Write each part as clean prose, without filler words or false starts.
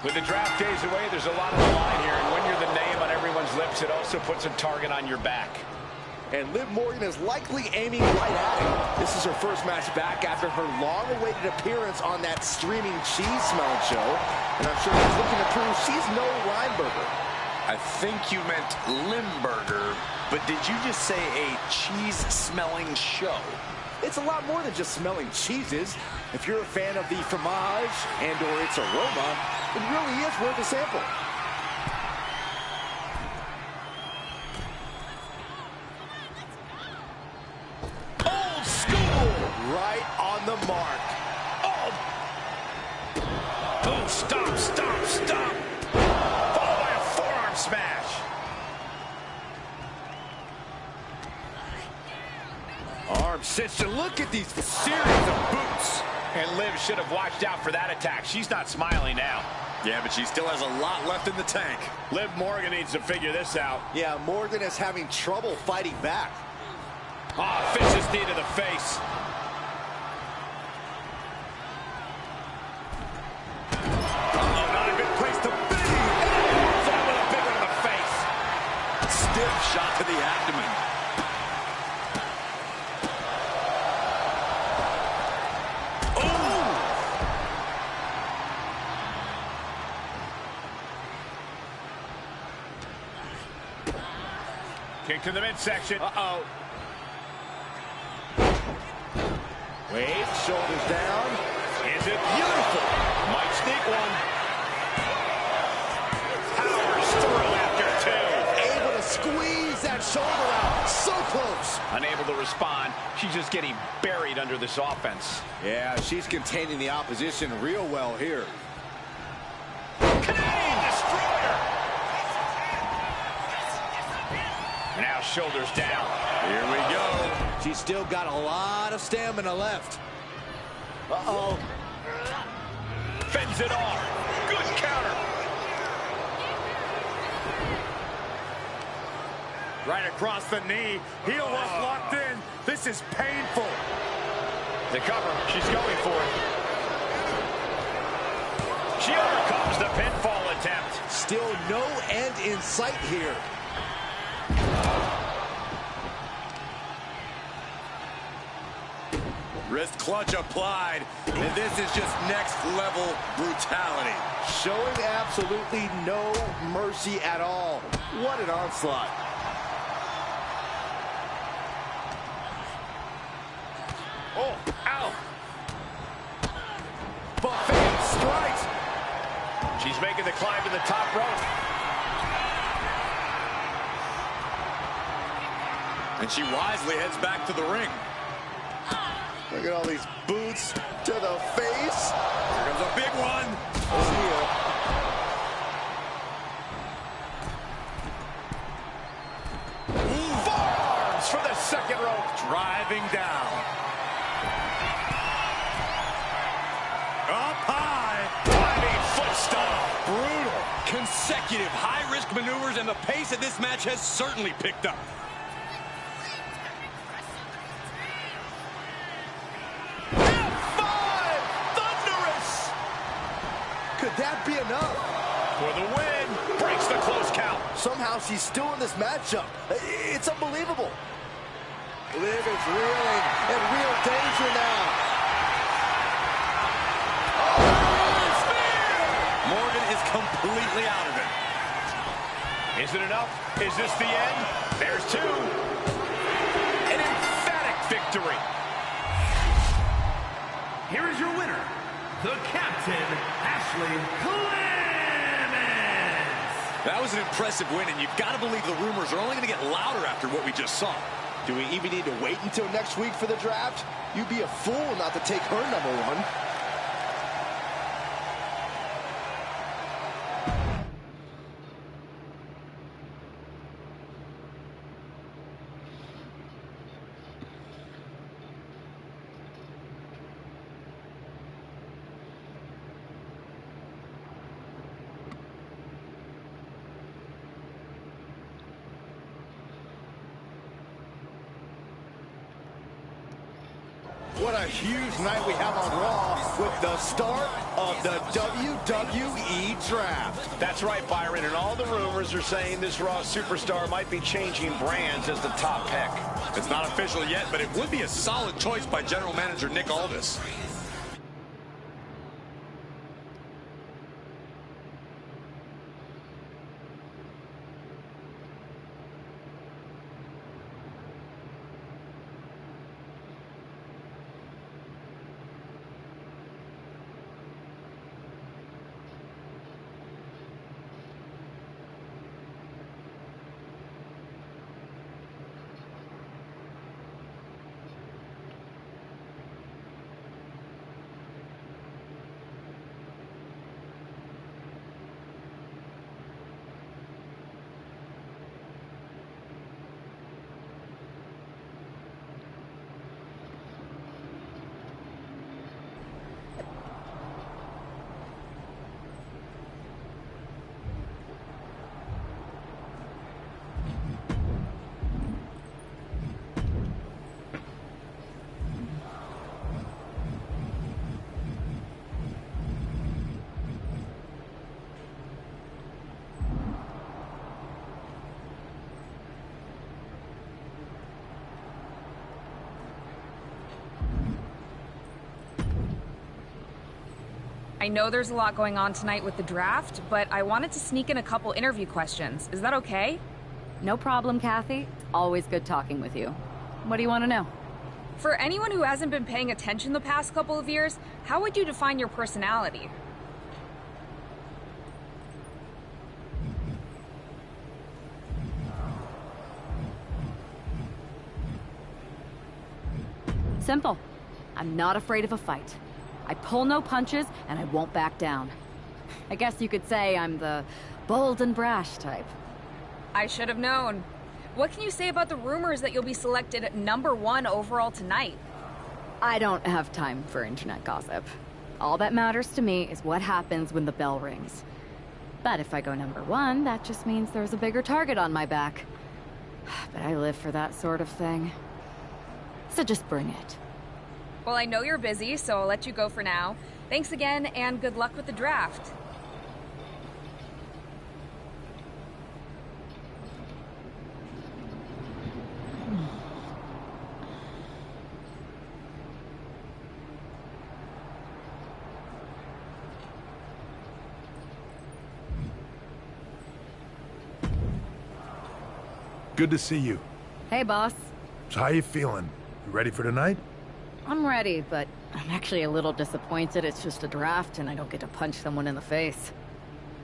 With the draft days away, there's a lot on the line here, and when you're the name on everyone's lips, it also puts a target on your back. And Liv Morgan is likely aiming right at him. This is her first match back after her long-awaited appearance on that streaming cheese-smelling show. And I'm sure she's looking to prove she's no Lineburger. I think you meant Limburger, but did you just say a cheese-smelling show? It's a lot more than just smelling cheeses. If you're a fan of the fromage and/or its aroma, it really is worth a sample. Old school! Right on the mark. Oh! Oh, stop, stop, stop! Followed by a forearm smash. Arm cinched, and look at these series of boots. And Liv should have watched out for that attack. She's not smiling now. Yeah, but she still has a lot left in the tank. Liv Morgan needs to figure this out. Yeah, Morgan is having trouble fighting back. Ah, vicious knee to the face. Not a good place to be. Fought with a big one to the face. Stiff shot to the abdomen. Kick to the midsection. Uh-oh. Wait, shoulders down. Is it beautiful? Might sneak one. Powers through after two. Able to squeeze that shoulder out. So close. Unable to respond. She's just getting buried under this offense. Yeah, she's containing the opposition real well here. Canadian Destroyer! Now shoulders down. Here we go. She's still got a lot of stamina left. Uh-oh. Fends it off. Good counter. Right across the knee. Heel hook locked in. This is painful. The cover. She's going for it. She overcomes the pinfall attempt. Still no end in sight here. Wrist clutch applied, and this is just next level brutality. Showing absolutely no mercy at all. What an onslaught. Oh, ow. Buffet strikes. She's making the climb to the top rope. And she wisely heads back to the ring. Look at all these boots to the face. Here comes a big one. Forearms for the second rope. Driving down. Up high. Diving foot stomp. Brutal. Consecutive high-risk maneuvers, and the pace of this match has certainly picked up. Could that be enough? For the win. Breaks the close count. Somehow she's still in this matchup. It's unbelievable. Liv is reeling in real danger now. Oh, spear! Morgan is completely out of it. Is it enough? Is this the end? There's two. An emphatic victory. Here is your winner, the Captain, Ashley Clemens. That was an impressive win, and you've got to believe the rumors are only going to get louder after what we just saw. Do we even need to wait until next week for the draft? You'd be a fool not to take her #1. What a huge night we have on Raw with the start of the WWE Draft. That's right, Byron, and all the rumors are saying this Raw superstar might be changing brands as the top pick. It's not official yet, but it would be a solid choice by General Manager Nick Aldis. I know there's a lot going on tonight with the draft, but I wanted to sneak in a couple interview questions. Is that okay? No problem, Kathy. Always good talking with you. What do you want to know? For anyone who hasn't been paying attention the past couple of years, how would you define your personality? Simple. I'm not afraid of a fight. I pull no punches, and I won't back down. I guess you could say I'm the bold and brash type. I should have known. What can you say about the rumors that you'll be selected at #1 overall tonight? I don't have time for internet gossip. All that matters to me is what happens when the bell rings. But if I go #1, that just means there's a bigger target on my back. But I live for that sort of thing. So just bring it. Well, I know you're busy, so I'll let you go for now. Thanks again, and good luck with the draft. Good to see you. Hey, boss. So how you feeling? You ready for tonight? I'm ready, but I'm actually a little disappointed it's just a draft and I don't get to punch someone in the face.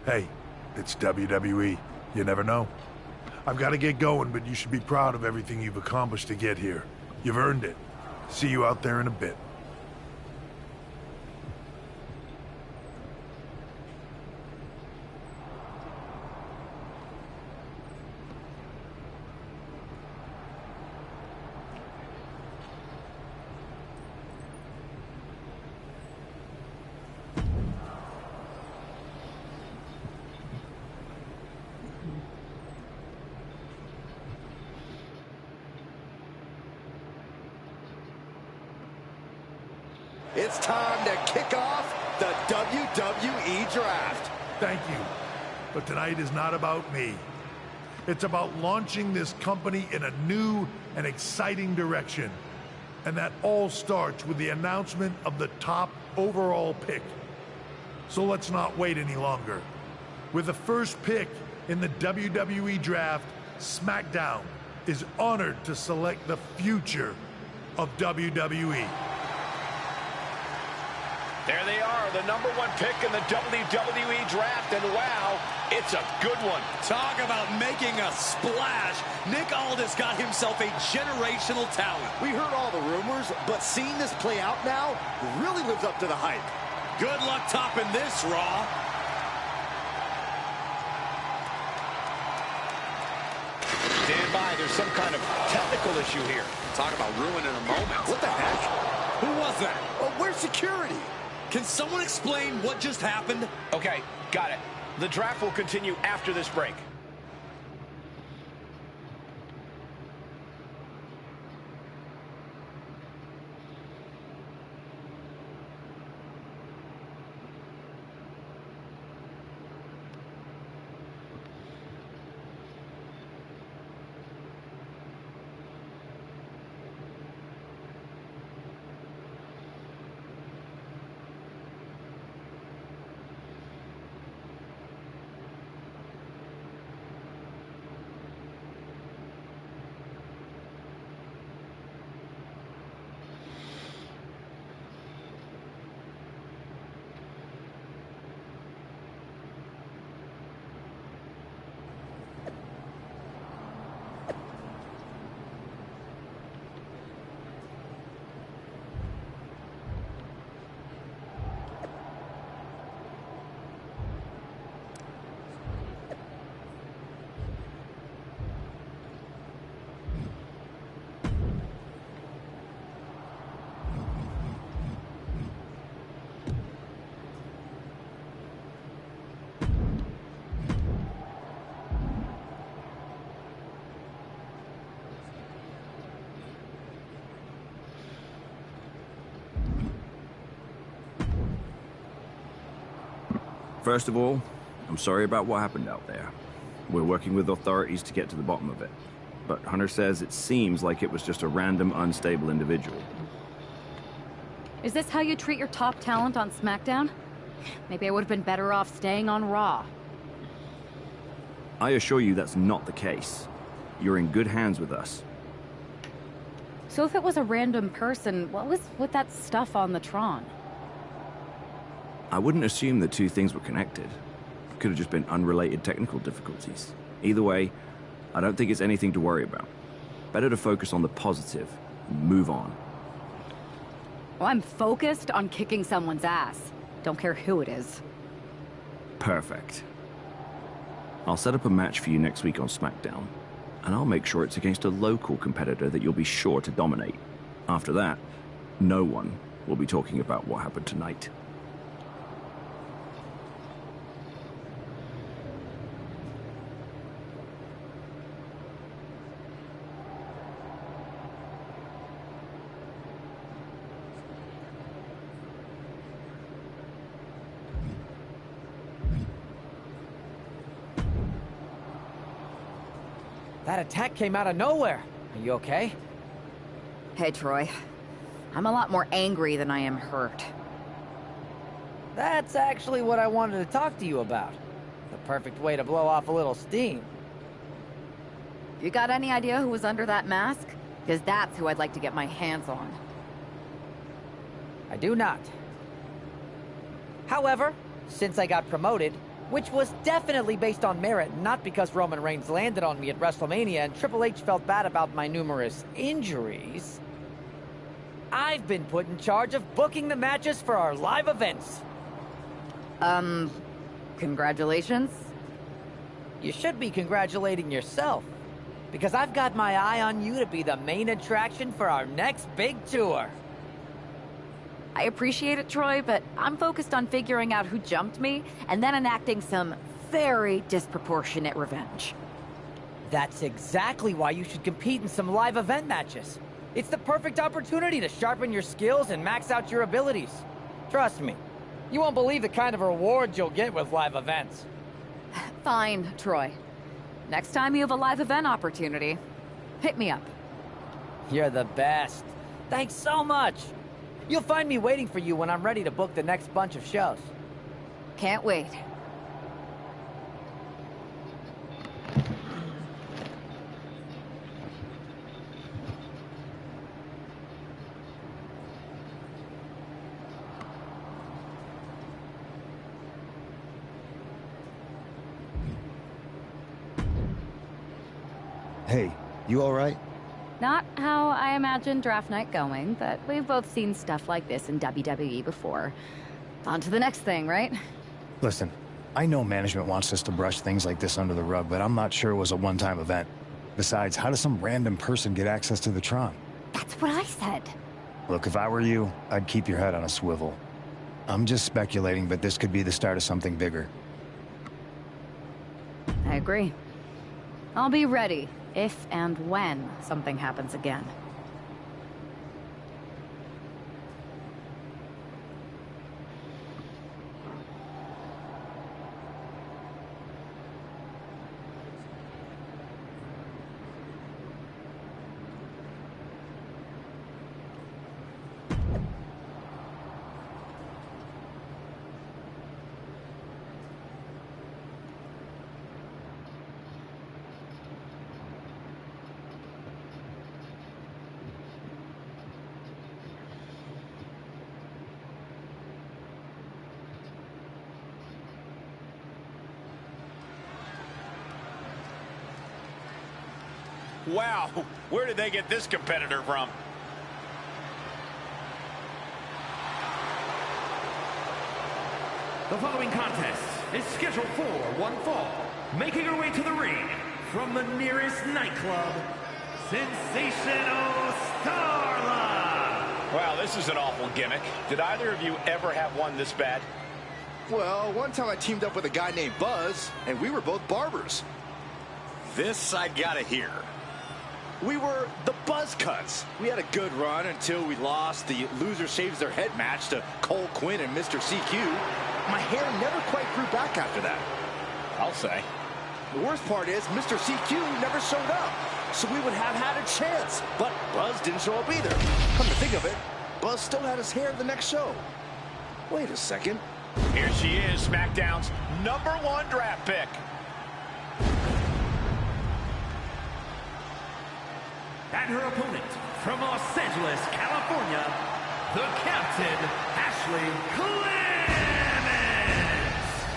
Hey, it's WWE. You never know. I've got to get going, but you should be proud of everything you've accomplished to get here. You've earned it. See you out there in a bit. It's time to kick off the WWE Draft. Thank you. But tonight is not about me. It's about launching this company in a new and exciting direction. And that all starts with the announcement of the top overall pick. So let's not wait any longer. With the first pick in the WWE Draft, SmackDown is honored to select the future of WWE. There they are, the #1 pick in the WWE Draft, and wow, it's a good one. Talk about making a splash. Nick Aldis got himself a generational talent. We heard all the rumors, but seeing this play out now really lives up to the hype. Good luck topping this, Raw. Stand by, there's some kind of technical issue here. Talk about ruining a moment. What the heck? Who was that? Oh, where's security? Can someone explain what just happened? Okay, got it. The draft will continue after this break. First of all, I'm sorry about what happened out there. We're working with authorities to get to the bottom of it. But Hunter says it seems like it was just a random, unstable individual. Is this how you treat your top talent on SmackDown? Maybe I would have been better off staying on Raw. I assure you that's not the case. You're in good hands with us. So if it was a random person, what was with that stuff on the Tron? I wouldn't assume the two things were connected. Could have just been unrelated technical difficulties. Either way, I don't think it's anything to worry about. Better to focus on the positive and move on. Well, I'm focused on kicking someone's ass. Don't care who it is. Perfect. I'll set up a match for you next week on SmackDown, and I'll make sure it's against a local competitor that you'll be sure to dominate. After that, no one will be talking about what happened tonight. That attack came out of nowhere. Are you okay? Hey, Troy. I'm a lot more angry than I am hurt. That's actually what I wanted to talk to you about. The perfect way to blow off a little steam. You got any idea who was under that mask? Because that's who I'd like to get my hands on. I do not. However, since I got promoted, which was definitely based on merit, not because Roman Reigns landed on me at WrestleMania and Triple H felt bad about my numerous injuries, I've been put in charge of booking the matches for our live events. Congratulations? You should be congratulating yourself, because I've got my eye on you to be the main attraction for our next big tour. I appreciate it, Troy, but I'm focused on figuring out who jumped me and then enacting some very disproportionate revenge. That's exactly why you should compete in some live event matches. It's the perfect opportunity to sharpen your skills and max out your abilities. Trust me, you won't believe the kind of rewards you'll get with live events. Fine, Troy. Next time you have a live event opportunity, hit me up. You're the best. Thanks so much. You'll find me waiting for you when I'm ready to book the next bunch of shows. Can't wait. Hey, you all right? Not how I imagined draft night going, but we've both seen stuff like this in WWE before. On to the next thing, right? Listen, I know management wants us to brush things like this under the rug, but I'm not sure it was a one-time event. Besides, how does some random person get access to the Tron? That's what I said. Look, if I were you, I'd keep your head on a swivel. I'm just speculating, but this could be the start of something bigger. I agree. I'll be ready if and when something happens again. Wow, where did they get this competitor from? The following contest is scheduled for one fall. Making her way to the ring from the nearest nightclub, Sensational Starla. Wow, this is an awful gimmick. Did either of you ever have one this bad? Well, one time I teamed up with a guy named Buzz, and we were both barbers. This I gotta hear. We were the Buzz Cuts. We had a good run until we lost the Loser Shaves Their Head match to Cole Quinn and Mr. CQ. my hair never quite grew back after that. I'll say. The worst part is Mr. CQ never showed up, so we would have had a chance. But Buzz didn't show up either. Come to think of it, Buzz still had his hair the next show. Wait a second. Here she is, SmackDown's #1 draft pick. And her opponent, from Los Angeles, California, the Captain, Ashley Clemens!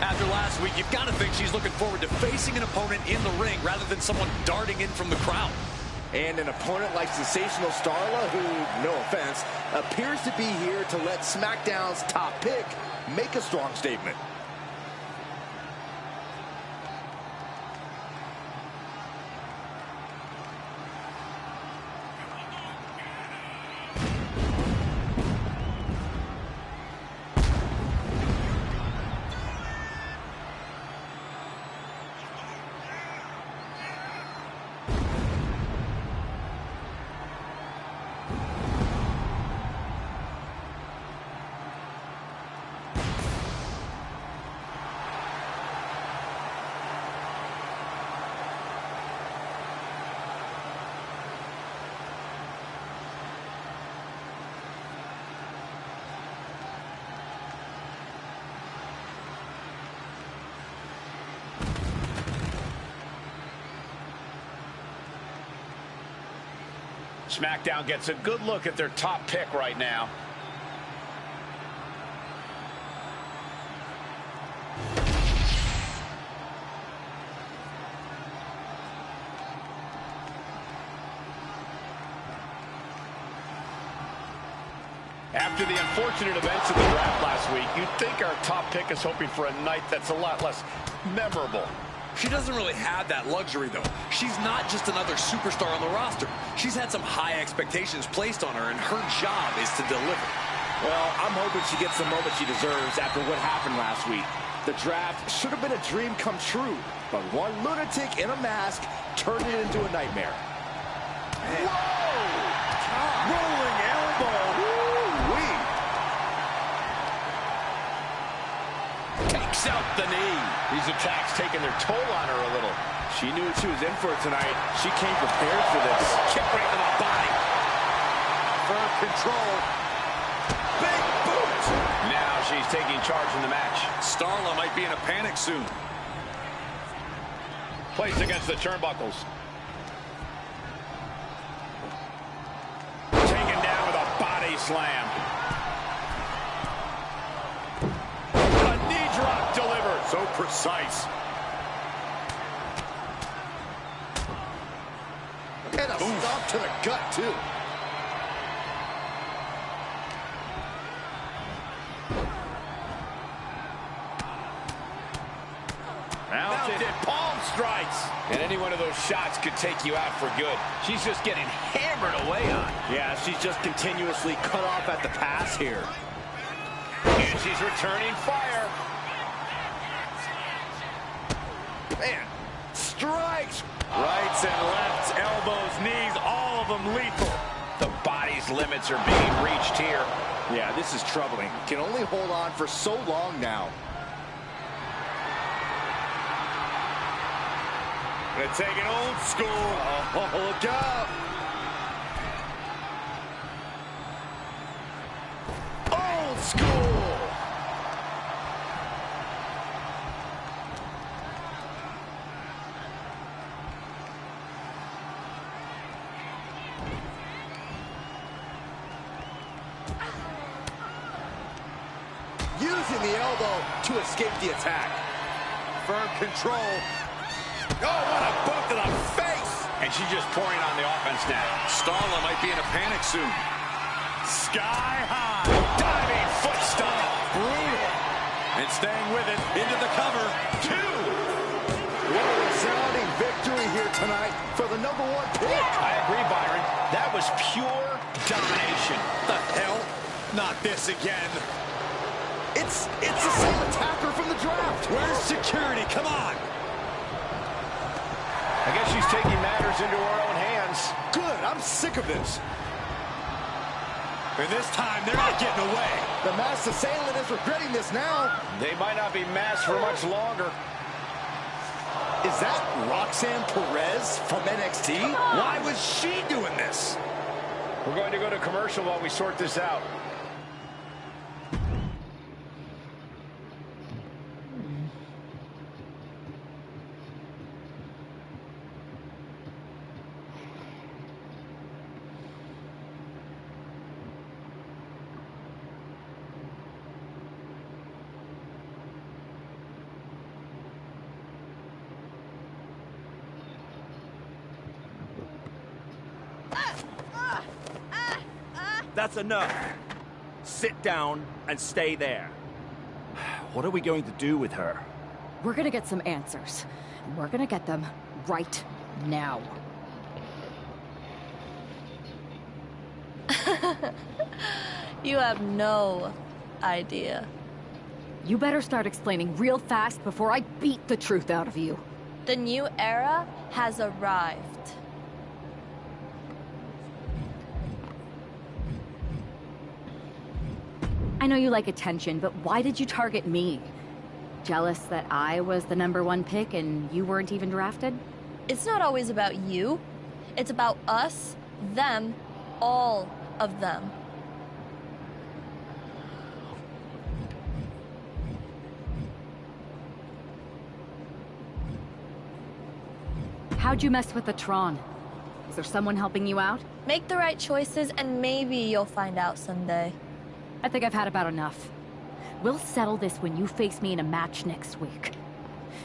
After last week, you've got to think she's looking forward to facing an opponent in the ring rather than someone darting in from the crowd. And an opponent like Sensational Starla, who, no offense, appears to be here to let SmackDown's top pick make a strong statement. SmackDown gets a good look at their top pick right now. After the unfortunate events of the draft last week, you'd think our top pick is hoping for a night that's a lot less memorable. She doesn't really have that luxury, though. She's not just another superstar on the roster. She's had some high expectations placed on her, and her job is to deliver. Well, I'm hoping she gets the moment she deserves after what happened last week. The draft should have been a dream come true, but one lunatic in a mask turned it into a nightmare. Whoa! Rolling elbow! Woo-wee! Takes out the knee. These attacks taking their toll on her a little. She knew what she was in for tonight. She came prepared for this. Kick right to the body. Firm control. Big boot. Now she's taking charge in the match. Starla might be in a panic soon. Placed against the turnbuckles. Taken down with a body slam. A knee drop delivered. So precise. And a stomp to the gut, too. Mounted palm strikes. And any one of those shots could take you out for good. She's just getting hammered away on. Yeah, she's just continuously cut off at the pass here. And she's returning fire. Man, strikes. Rights and lefts, elbows, knees, all of them lethal. The body's limits are being reached here. Yeah, this is troubling. Can only hold on for so long now. Gonna take it old school. Oh, look out. Old school. Using the elbow to escape the attack. Firm control. Oh, what a boot to the face! And she's just pouring on the offense now. Starla might be in a panic soon. Sky high. Diving foot stomp. Brutal. And staying with it into the cover. 2. What a resounding victory here tonight for the #1 pick. I agree, Byron. That was pure domination. The hell? Not this again. It's the same attacker from the draft. Where's security? Come on. I guess she's taking matters into her own hands. Good, I'm sick of this. And this time, they're not getting away. The masked assailant is regretting this now. They might not be masked for much longer. Is that Roxanne Perez from NXT? Why was she doing this? We're going to go to commercial while we sort this out. That's enough. Sit down and stay there. What are we going to do with her? We're gonna get some answers. And we're gonna get them right now. You have no idea. You better start explaining real fast before I beat the truth out of you. The new era has arrived. I know you like attention, but why did you target me? Jealous that I was the #1 pick and you weren't even drafted? It's not always about you. It's about us, them, all of them. How'd you mess with the Tron? Is there someone helping you out? Make the right choices and maybe you'll find out someday. I think I've had about enough. We'll settle this when you face me in a match next week.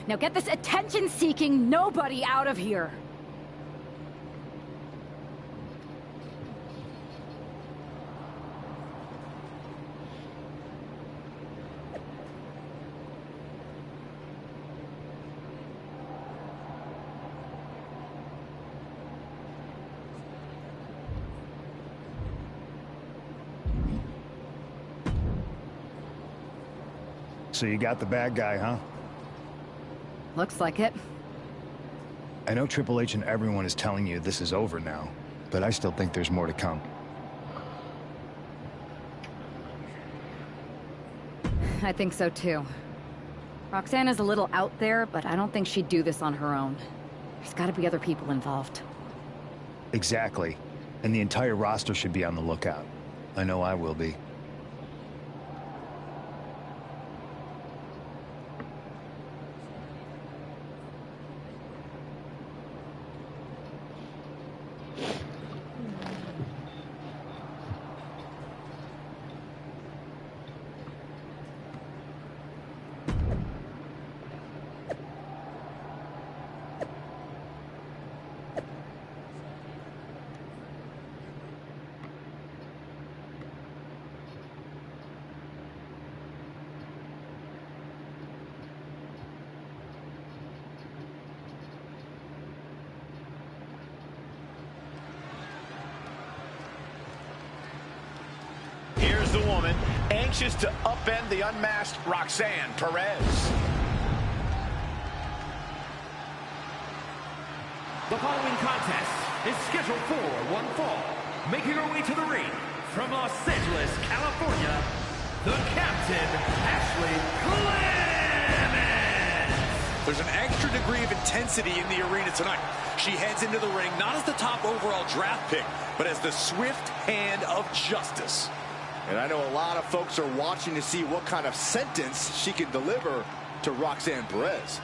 Now get this attention-seeking nobody out of here! So you got the bad guy, huh? Looks like it. I know Triple H and everyone is telling you this is over now, but I still think there's more to come. I think so too. Roxanne is a little out there, but I don't think she'd do this on her own. There's gotta be other people involved. Exactly. And the entire roster should be on the lookout. I know I will be. The woman anxious to upend the unmasked Roxanne Perez. The following contest is scheduled for one fall. Making her way to the ring from Los Angeles, California, the Captain, Ashley Clemens. There's an extra degree of intensity in the arena tonight. She heads into the ring not as the top overall draft pick, but as the swift hand of justice. And I know a lot of folks are watching to see what kind of sentence she can deliver to Roxanne Perez.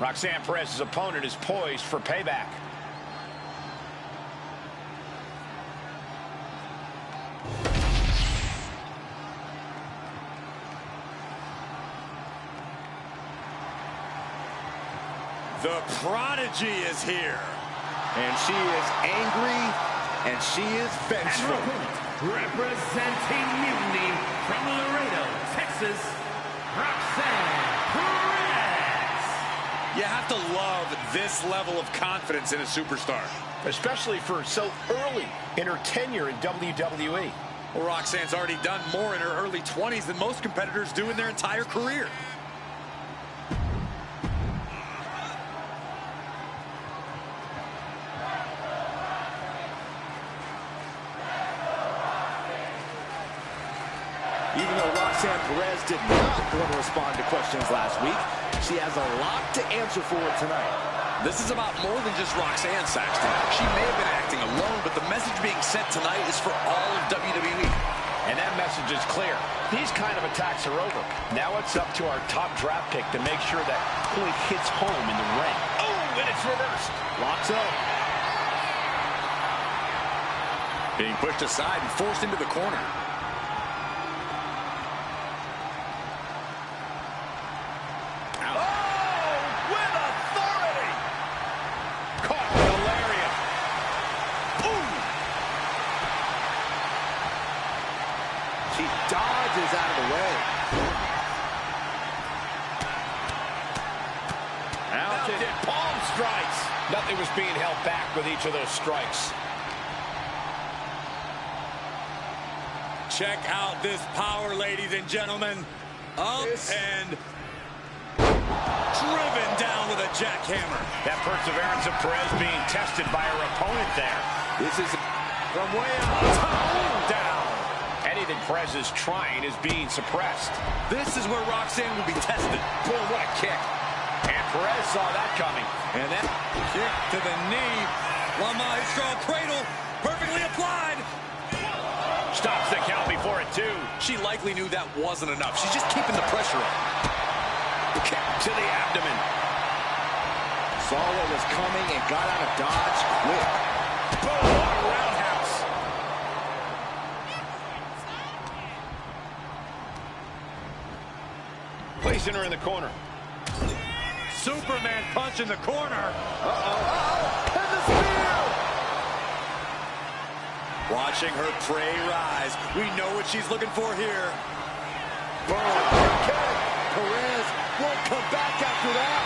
Roxanne Perez's opponent is poised for payback. The prodigy is here. And she is angry, and she is vengeful. Representing Mutiny from Laredo, Texas, Roxanne Perez. You have to love this level of confidence in a superstar. Especially for so early in her tenure in WWE. Well, Roxanne's already done more in her early 20s than most competitors do in their entire career. Even though Roxanne Perez did not want to respond to questions last week, she has a lot to answer for tonight. This is about more than just Roxanne, Saxton. She may have been acting alone, but the message being sent tonight is for all of WWE. And that message is clear. These kind of attacks are over. Now it's up to our top draft pick to make sure that point hits home in the ring. Oh, and it's reversed. Locks up. Being pushed aside and forced into the corner. Dodges out of the way. Mounted palm strikes. Nothing was being held back with each of those strikes. Check out this power, ladies and gentlemen. Up and driven down with a jackhammer. That perseverance of Perez being tested by her opponent there. This is from way up down. Anything Perez is trying is being suppressed. This is where Roxanne will be tested. Boom, what a kick. And Perez saw that coming. And that kick to the knee. La Maestro cradle, perfectly applied. Stops the count before it, too. She likely knew that wasn't enough. She's just keeping the pressure on. Kick to the abdomen. Saw what was coming and got out of dodge quick. Boom, what a roundhouse. Placing her in the corner. Superman punch in the corner. And the spear! Watching her prey rise. We know what she's looking for here. Boom. Okay. Perez won't come back after that.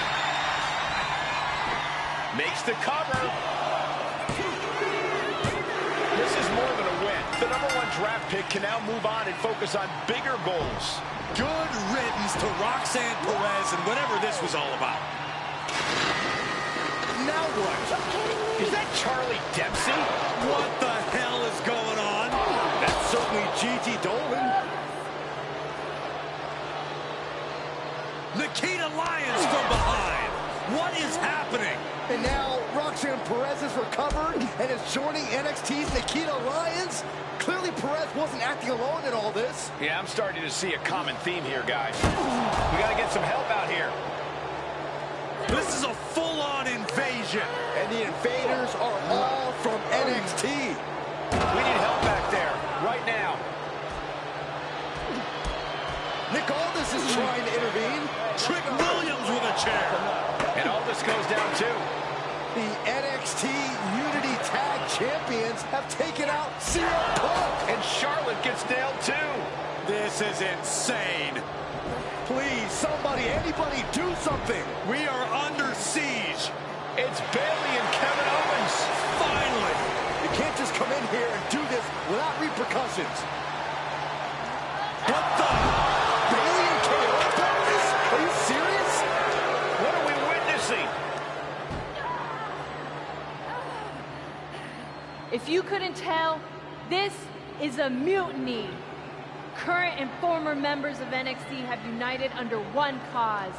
Makes the cover. This is more than a win. The #1 draft pick can now move on and focus on bigger goals. Good riddance to Roxanne Perez and whatever this was all about. Now what? Is that Charlie Dempsey? What the hell is going on? That's certainly Gigi Dolan. Nikita Lyons from behind. What is happening? And now Roxanne Perez is recovered and is joining NXT's Nikita Lyons. Clearly Perez wasn't acting alone in all this. Yeah, I'm starting to see a common theme here, guys. We got to get some help out here. This is a full-on invasion. And the invaders are all from NXT. We need help back there, right now. Nick Aldis is trying to intervene. Trick Williams with a chair. And Aldis goes down too. The NXT Unity Tag Champions have taken out CM Punk. And Charlotte gets nailed too. This is insane. Please, somebody, anybody, do something. We are under siege. It's Bayley and Kevin Owens. Finally. You can't just come in here and do this without repercussions. What the? Bayley and KO? Are you serious? What are we witnessing? If you couldn't tell, this is a mutiny. Current and former members of NXT have united under one cause.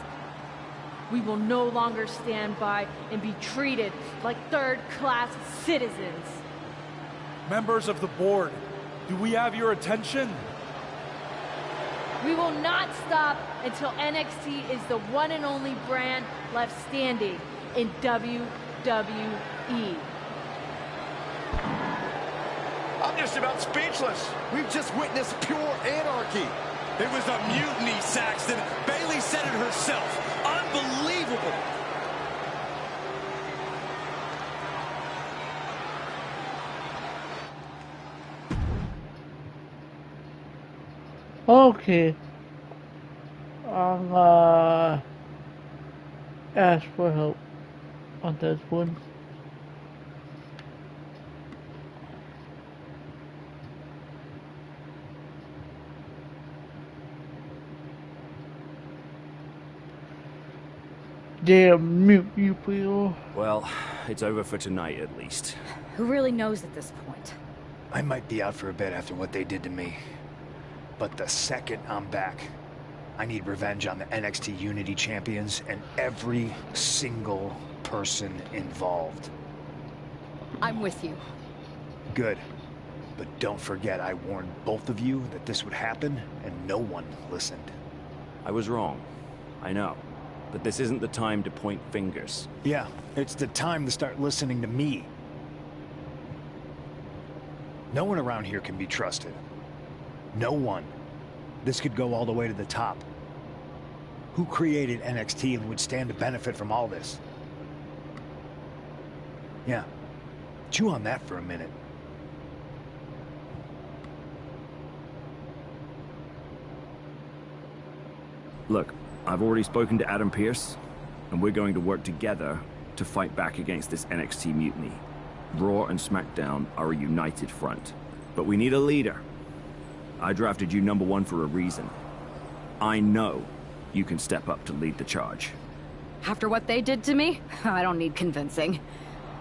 We will no longer stand by and be treated like third-class citizens. Members of the board, do we have your attention? We will not stop until NXT is the one and only brand left standing in WWE. I'm just about speechless. We've just witnessed pure anarchy. It was a mutiny, Saxton. Bayley said it herself. Unbelievable. Okay. I'll ask for help on this one. Damn mute you people. Well, it's over for tonight at least. Who really knows at this point? I might be out for a bit after what they did to me. But the second I'm back, I need revenge on the NXT Unity Champions and every single person involved. I'm with you. Good. But don't forget I warned both of you that this would happen, and no one listened. I was wrong. I know. But this isn't the time to point fingers. Yeah, it's the time to start listening to me. No one around here can be trusted. No one. This could go all the way to the top. Who created NXT and would stand to benefit from all this? Yeah. Chew on that for a minute. Look, I've already spoken to Adam Pearce, and we're going to work together to fight back against this NXT mutiny. Raw and SmackDown are a united front. But we need a leader. I drafted you #1 for a reason. I know you can step up to lead the charge. After what they did to me, I don't need convincing.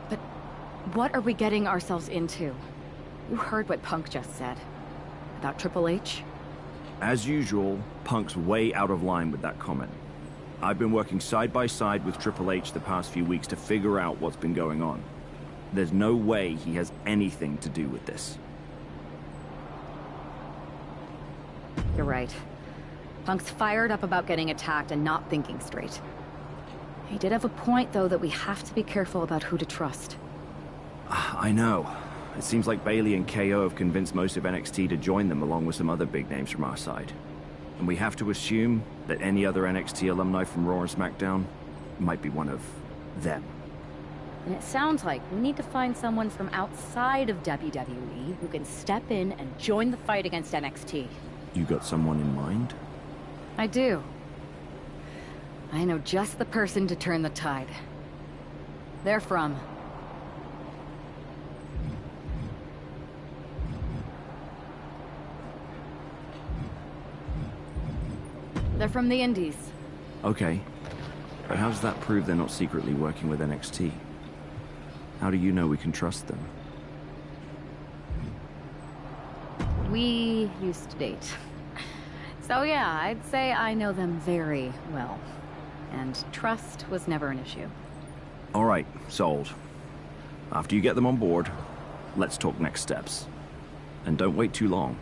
But what are we getting ourselves into? You heard what Punk just said. About Triple H? As usual, Punk's way out of line with that comment. I've been working side by side with Triple H the past few weeks to figure out what's been going on. There's no way he has anything to do with this. You're right. Punk's fired up about getting attacked and not thinking straight. He did have a point, though, that we have to be careful about who to trust. I know. It seems like Bayley and KO have convinced most of NXT to join them along with some other big names from our side. And we have to assume that any other NXT alumni from Raw and SmackDown might be one of them. And it sounds like we need to find someone from outside of WWE who can step in and join the fight against NXT. You got someone in mind? I do. I know just the person to turn the tide. They're from... They're from the Indies. Okay. But how does that prove they're not secretly working with NXT? How do you know we can trust them? We used to date. So yeah, I'd say I know them very well. And trust was never an issue. All right, sold. After you get them on board, let's talk next steps. And don't wait too long.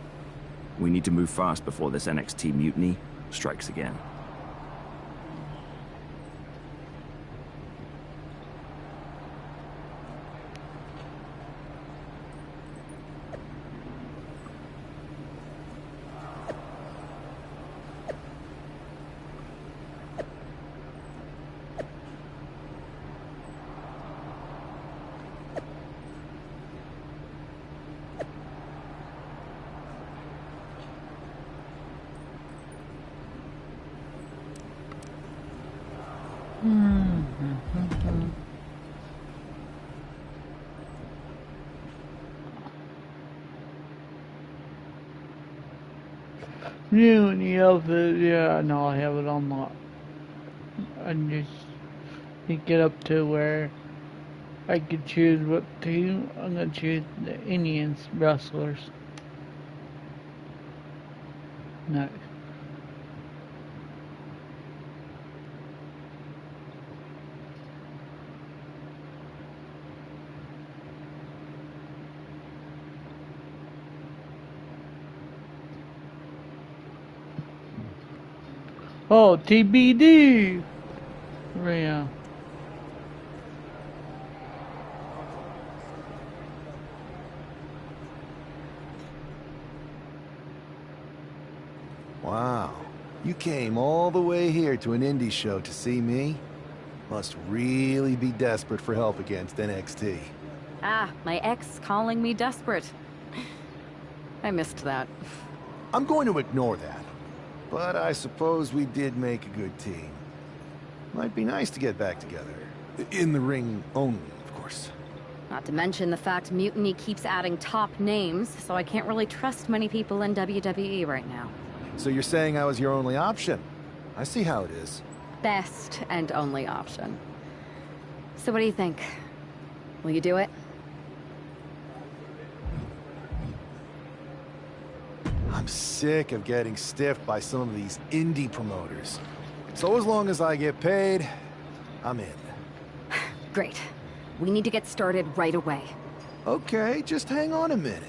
We need to move fast before this NXT mutiny strikes again. Mutiny outfit, yeah, no, I have it unlocked. I just need to get up to where I could choose what team. I'm gonna choose the Indians wrestlers. Nice. Oh, TBD! Yeah. Wow. You came all the way here to an indie show to see me? Must really be desperate for help against NXT. Ah, my ex calling me desperate. I missed that. I'm going to ignore that. But I suppose we did make a good team. Might be nice to get back together. In the ring only, of course. Not to mention the fact Mutiny keeps adding top names, so I can't really trust many people in WWE right now. So you're saying I was your only option? I see how it is. Best and only option. So what do you think? Will you do it? I'm sick of getting stiffed by some of these indie promoters. So as long as I get paid, I'm in. Great. We need to get started right away. Okay, just hang on a minute.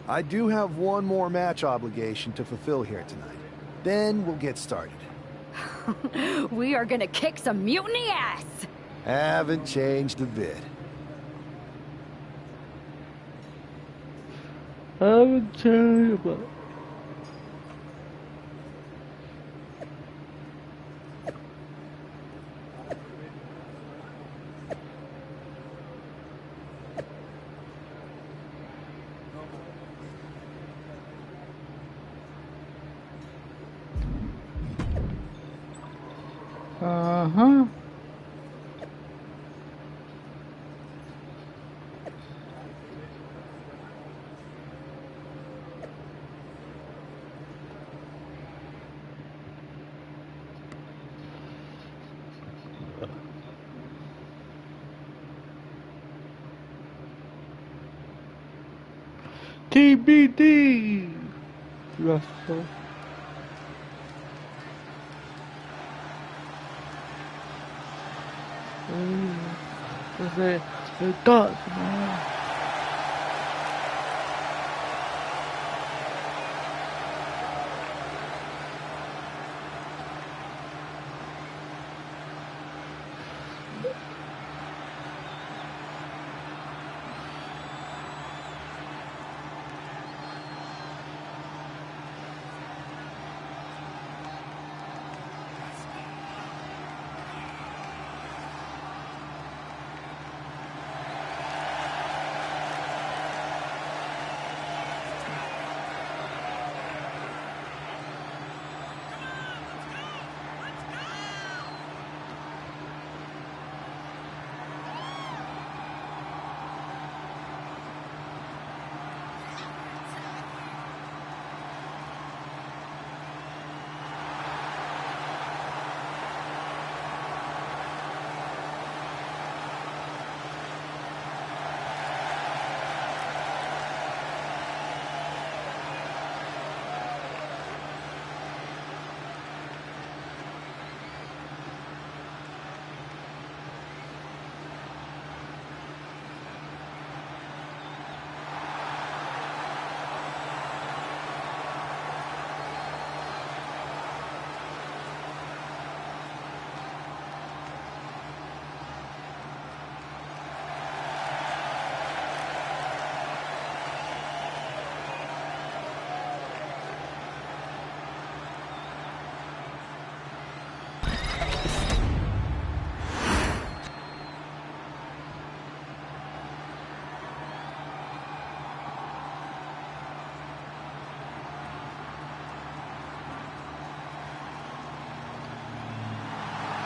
I do have one more match obligation to fulfill here tonight. Then we'll get started. We are gonna kick some Mutiny ass! Haven't changed a bit. Haven't changed a bit. Uh-huh. TBD! Russell. It does, man.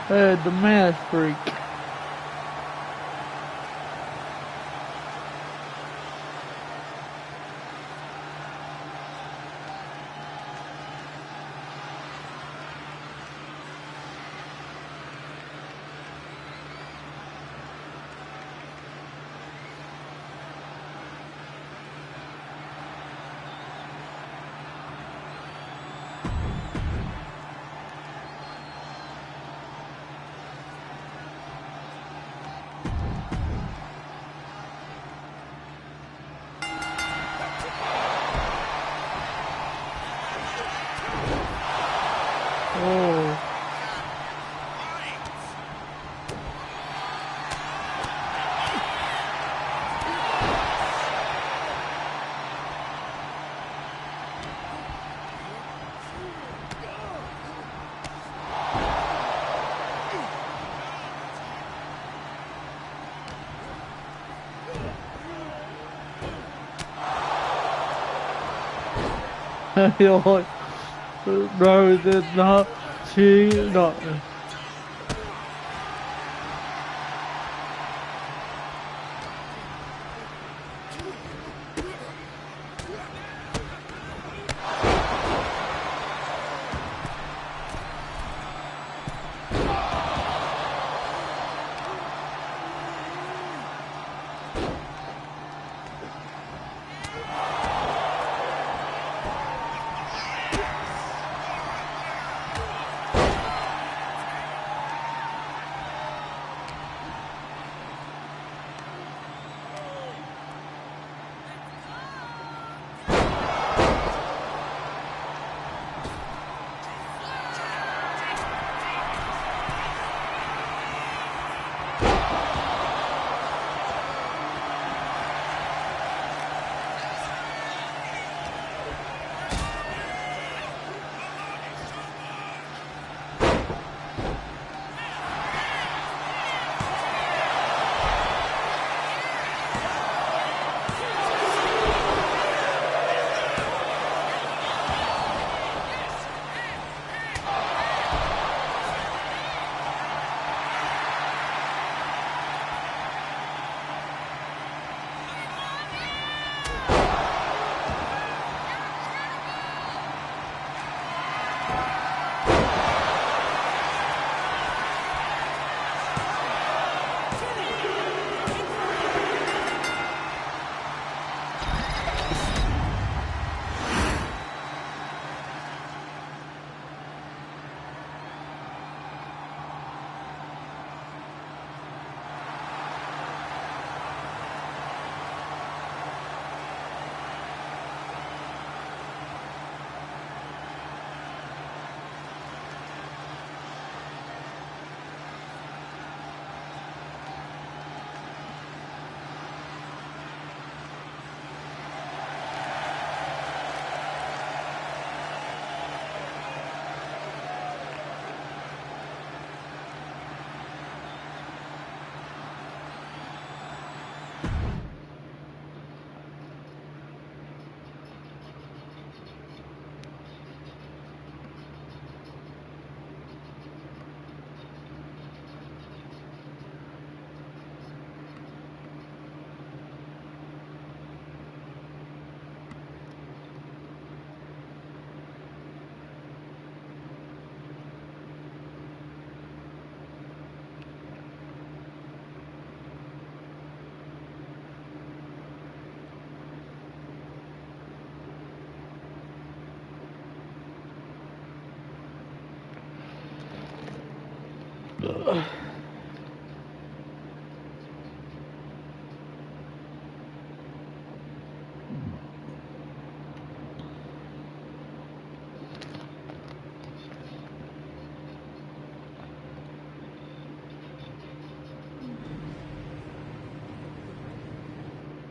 The Mask Freak. You're like, no, it's not. She's not.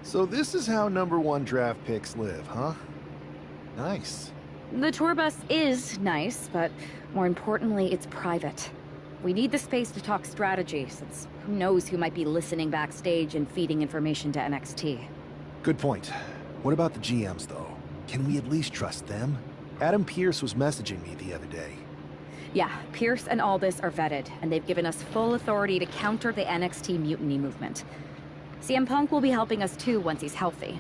So this is how #1 draft picks live, huh? Nice. The tour bus is nice, but more importantly, it's private. We need the space to talk strategy, since who knows who might be listening backstage and feeding information to NXT. Good point. What about the GMs, though? Can we at least trust them? Adam Pearce was messaging me the other day. Yeah, Pearce and Aldis are vetted, and they've given us full authority to counter the NXT mutiny movement. CM Punk will be helping us too once he's healthy.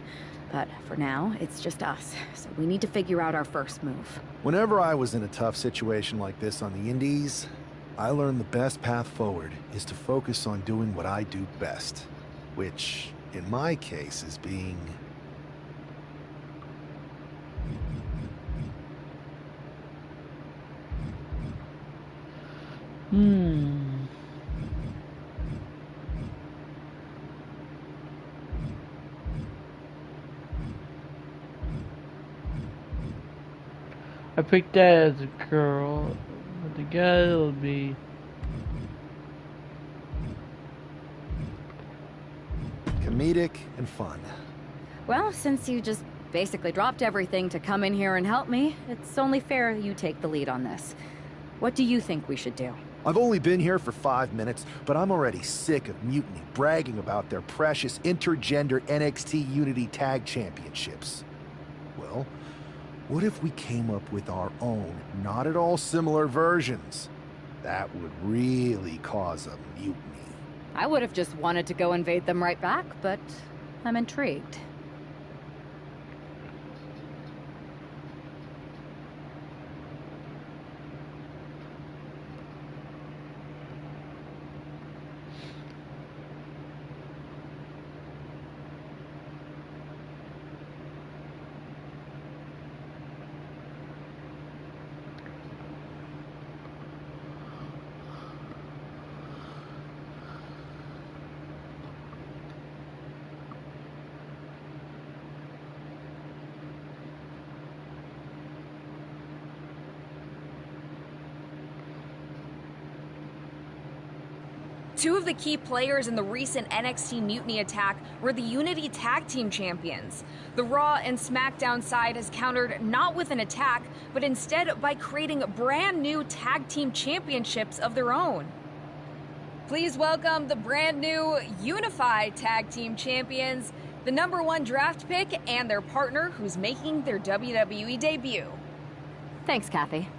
But for now, it's just us, so we need to figure out our first move. Whenever I was in a tough situation like this on the Indies, I learned the best path forward is to focus on doing what I do best. Which, in my case, is being... I picked that as a girl, but the guy will be... comedic and fun. Well, since you just basically dropped everything to come in here and help me, it's only fair you take the lead on this. What do you think we should do? I've only been here for 5 minutes, but I'm already sick of Mutiny bragging about their precious intergender NXT Unity Tag Championships. Well, What if we came up with our own, not at all similar versions? That would really cause a mutiny. I would have just wanted to go invade them right back, but I'm intrigued. Two of the key players in the recent NXT Mutiny attack were the Unity Tag Team Champions. The Raw and SmackDown side has countered not with an attack, but instead by creating brand new Tag Team Championships of their own. Please welcome the brand new Unified Tag Team Champions, the #1 draft pick, and their partner who's making their WWE debut. Thanks, Kathy.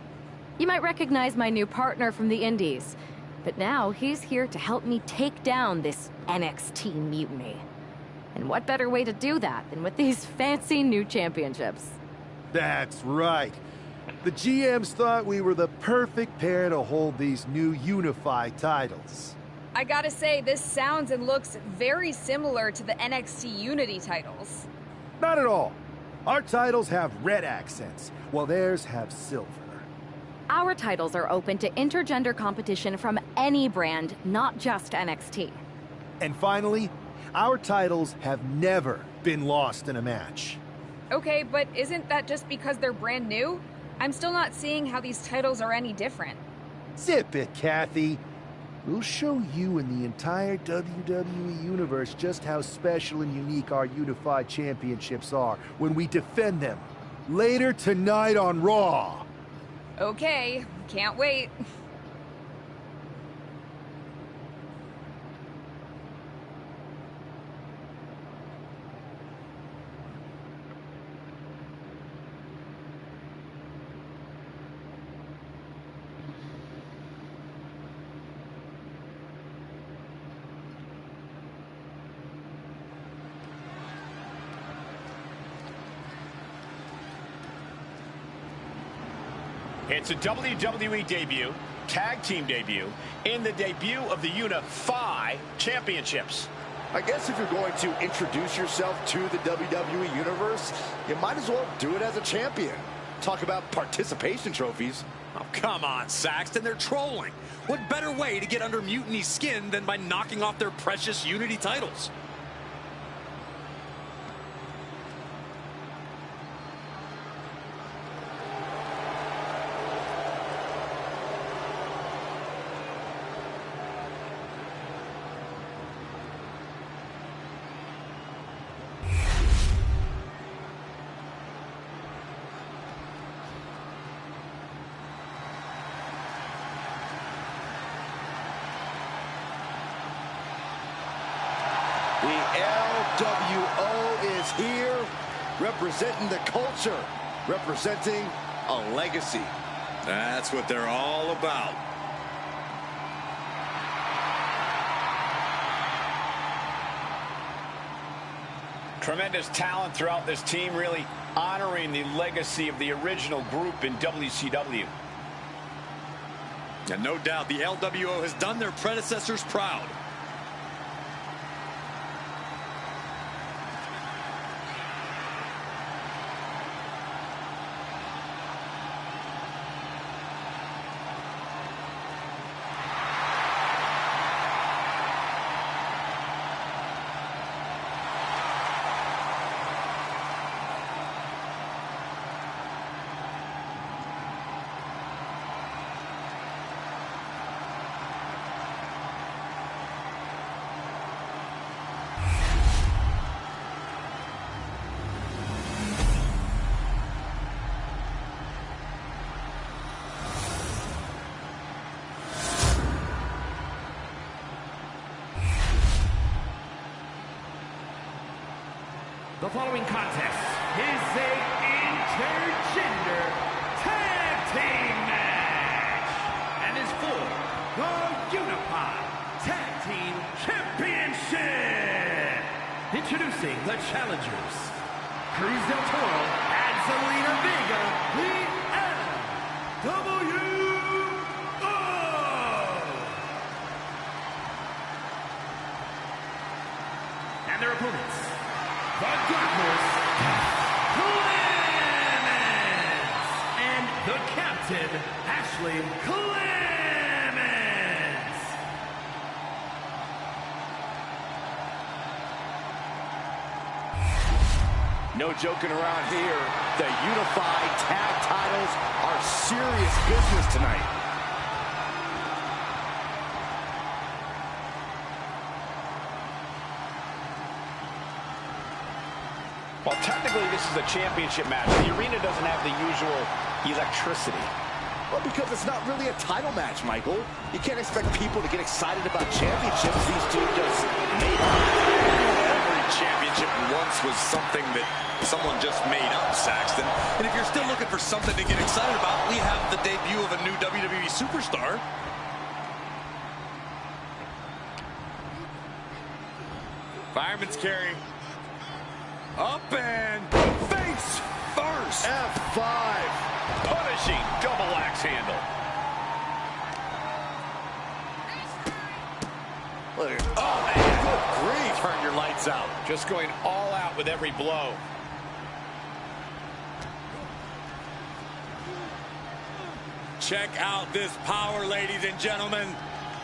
You might recognize my new partner from the Indies. But now he's here to help me take down this NXT mutiny. And what better way to do that than with these fancy new championships? That's right. The GMs thought we were the perfect pair to hold these new unified titles. I gotta say, this sounds and looks very similar to the NXT Unity titles. Not at all. Our titles have red accents, while theirs have silver. Our titles are open to intergender competition from any brand, not just NXT. And finally, our titles have never been lost in a match. Okay, but isn't that just because they're brand new? I'm still not seeing how these titles are any different. Zip it, Kathy. We'll show you and the entire WWE Universe just how special and unique our unified championships are when we defend them. Later tonight on Raw. Okay, can't wait. It's a WWE debut, tag team debut, and the debut of the Unify Championships. I guess if you're going to introduce yourself to the WWE Universe, you might as well do it as a champion. Talk about participation trophies. Oh, come on, Saxton, they're trolling. What better way to get under Mutiny's skin than by knocking off their precious Unity titles? The LWO is here, representing the culture, representing a legacy. That's what they're all about. Tremendous talent throughout this team, really honoring the legacy of the original group in WCW. And no doubt the LWO has done their predecessors proud. The following contest is a intergender Introducing the challengers, Cruz del Toro and Zelina Vega, the NWO. And their opponents, the Godless Clemens and the Captain, Ashley Clemens. No joking around here. The unified tag titles are serious business tonight. Well, technically, this is a championship match. The arena doesn't have the usual electricity. Well, because it's not really a title match, Michael. You can't expect people to get excited about championships. These two just made up. Every championship once was something that someone just made up, Saxton. And if you're still looking for something to get excited about, we have the debut of a new WWE superstar. Fireman's carry. Up and face first. F5. Punishing double axe handle. Oh, man. Good grief. Turn your lights out. Just going all out with every blow. Check out this power, ladies and gentlemen.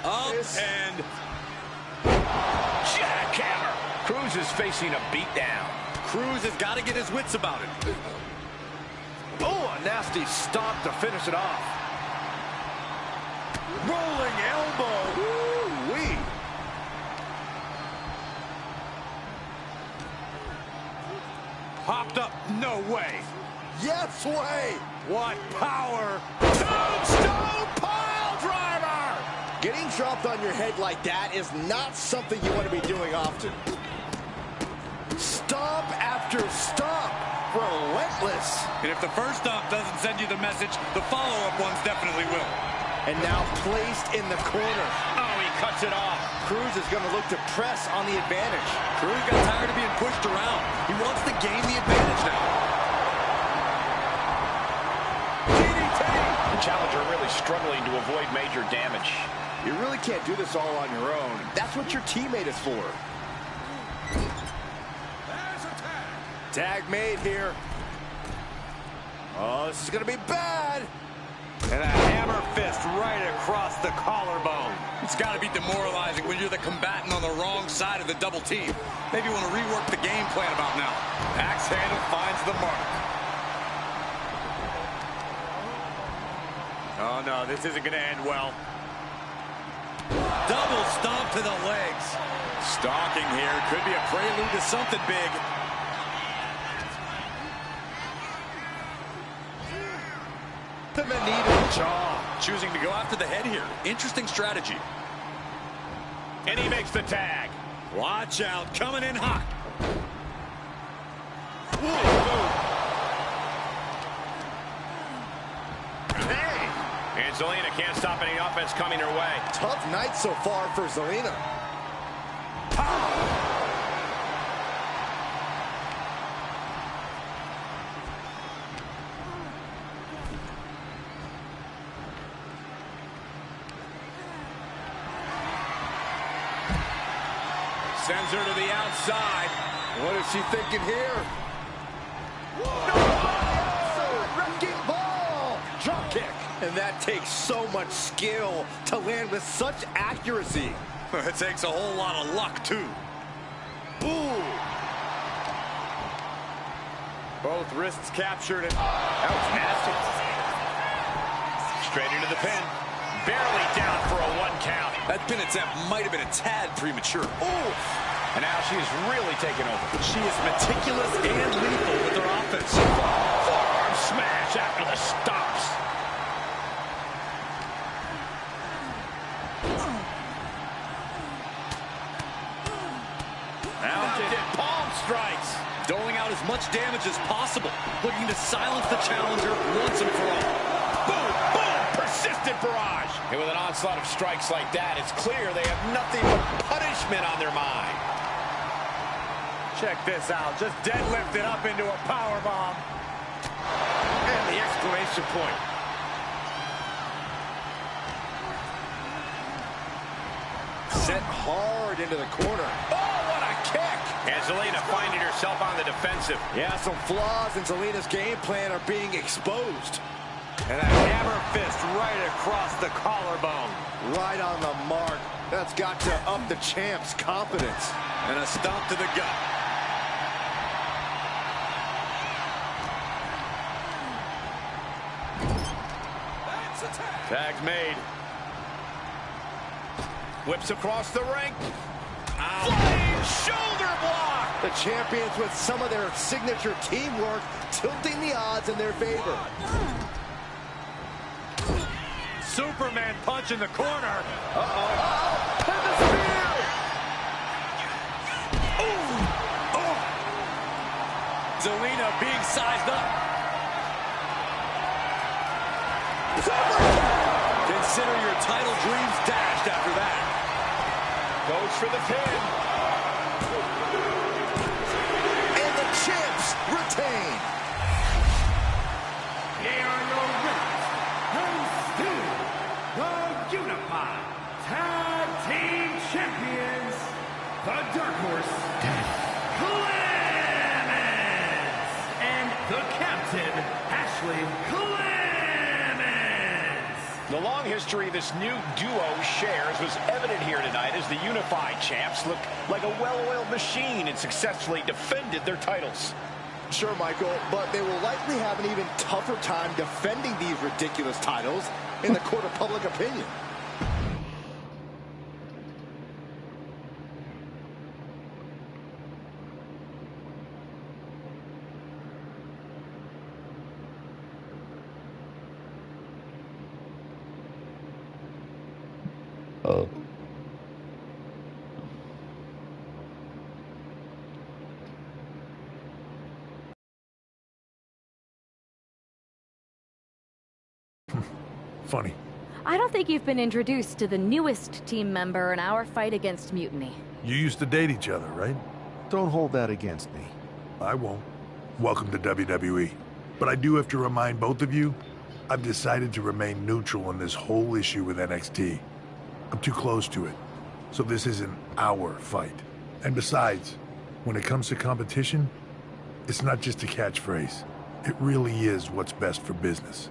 Up and jackhammer. Cruz is facing a beatdown. Cruz has got to get his wits about it. Oh, a nasty stomp to finish it off. Rolling elbow. Woo-wee. Popped up. No way. Yes way. What power. Tombstone pile driver. Getting dropped on your head like that is not something you want to be doing often. Stomp after stomp. Relentless. And if the first stomp doesn't send you the message, the follow-up ones definitely will. And now placed in the corner. Oh, he cuts it off. Cruz is going to look to press on the advantage. Cruz got tired of being pushed around. He wants to gain the advantage now. DDT. The challenger really struggling to avoid major damage. You really can't do this all on your own. That's what your teammate is for. Tag made here. Oh, this is going to be bad. And a hammer fist right across the collarbone. It's got to be demoralizing when you're the combatant on the wrong side of the double team. Maybe you want to rework the game plan about now. Axe handle finds the mark. Oh, no, this isn't going to end well. Double stomp to the legs. Stalking here could be a prelude to something big. The knee to the jaw. Choosing to go after the head here. Interesting strategy. And he makes the tag. Watch out, coming in hot. Hey! And Zelina can't stop any offense coming her way. Tough night so far for Zelina. Sends her to the outside. What is she thinking here? Wrecking ball! Drop kick. And that takes so much skill to land with such accuracy. It takes a whole lot of luck, too. Ooh. Both wrists captured. And that was nasty. Straight into the pin. Barely down for a 1 count. That pin attempt might have been a tad premature. Ooh. And now she's really taken over. She is meticulous and lethal with her offense. Forearm smash after the stops. Mounted palm strikes. Doling out as much damage as possible. Looking to silence the challenger once and for all. Boom, boom, persistent barrage. And with an onslaught of strikes like that, it's clear they have nothing but punishment on their mind. Check this out. Just deadlifted up into a powerbomb. And the exclamation point. Sent hard into the corner. Oh, what a kick! And Zelina finding herself on the defensive. Yeah, some flaws in Zelina's game plan are being exposed. And a hammer fist right across the collarbone. Right on the mark. That's got to up the champ's confidence. And a stomp to the gut. Tag's made. Whips across the ring. Flying shoulder block! The champions with some of their signature teamwork tilting the odds in their favor. Superman punch in the corner. Uh-oh. Pivot spear! Oh! Zelina being sized up. Consider your title dreams dashed after that. Goes for the pin. And the champs retain. Here are your winners, and still the Unified Tag Team Champions, the Dark Horse, Clemens, and the Captain, Ashley Clemens. The long history this new duo shares was evident here tonight as the Unified Champs look like a well-oiled machine and successfully defended their titles. Sure, Michael, but they will likely have an even tougher time defending these ridiculous titles in the court of public opinion. Oh. Funny. I don't think you've been introduced to the newest team member in our fight against Mutiny. You used to date each other, right? Don't hold that against me. I won't. Welcome to WWE. But I do have to remind both of you, I've decided to remain neutral in this whole issue with NXT. I'm too close to it. So this isn't our fight. And besides, when it comes to competition, it's not just a catchphrase. It really is what's best for business.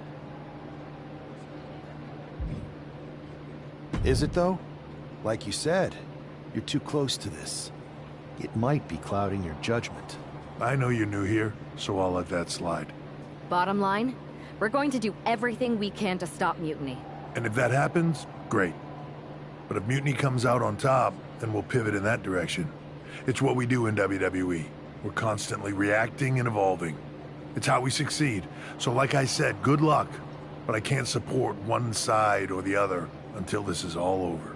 Is it, though? Like you said, you're too close to this. It might be clouding your judgment. I know you're new here, so I'll let that slide. Bottom line, we're going to do everything we can to stop Mutiny. And if that happens, great. But if Mutiny comes out on top, then we'll pivot in that direction. It's what we do in WWE. We're constantly reacting and evolving. It's how we succeed. So like I said, good luck. But I can't support one side or the other until this is all over.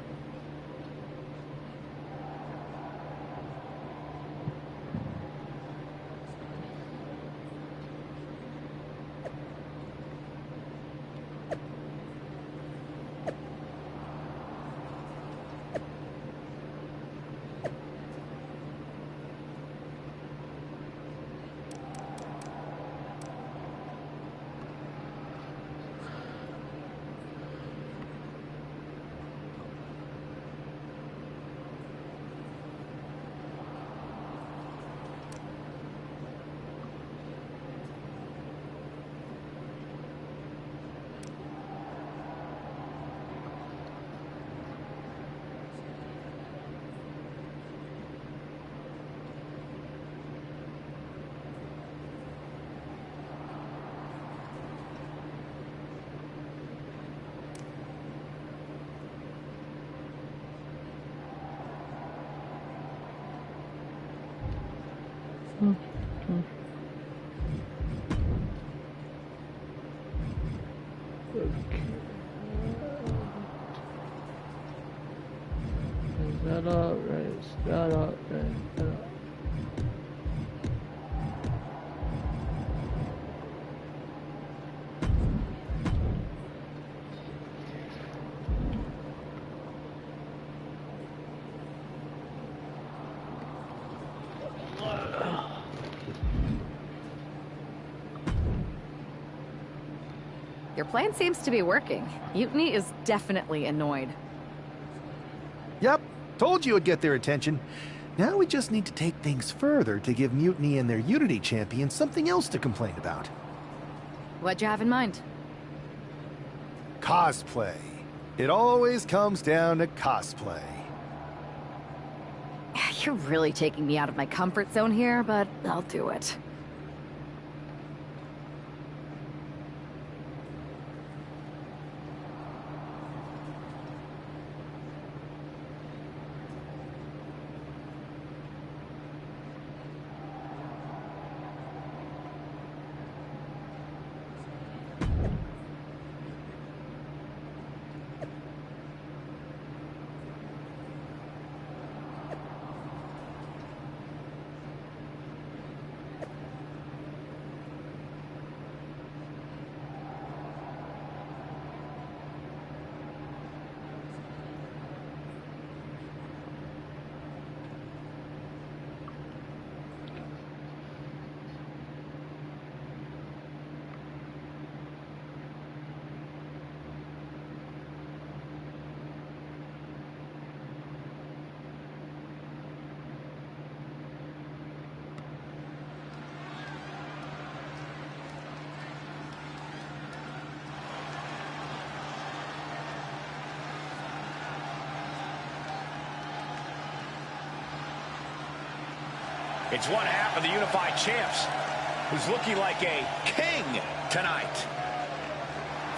That up, right? That up, right? That up. Your plan seems to be working. Mutiny is definitely annoyed. Yep, told you it'd get their attention. Now we just need to take things further to give Mutiny and their Unity champion something else to complain about. What'd you have in mind? Cosplay. It always comes down to cosplay. You're really taking me out of my comfort zone here, but I'll do it. It's one half of the Unified Champs, who's looking like a king tonight.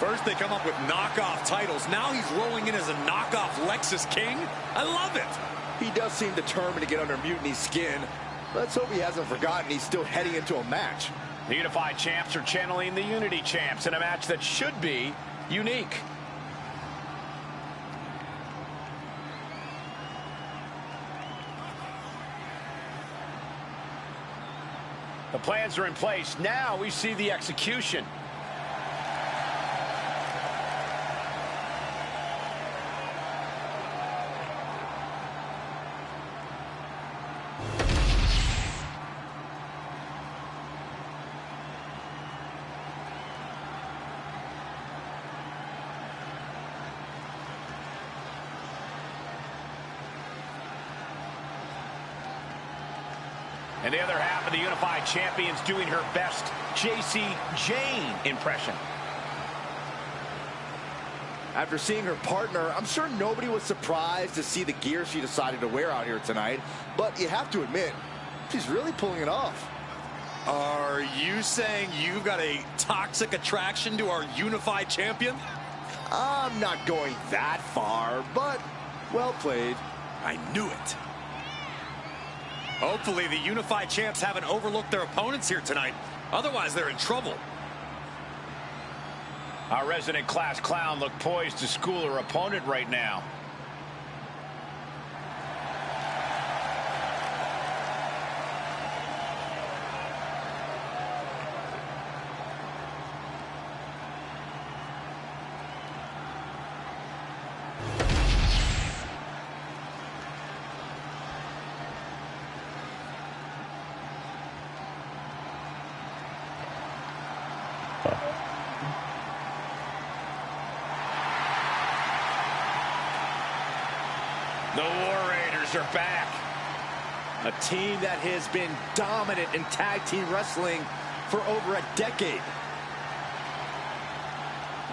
First they come up with knockoff titles. Now he's rolling in as a knockoff Lexus King. I love it. He does seem determined to get under Mutiny's skin. Let's hope he hasn't forgotten he's still heading into a match. The Unified Champs are channeling the Unity Champs in a match that should be unique. The plans are in place. Now we see the execution. And the other half of the Unified Champions doing her best Jacy Jayne impression. After seeing her partner, I'm sure nobody was surprised to see the gear she decided to wear out here tonight. But you have to admit, she's really pulling it off. Are you saying you've got a toxic attraction to our Unified Champion? I'm not going that far, but well played. I knew it. Hopefully the Unified Champs haven't overlooked their opponents here tonight. Otherwise, they're in trouble. Our resident class clown looked poised to school her opponent right now. The War Raiders are back. A team that has been dominant in tag team wrestling for over a decade.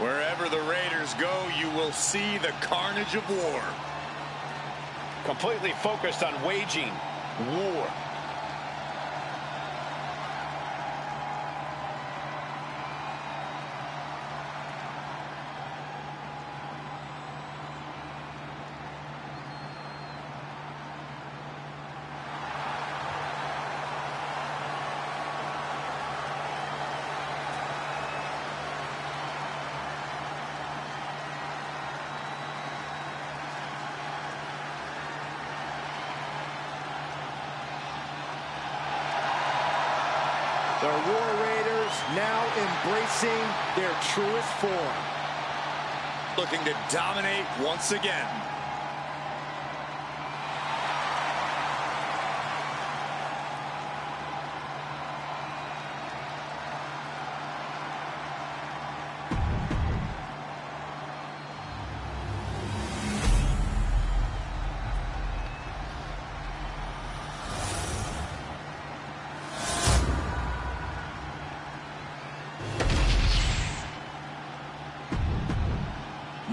Wherever the Raiders go, you will see the carnage of war. Completely focused on waging war. The War Raiders now embracing their truest form. Looking to dominate once again.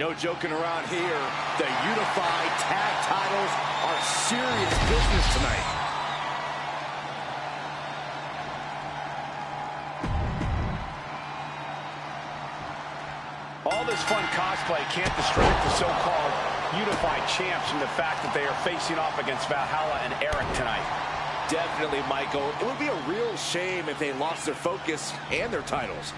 No joking around here. The unified tag titles are serious business tonight. All this fun cosplay can't distract the so-called unified champs from the fact that they are facing off against Valhalla and Eric tonight. Definitely, Michael. It would be a real shame if they lost their focus and their titles.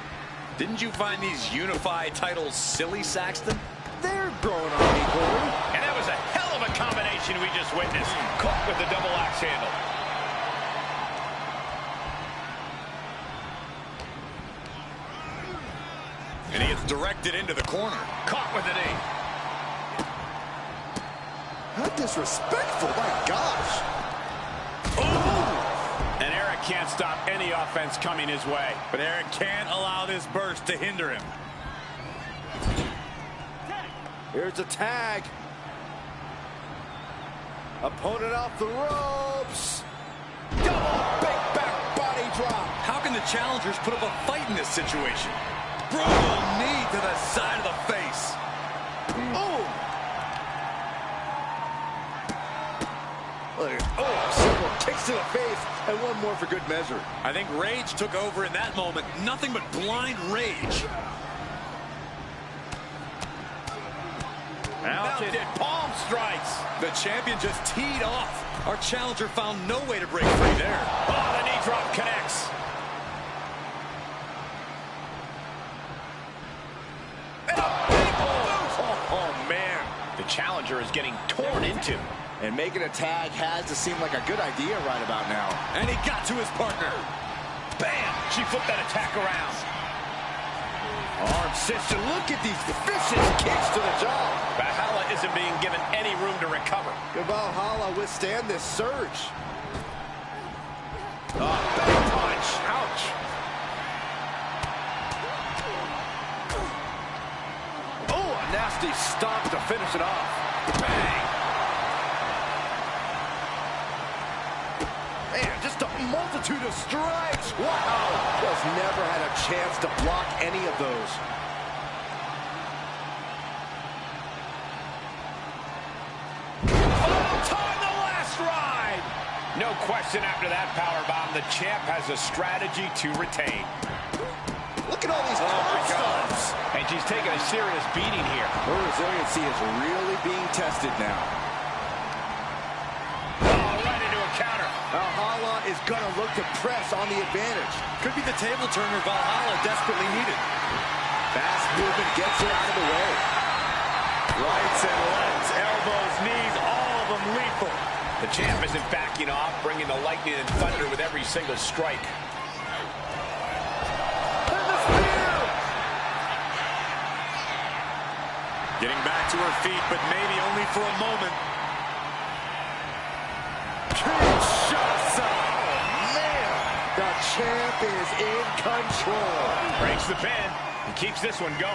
Didn't you find these unified titles silly, Saxton? They're growing on me, Corey. And that was a hell of a combination we just witnessed. Caught with the double axe handle. And he gets directed into the corner. Caught with the knee. How disrespectful, my gosh. And Eric can't stop any offense coming his way. But Eric can't allow this burst to hinder him. Here's a tag. Opponent off the ropes. Double big back body drop. How can the challengers put up a fight in this situation? Brutal knee to the side of the face. Several kicks to the face, and one more for good measure. I think rage took over in that moment. Nothing but blind rage. Mounted palm strikes. The champion just teed off. Our challenger found no way to break free there. Oh, the knee drop connects. Oh, man. The challenger is getting torn into. And making a tag has to seem like a good idea right about now. And he got to his partner. Bam! She flipped that attack around. Arm sister, look at these vicious kicks to the jaw. Valhalla isn't being given any room to recover. Can Valhalla withstand this surge? Back punch. Ouch. Oh, a nasty stomp to finish it off. Bang. Man, just a multitude of strikes. Wow. Just never had a chance to block any of those. Final time, the last ride. No question after that powerbomb, the champ has a strategy to retain. Look at all these stomps. And she's taking a serious beating here. Her resiliency is really being tested now. Valhalla is going to look to press on the advantage. Could be the table turner Valhalla desperately needed. Fast movement gets her out of the way. Rights and lefts, elbows, knees, all of them lethal. The champ isn't backing off, bringing the lightning and thunder with every single strike. Getting back to her feet, but maybe only for a moment. The champ is in control. Breaks the pin and keeps this one going.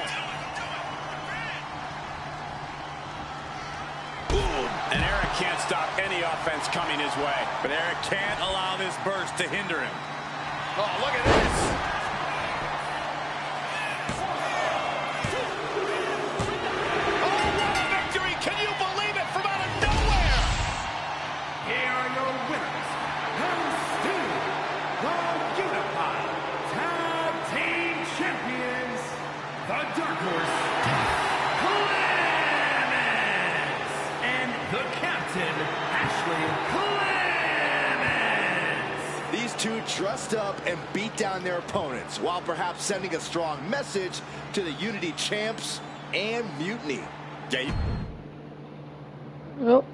And Eric can't stop any offense coming his way. But Eric can't allow this burst to hinder him. Oh, look at this. These two dressed up and beat down their opponents, while perhaps sending a strong message to the Unity champs and Mutiny. Yep.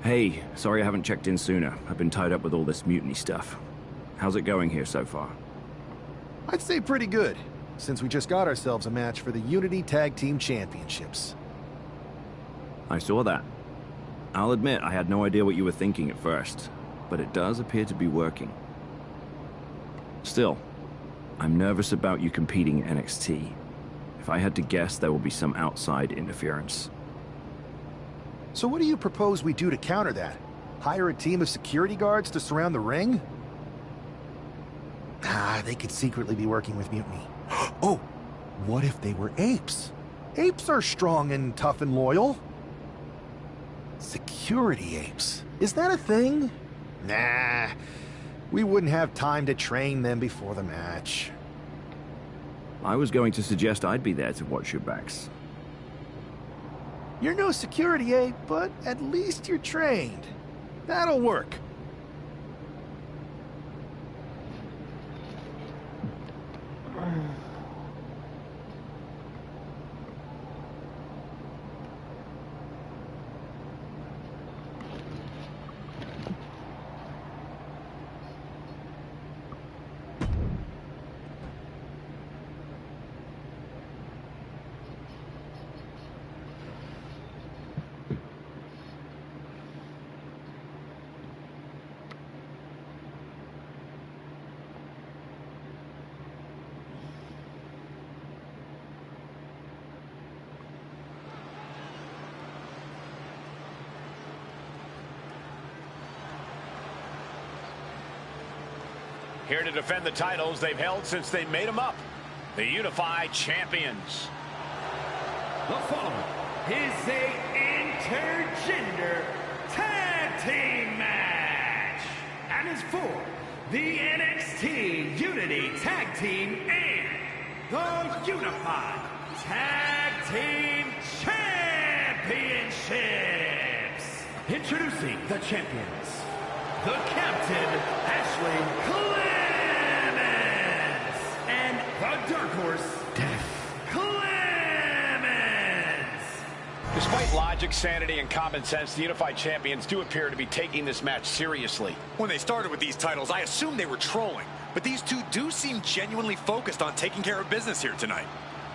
Hey, sorry I haven't checked in sooner. I've been tied up with all this mutiny stuff. How's it going here so far? I'd say pretty good, since we just got ourselves a match for the Unity Tag Team Championships. I saw that. I'll admit I had no idea what you were thinking at first, but it does appear to be working. Still, I'm nervous about you competing in NXT. If I had to guess, there will be some outside interference. So what do you propose we do to counter that? Hire a team of security guards to surround the ring? Ah, they could secretly be working with Mutiny. Oh, what if they were apes? Apes are strong and tough and loyal. Security apes. Is that a thing? Nah, we wouldn't have time to train them before the match. I was going to suggest I'd be there to watch your backs. You're no security ape, but at least you're trained. That'll work. Here to defend the titles they've held since they made them up. The Unified Champions. The following is a intergender tag team match. And is for the NXT Unity Tag Team and the Unified Tag Team Championships. Introducing the champions, the Captain, Ashley Clemens, and the Dark Horse, Death Clemens. Despite logic, sanity, and common sense, the Unified Champions do appear to be taking this match seriously. When they started with these titles, I assumed they were trolling. But these two do seem genuinely focused on taking care of business here tonight.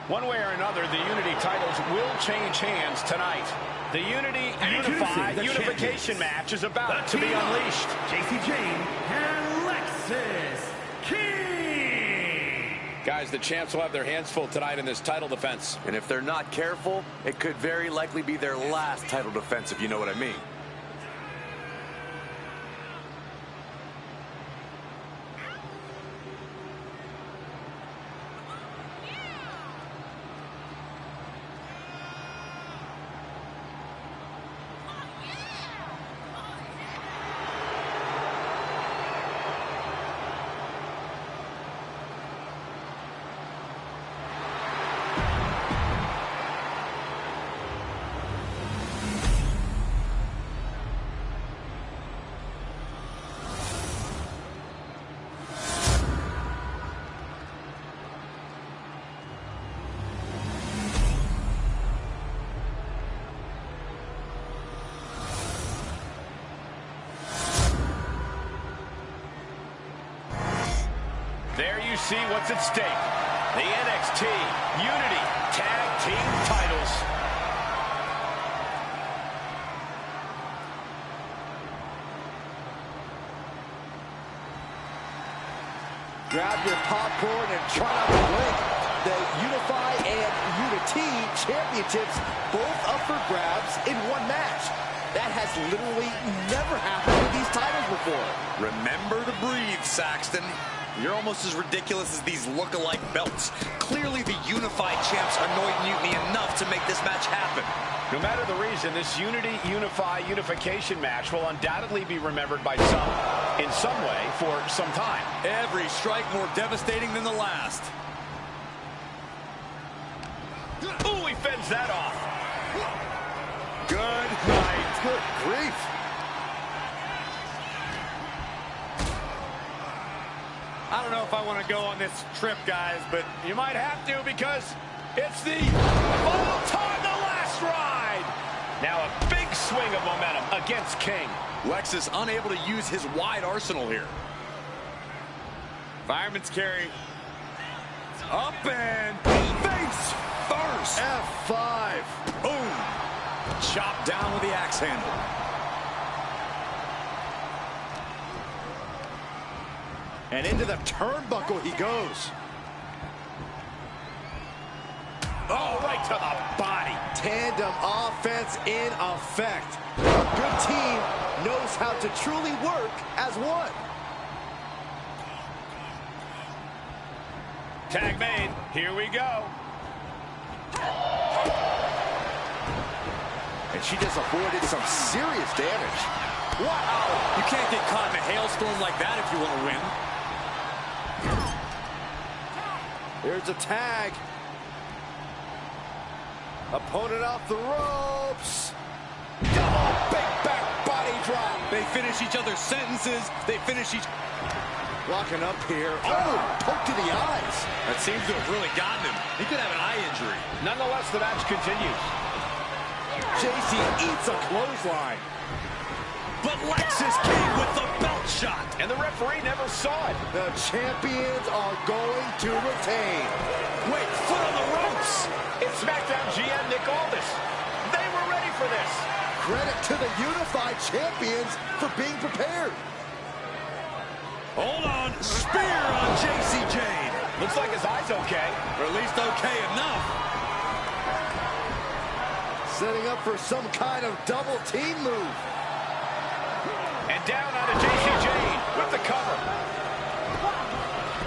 One way or another, the Unity titles will change hands tonight. The Unity Unified Unification match is about to be unleashed. JC Jane and Lexis King. Guys, the champs will have their hands full tonight in this title defense. And if they're not careful, it could very likely be their last title defense, if you know what I mean. There you see what's at stake. The NXT Unity Tag Team titles. Grab your popcorn and try not to blink. The Unify and Unity championships both up for grabs in one match. That has literally never happened with these titles before. Remember to breathe, Saxton. You're almost as ridiculous as these look-alike belts. Clearly the Unified Champs annoyed Mutiny enough to make this match happen. No matter the reason, this Unity Unify Unification match will undoubtedly be remembered by some, in some way, for some time. Every strike more devastating than the last. Ooh, he fends that off. Good night. Good grief. I don't know if I want to go on this trip, guys, but You might have to because It's the final time, the last ride. Now a big swing of momentum against King. Lex is unable to use his wide arsenal here. Fireman's carry. Up and face first. F5. Boom. Chopped down with the axe handle. And into the turnbuckle he goes. Oh, right to the body. Tandem offense in effect. A good team knows how to truly work as one. Tag made. Here we go. And she just avoided some serious damage. Wow! You can't get caught in a hailstorm like that if you want to win. There's a tag. Opponent off the ropes. Double big back body drop. They finish each other's sentences. They finish each... Locking up here. Oh, poke to the eyes. That seems to have really gotten him. He could have an eye injury. Nonetheless, the match continues. JC eats a clothesline. But Lex is king with the belt shot. And the referee never saw it. The champions are going to retain. Wait, foot on the ropes. It's SmackDown GM Nick Aldis. They were ready for this. Credit to the unified champions for being prepared. Hold on. Spear on JC Jane. Looks like his eye's okay. Or at least okay enough. Setting up for some kind of double team move. And down onto JC Jane with the cover. 1,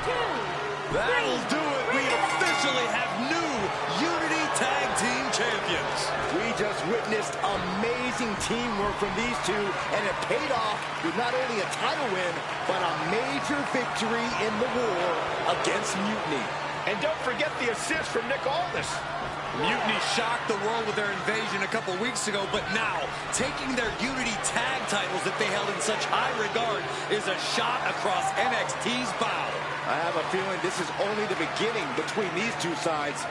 2, That'll do it. We officially have new Unity Tag Team Champions. We just witnessed amazing teamwork from these two, and it paid off with not only a title win, but a major victory in the war against Mutiny. And don't forget the assist from Nick Aldis. Mutiny shocked the world with their invasion a couple weeks ago, but now taking their Unity tag titles that they held in such high regard is a shot across NXT's bow. I have a feeling this is only the beginning between these two sides.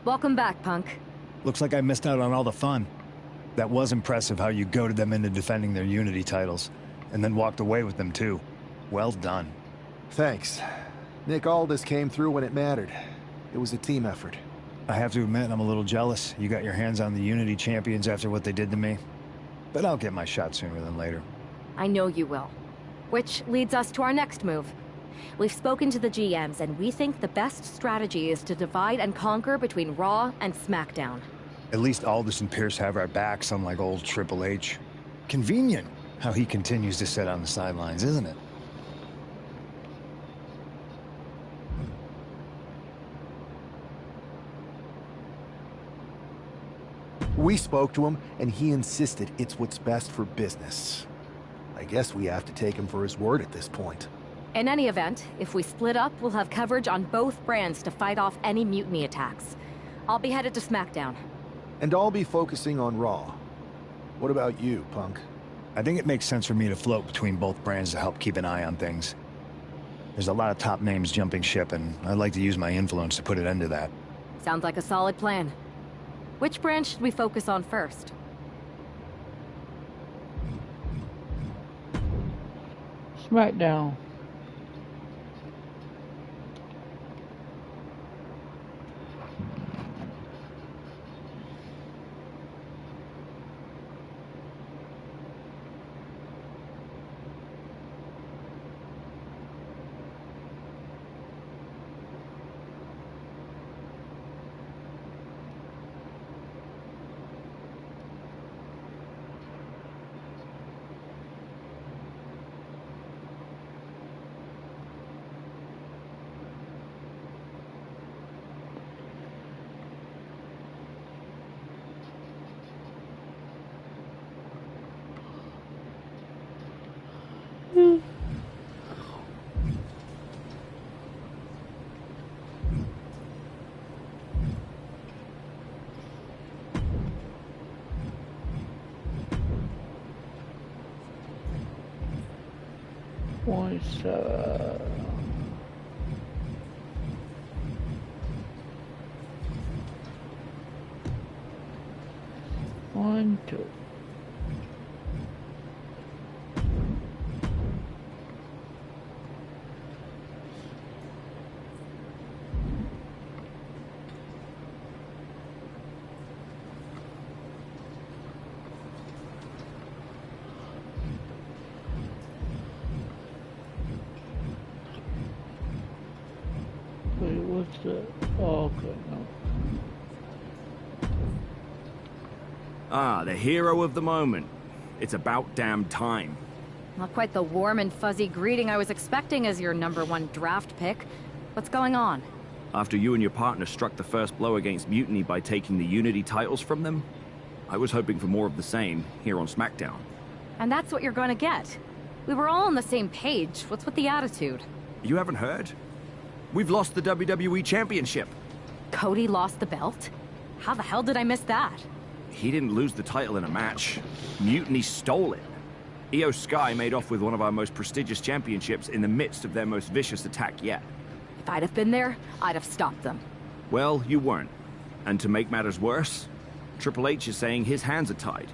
Welcome back, Punk. Looks like I missed out on all the fun. That was impressive how you goaded them into defending their Unity titles, and then walked away with them too. Well done. Thanks. Nick Aldis came through when it mattered. It was a team effort. I have to admit, I'm a little jealous. You got your hands on the Unity champions after what they did to me. But I'll get my shot sooner than later. I know you will. Which leads us to our next move. We've spoken to the GMs, and we think the best strategy is to divide and conquer between Raw and SmackDown. At least Aldis and Pierce have our backs, unlike old Triple H. Convenient how he continues to sit on the sidelines, isn't it? We spoke to him, and he insisted it's what's best for business. I guess we have to take him for his word at this point. In any event, if we split up, we'll have coverage on both brands to fight off any mutiny attacks. I'll be headed to SmackDown. And I'll be focusing on Raw. What about you, Punk? I think it makes sense for me to float between both brands to help keep an eye on things. There's a lot of top names jumping ship, and I'd like to use my influence to put an end to that. Sounds like a solid plan. Which brand should we focus on first? SmackDown. One, two. Wait, what's that? Oh, okay, no. Ah, the hero of the moment. It's about damn time. Not quite the warm and fuzzy greeting I was expecting as your #1 draft pick. What's going on? After you and your partner struck the first blow against Mutiny by taking the Unity titles from them, I was hoping for more of the same here on SmackDown. And that's what you're going to get. We were all on the same page. What's with the attitude? You haven't heard? We've lost the WWE Championship. Cody lost the belt? How the hell did I miss that? He didn't lose the title in a match. Mutiny stole it. Io Sky made off with one of our most prestigious championships in the midst of their most vicious attack yet. If I'd have been there, I'd have stopped them. Well, you weren't. And to make matters worse, Triple H is saying his hands are tied.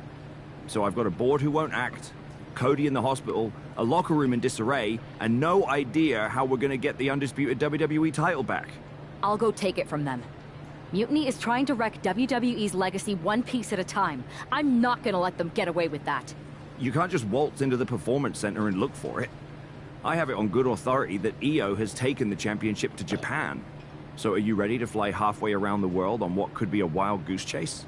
So I've got a board who won't act, Cody in the hospital, a locker room in disarray, and no idea how we're gonna get the undisputed WWE title back. I'll go take it from them. Mutiny is trying to wreck WWE's legacy one piece at a time. I'm not gonna let them get away with that. You can't just waltz into the Performance Center and look for it. I have it on good authority that Io has taken the championship to Japan. So are you ready to fly halfway around the world on what could be a wild goose chase?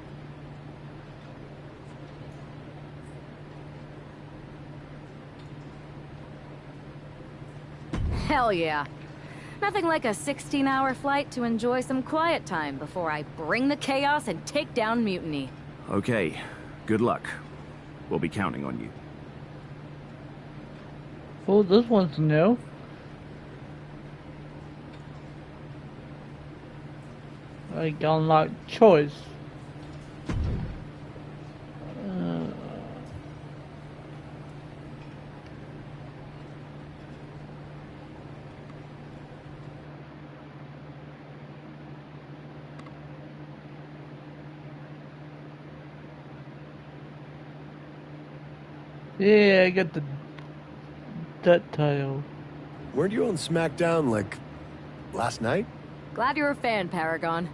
Hell yeah. Nothing like a 16-hour flight to enjoy some quiet time before I bring the chaos and take down Mutiny. Okay, good luck. We'll be counting on you. Oh, this one's new. I unlock choice. Yeah, I got that title. Weren't you on SmackDown, like, last night? Glad you're a fan, Paragon.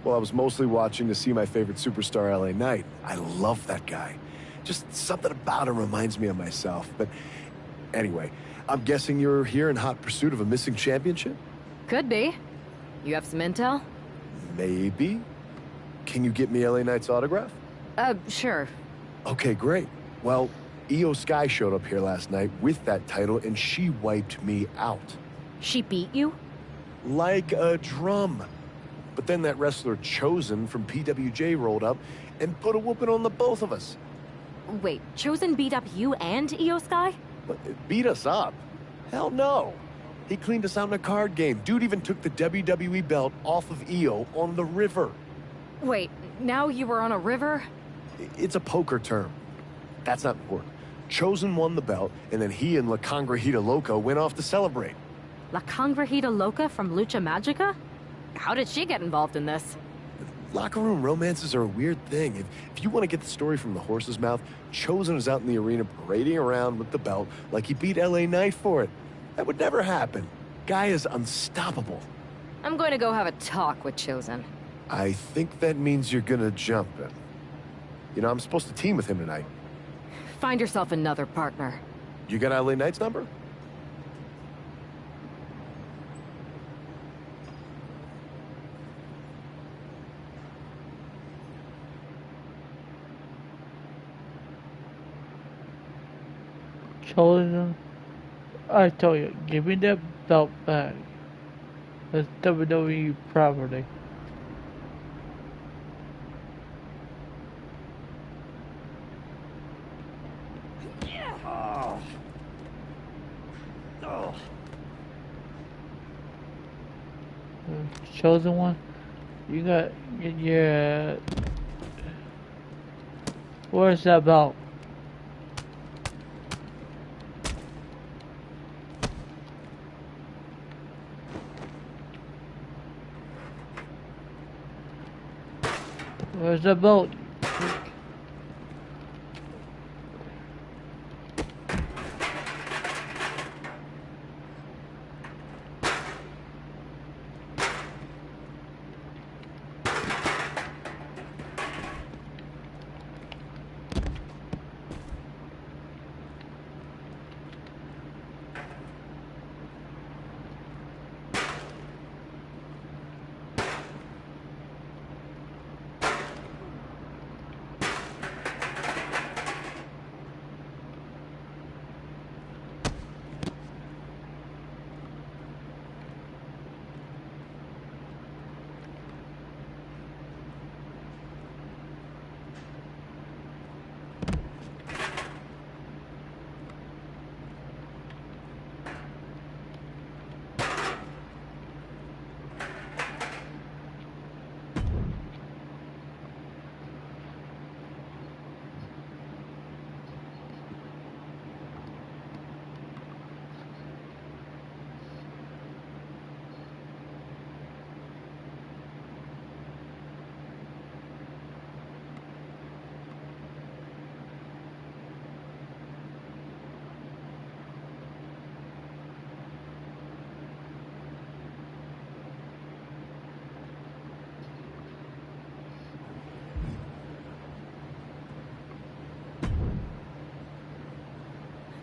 Well, I was mostly watching to see my favorite superstar, LA Knight. I love that guy. Just something about him reminds me of myself. But anyway, I'm guessing you're here in hot pursuit of a missing championship? Could be. You have some intel? Maybe. Can you get me LA Knight's autograph? Sure. Okay, great. Well, Io Sky showed up here last night with that title, and she wiped me out. She beat you? Like a drum. But then that wrestler Chosen from PWJ rolled up and put a whooping on the both of us. Wait, Chosen beat up you and Io Sky? What, beat us up? Hell no. He cleaned us out in a card game. Dude even took the WWE belt off of Io on the river. Wait, now you were on a river? It's a poker term. That's not important. Chosen won the belt, and then he and La Congrejita Loca went off to celebrate. La Congrejita Loca from Lucha Magica? How did she get involved in this? Locker room romances are a weird thing. If you want to get the story from the horse's mouth, Chosen was out in the arena parading around with the belt like he beat LA Knight for it. That would never happen. Guy is unstoppable. I'm going to go have a talk with Chosen. I think that means you're gonna jump him. You know, I'm supposed to team with him tonight. Find yourself another partner. You got LA Knight's number? Chosen. I tell you, give me that belt back. That's WWE property. Chosen One. You got your. Where's that belt? Where's the belt?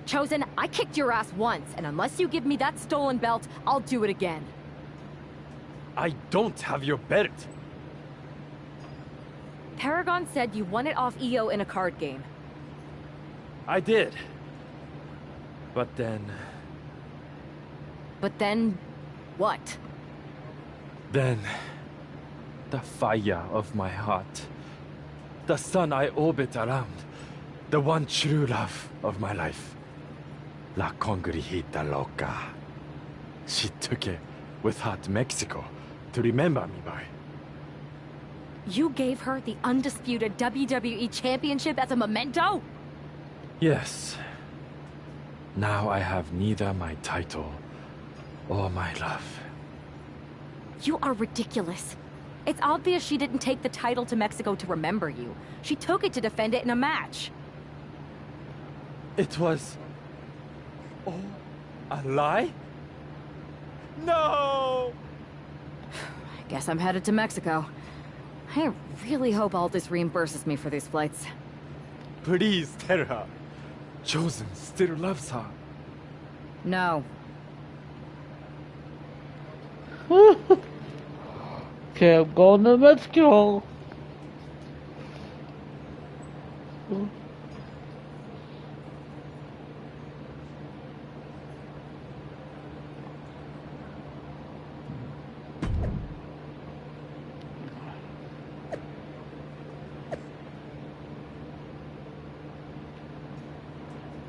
Chosen, I kicked your ass once, and unless you give me that stolen belt, I'll do it again. I don't have your belt. Paragon said you won it off EO in a card game. I did. But then... But then... what? Then... the fire of my heart. The sun I orbit around. The one true love of my life. La Congregita Loca. She took it with her to Mexico to remember me by. You gave her the undisputed WWE Championship as a memento? Yes. Now I have neither my title or my love. You are ridiculous. It's obvious she didn't take the title to Mexico to remember you. She took it to defend it in a match. It was... oh, a lie? No! I guess I'm headed to Mexico. I really hope Aldis reimburses me for these flights. Please tell her. Chosen still loves her. No. Okay, I'm going to Mexico.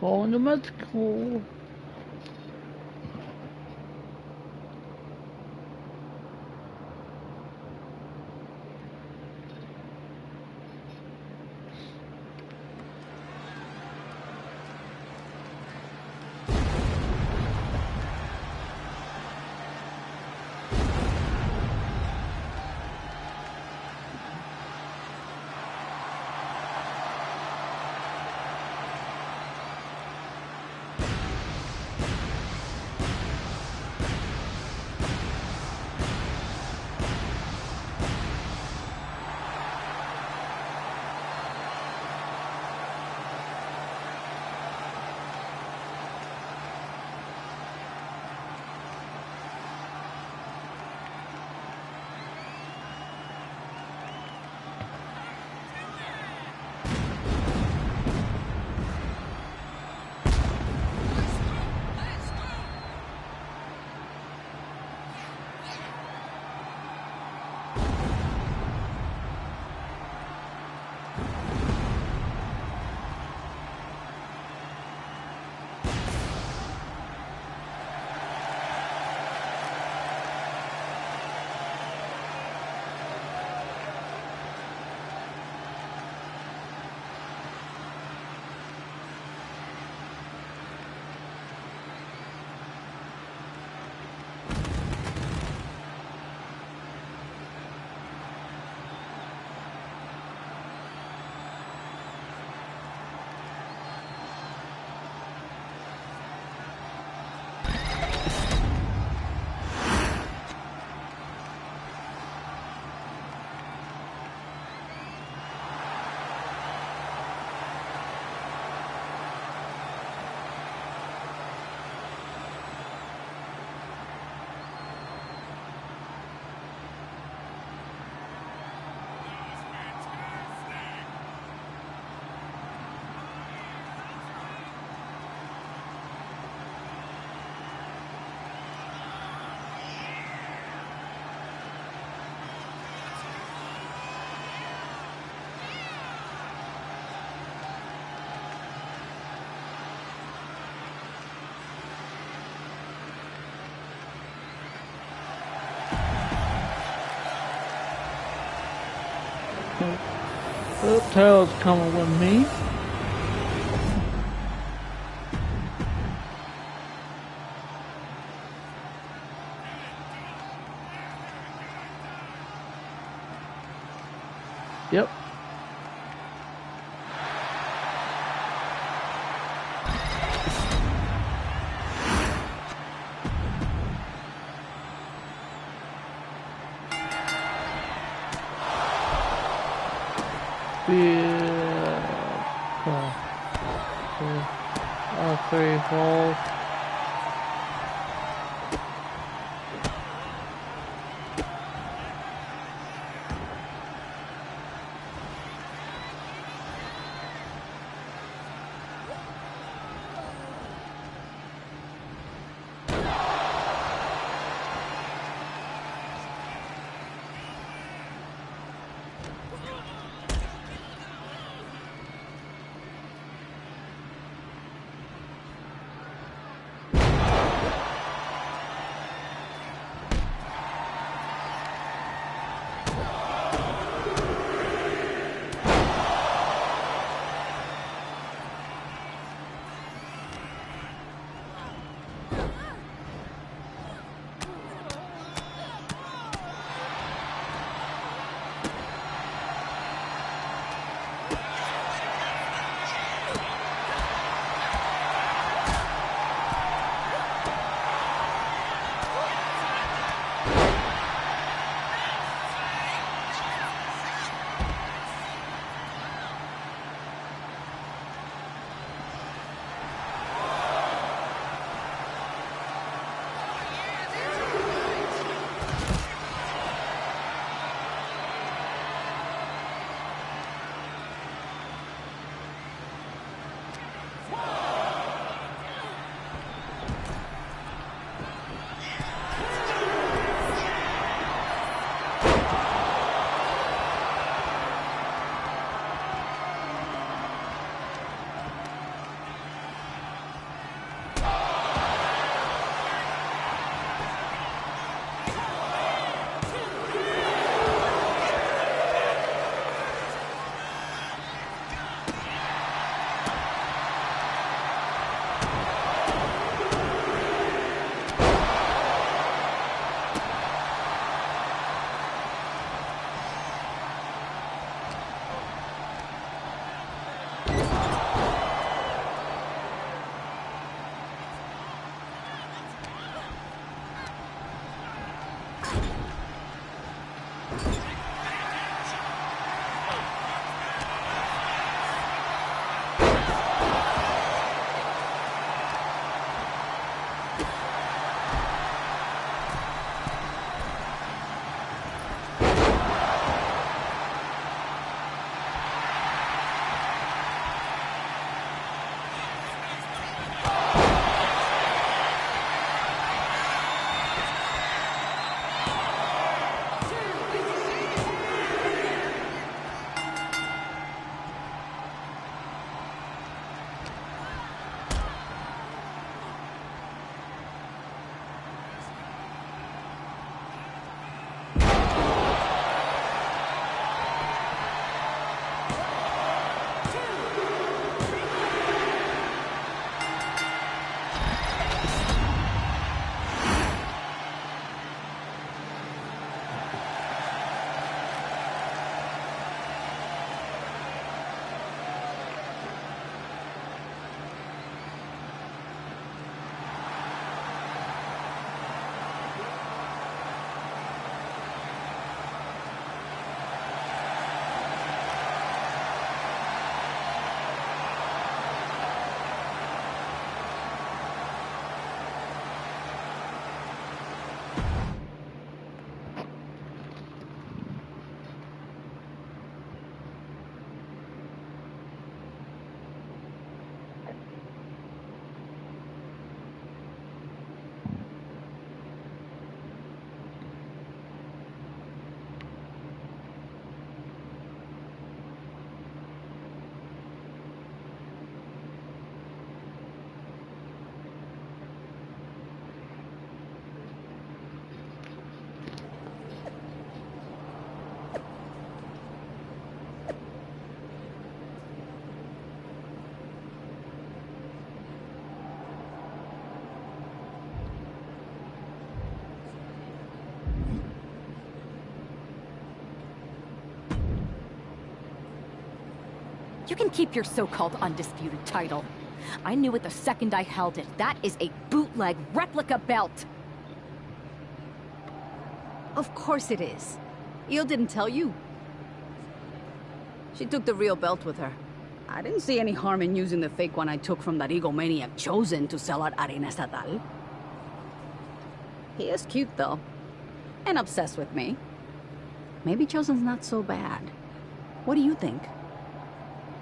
Going to Mexico. The tail's coming with me. Yep. Three falls. You can keep your so-called undisputed title. I knew it the second I held it. That is a bootleg replica belt. Of course it is. Io didn't tell you. She took the real belt with her. I didn't see any harm in using the fake one I took from that egomaniac Chosen to sell at Arena Estatal. He is cute, though. And obsessed with me. Maybe Chosen's not so bad. What do you think?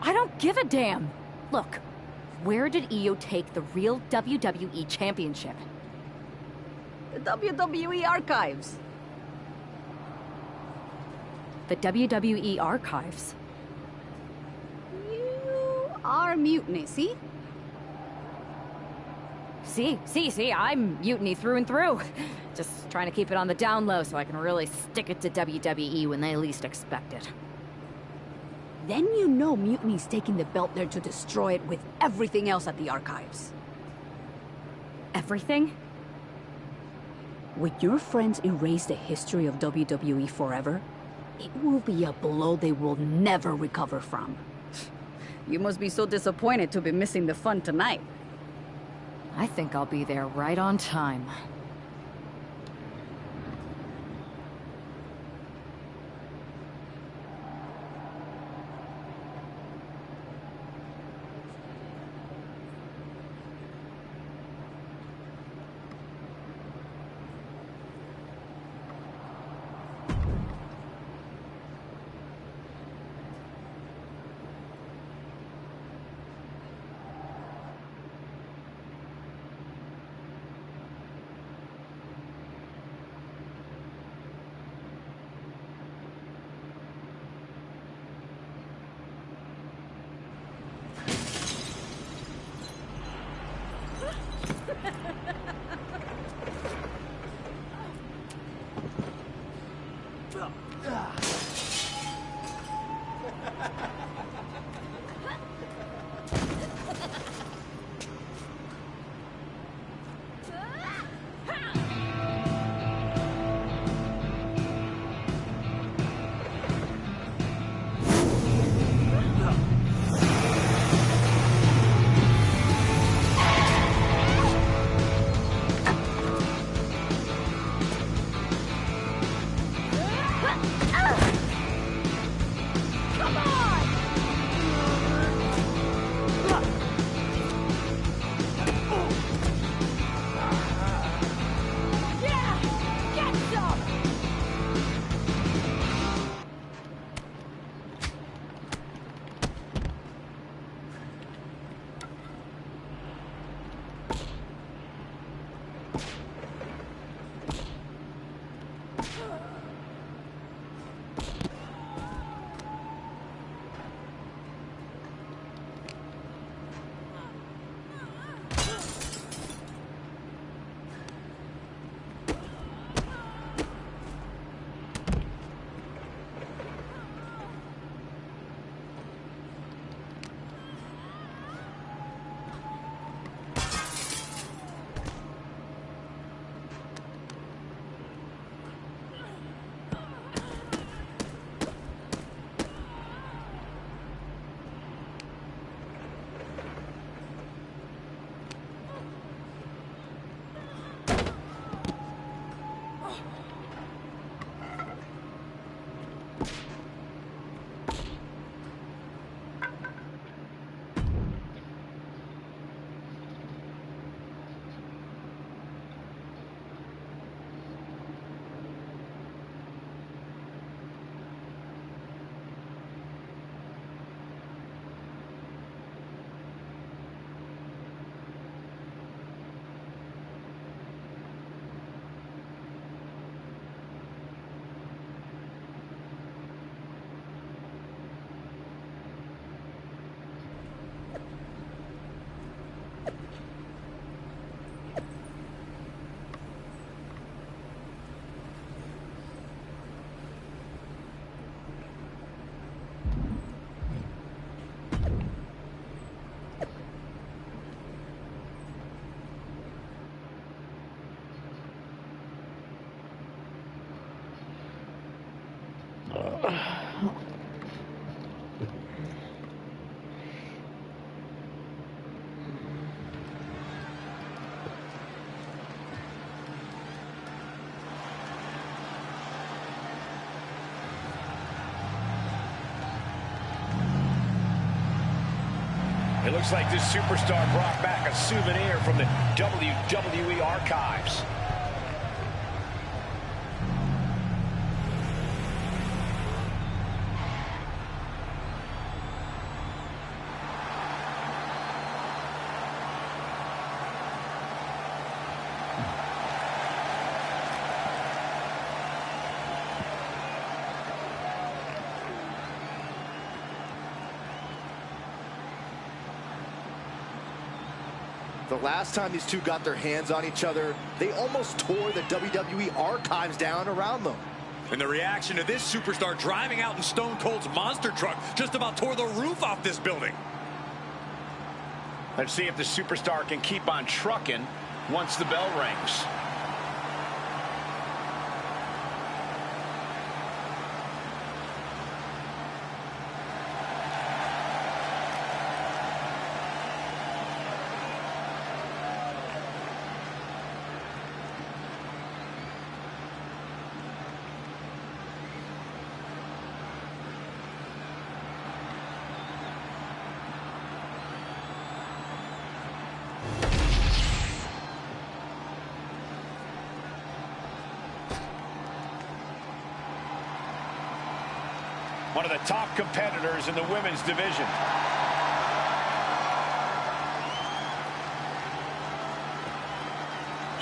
I don't give a damn. Look, where did Io take the real WWE Championship? The WWE archives. The WWE archives? You are Mutiny, see? See, I'm Mutiny through and through. Just trying to keep it on the down low so I can really stick it to WWE when they least expect it. Then you know Mutiny's taking the belt there to destroy it with everything else at the archives. Everything? When your friends erase the history of WWE forever, it will be a blow they will never recover from. You must be so disappointed to be missing the fun tonight. I think I'll be there right on time. Come on! It looks like this superstar brought back a souvenir from the WWE archives. The last time these two got their hands on each other, they almost tore the WWE archives down around them. And the reaction to this superstar driving out in Stone Cold's monster truck just about tore the roof off this building. Let's see if the superstar can keep on trucking once the bell rings. One of the top competitors in the women's division.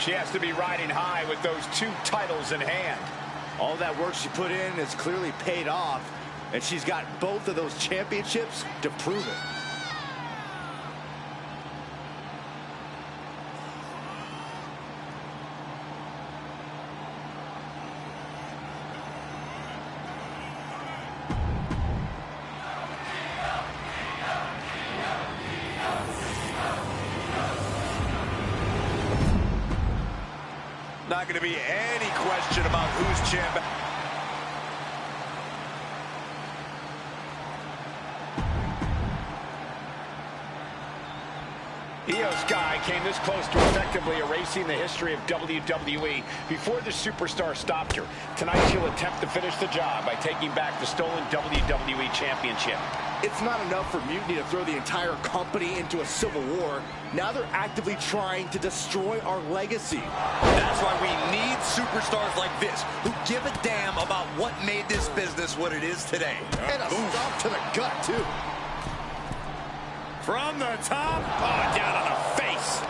She has to be riding high with those two titles in hand. All that work she put in has clearly paid off, and she's got both of those championships to prove it. Not going to be any question about who's champ. Io Sky came this close to effectively erasing the history of WWE before the superstar stopped her. Tonight she'll attempt to finish the job by taking back the stolen WWE Championship. It's not enough for Mutiny to throw the entire company into a civil war. Now they're actively trying to destroy our legacy. That's why we need superstars like this, who give a damn about what made this business what it is today. And a stomp to the gut, too. From the top, oh, down on the face.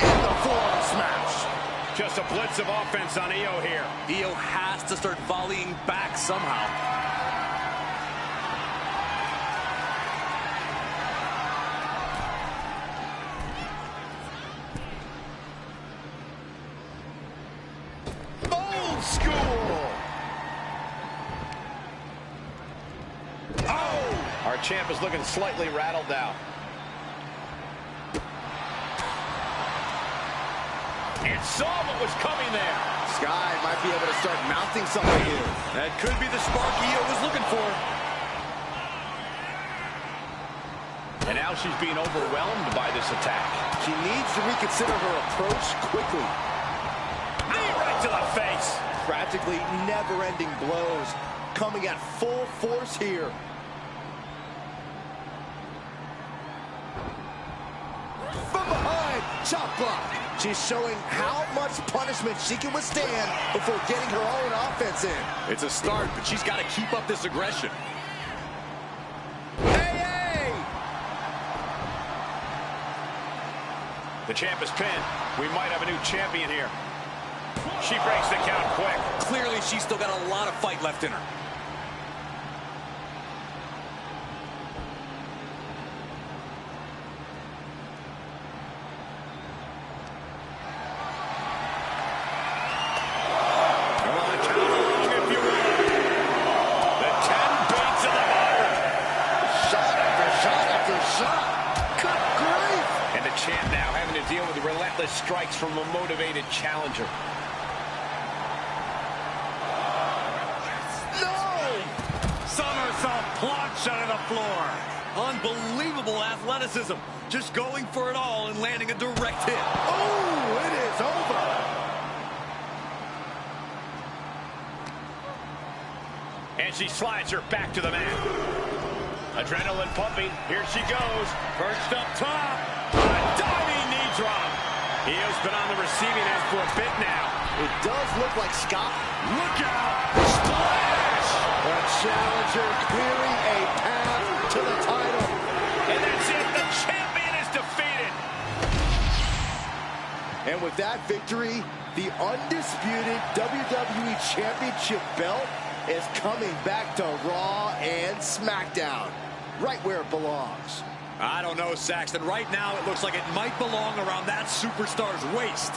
And the forearm smash. Just a blitz of offense on Io here. Io has to start volleying back somehow. Old school. Oh! Our champ is looking slightly rattled now. And saw what was coming there. Sky might be able to start mounting something here. That could be the spark Io was looking for. And now she's being overwhelmed by this attack. She needs to reconsider her approach quickly. Knee right to the face. Practically never-ending blows coming at full force here. From behind, chop block. She's showing how much punishment she can withstand before getting her own offense in. It's a start, but she's got to keep up this aggression. Hey, hey! The champ is pinned. We might have a new champion here. She breaks the count quick. Clearly, she's still got a lot of fight left in her. Strikes from a motivated challenger. No! Somersault plunge out of the floor. Unbelievable athleticism. Just going for it all and landing a direct hit. Oh, it is over. And she slides her back to the mat. Adrenaline pumping. Here she goes. Perched up top. A diving knee drop. Io's been on the receiving end for a bit now. It does look like Scott. Look out. Splash. The challenger clearing a path to the title. And that's it. The champion is defeated. And with that victory, the undisputed WWE Championship belt is coming back to Raw and SmackDown, right where it belongs. I don't know, Saxton. Right now, it looks like it might belong around that superstar's waist.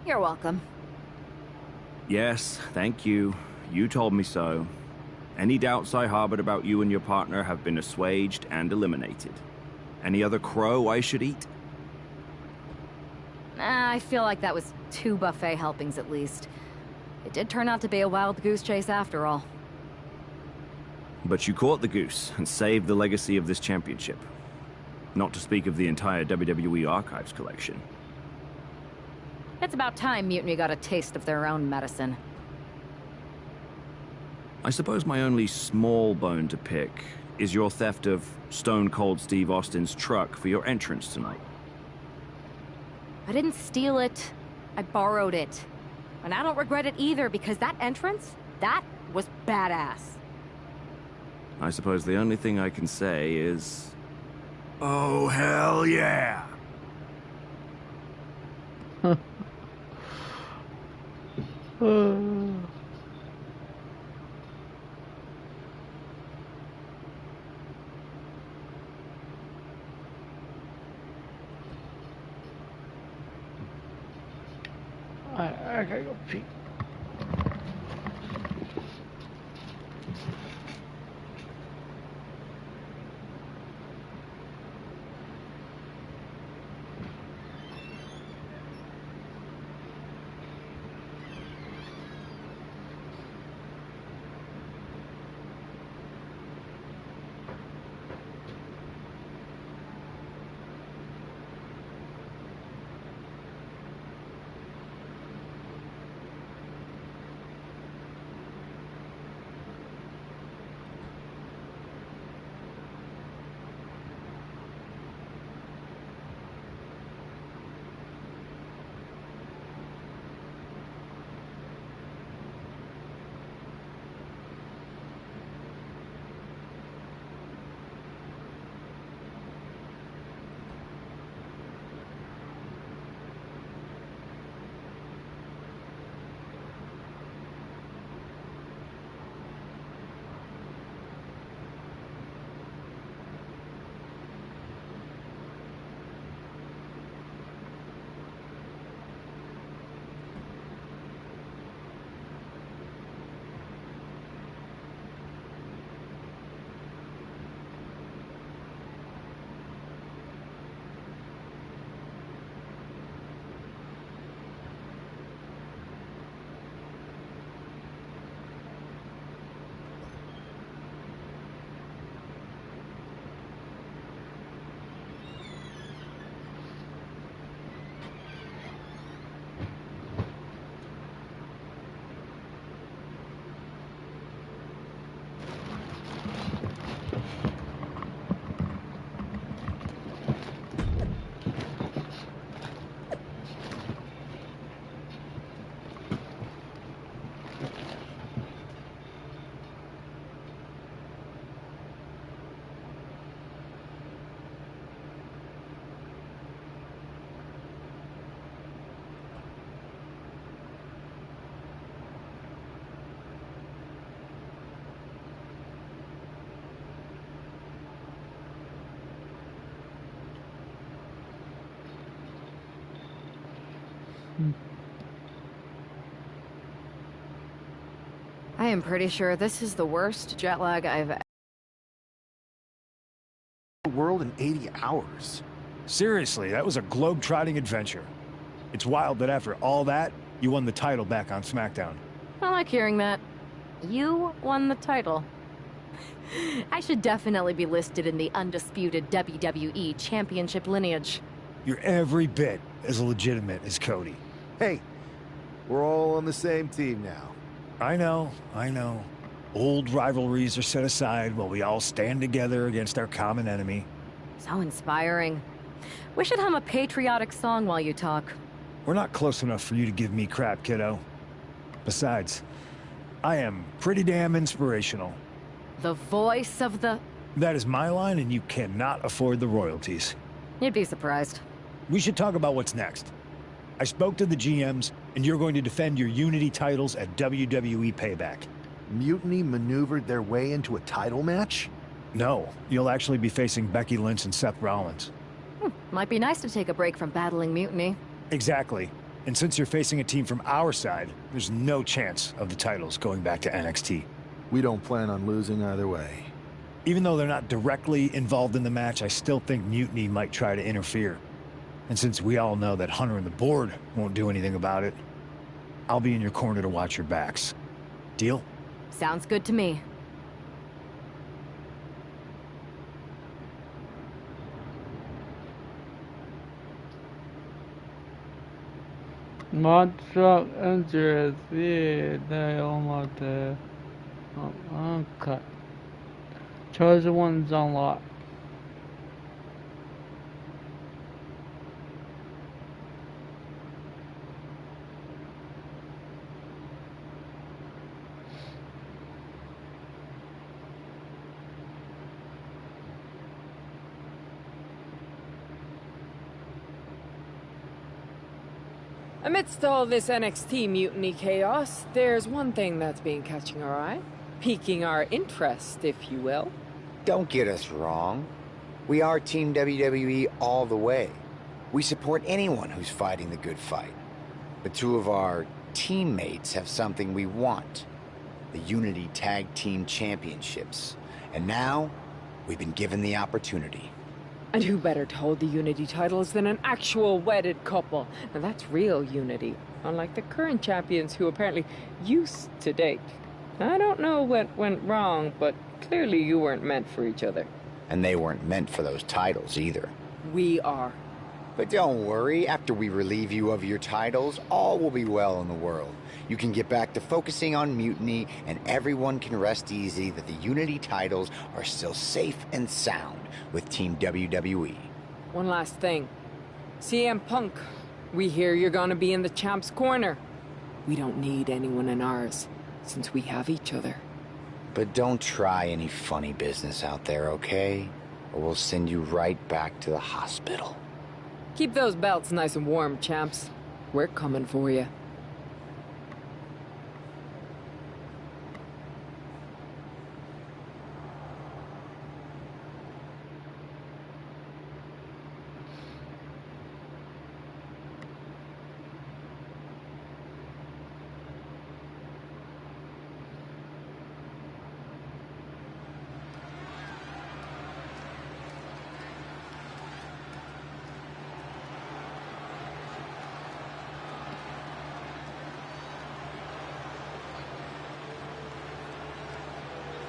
You're welcome. Yes, thank you. You told me so. Any doubts I harbored about you and your partner have been assuaged and eliminated. Any other crow I should eat? I feel like that was 2 buffet helpings at least. It did turn out to be a wild goose chase after all. But you caught the goose and saved the legacy of this championship. Not to speak of the entire WWE Archives collection. It's about time Mutiny got a taste of their own medicine. I suppose my only small bone to pick is your theft of Stone Cold Steve Austin's truck for your entrance tonight. I didn't steal it. I borrowed it. And I don't regret it either, because that entrance, that was badass. I suppose the only thing I can say is... Oh, hell yeah! I gotta go pee. I am pretty sure this is the worst jet lag I've world in 80 hours. Seriously, that was a globe-trotting adventure. It's wild that after all that, you won the title back on SmackDown. I like hearing that. You won the title. I should definitely be listed in the undisputed WWE Championship lineage. You're every bit as legitimate as Cody. Hey, we're all on the same team now. I know. Old rivalries are set aside while we all stand together against our common enemy. So inspiring. We should hum a patriotic song while you talk. We're not close enough for you to give me crap, kiddo. Besides, I am pretty damn inspirational. The voice of the... That is my line, and you cannot afford the royalties. You'd be surprised. We should talk about what's next. I spoke to the GMs, and you're going to defend your Unity titles at WWE Payback. Mutiny maneuvered their way into a title match? No, you'll actually be facing Becky Lynch and Seth Rollins. Might be nice to take a break from battling Mutiny. Exactly. And since you're facing a team from our side, there's no chance of the titles going back to NXT. We don't plan on losing either way. Even though they're not directly involved in the match, I still think Mutiny might try to interfere. And since we all know that Hunter and the board won't do anything about it, I'll be in your corner to watch your backs. Deal? Sounds good to me. Monster injuries, yeah, they almost okay. Chosen ones unlocked. Amidst all this NXT mutiny chaos, there's one thing that's been catching our eye. Piquing our interest, if you will. Don't get us wrong. We are Team WWE all the way. We support anyone who's fighting the good fight. But two of our teammates have something we want. The Unity Tag Team Championships. And now, we've been given the opportunity. And who better to hold the Unity titles than an actual wedded couple? Now that's real unity, unlike the current champions who apparently used to date. I don't know what went wrong, but clearly you weren't meant for each other. And they weren't meant for those titles either. We are. But don't worry, after we relieve you of your titles, all will be well in the world. You can get back to focusing on Mutiny, and everyone can rest easy that the Unity titles are still safe and sound with Team WWE. One last thing. CM Punk, we hear you're gonna be in the champ's corner. We don't need anyone in ours, since we have each other. But don't try any funny business out there, okay? Or we'll send you right back to the hospital. Keep those belts nice and warm, champs. We're coming for you.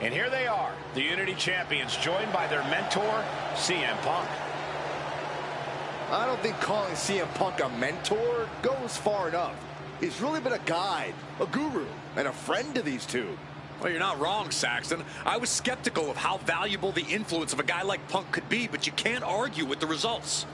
And here they are, the Unity Champions, joined by their mentor, CM Punk. I don't think calling CM Punk a mentor goes far enough. He's really been a guide, a guru, and a friend to these two. Well, you're not wrong, Saxton. I was skeptical of how valuable the influence of a guy like Punk could be, but you can't argue with the results.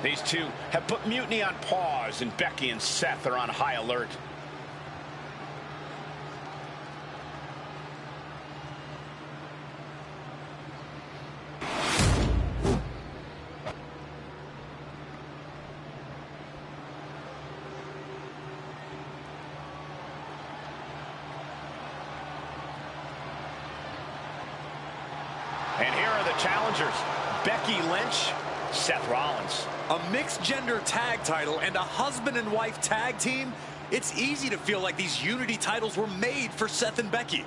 These two have put Mutiny on pause, and Becky and Seth are on high alert. And here are the challengers, Becky Lynch, Seth Rollins. A mixed-gender tag title and a husband and wife tag team? It's easy to feel like these Unity titles were made for Seth and Becky.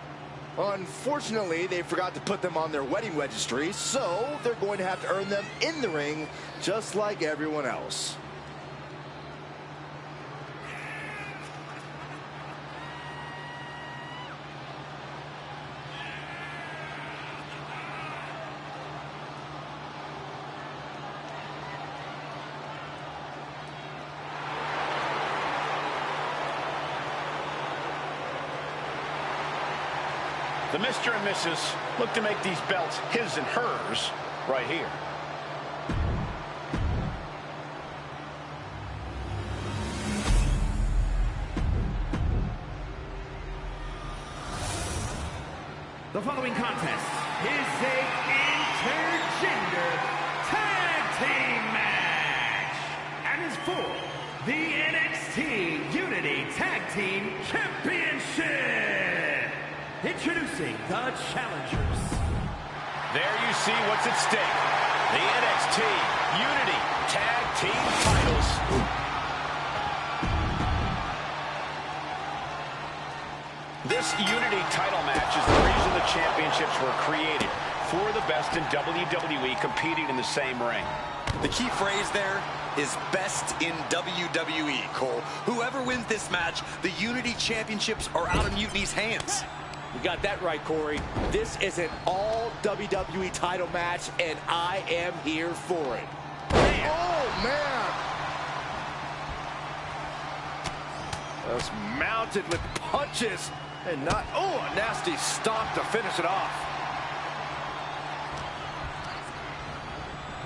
Unfortunately, they forgot to put them on their wedding registry, so they're going to have to earn them in the ring, just like everyone else. The Mr. and Mrs. look to make these belts his and hers right here. The following contest is a intergender tag team match and is for the NXT Unity Tag Team Championship. Introducing the challengers. There you see what's at stake. The NXT Unity Tag Team titles. This Unity title match is the reason the championships were created. For the best in WWE competing in the same ring. The key phrase there is best in WWE, Cole. Whoever wins this match, the Unity Championships are out of Mutiny's hands. You got that right, Corey. This is an all WWE title match, and I am here for it. Man. Oh, man! Just mounted with punches and not... Oh, a nasty stomp to finish it off.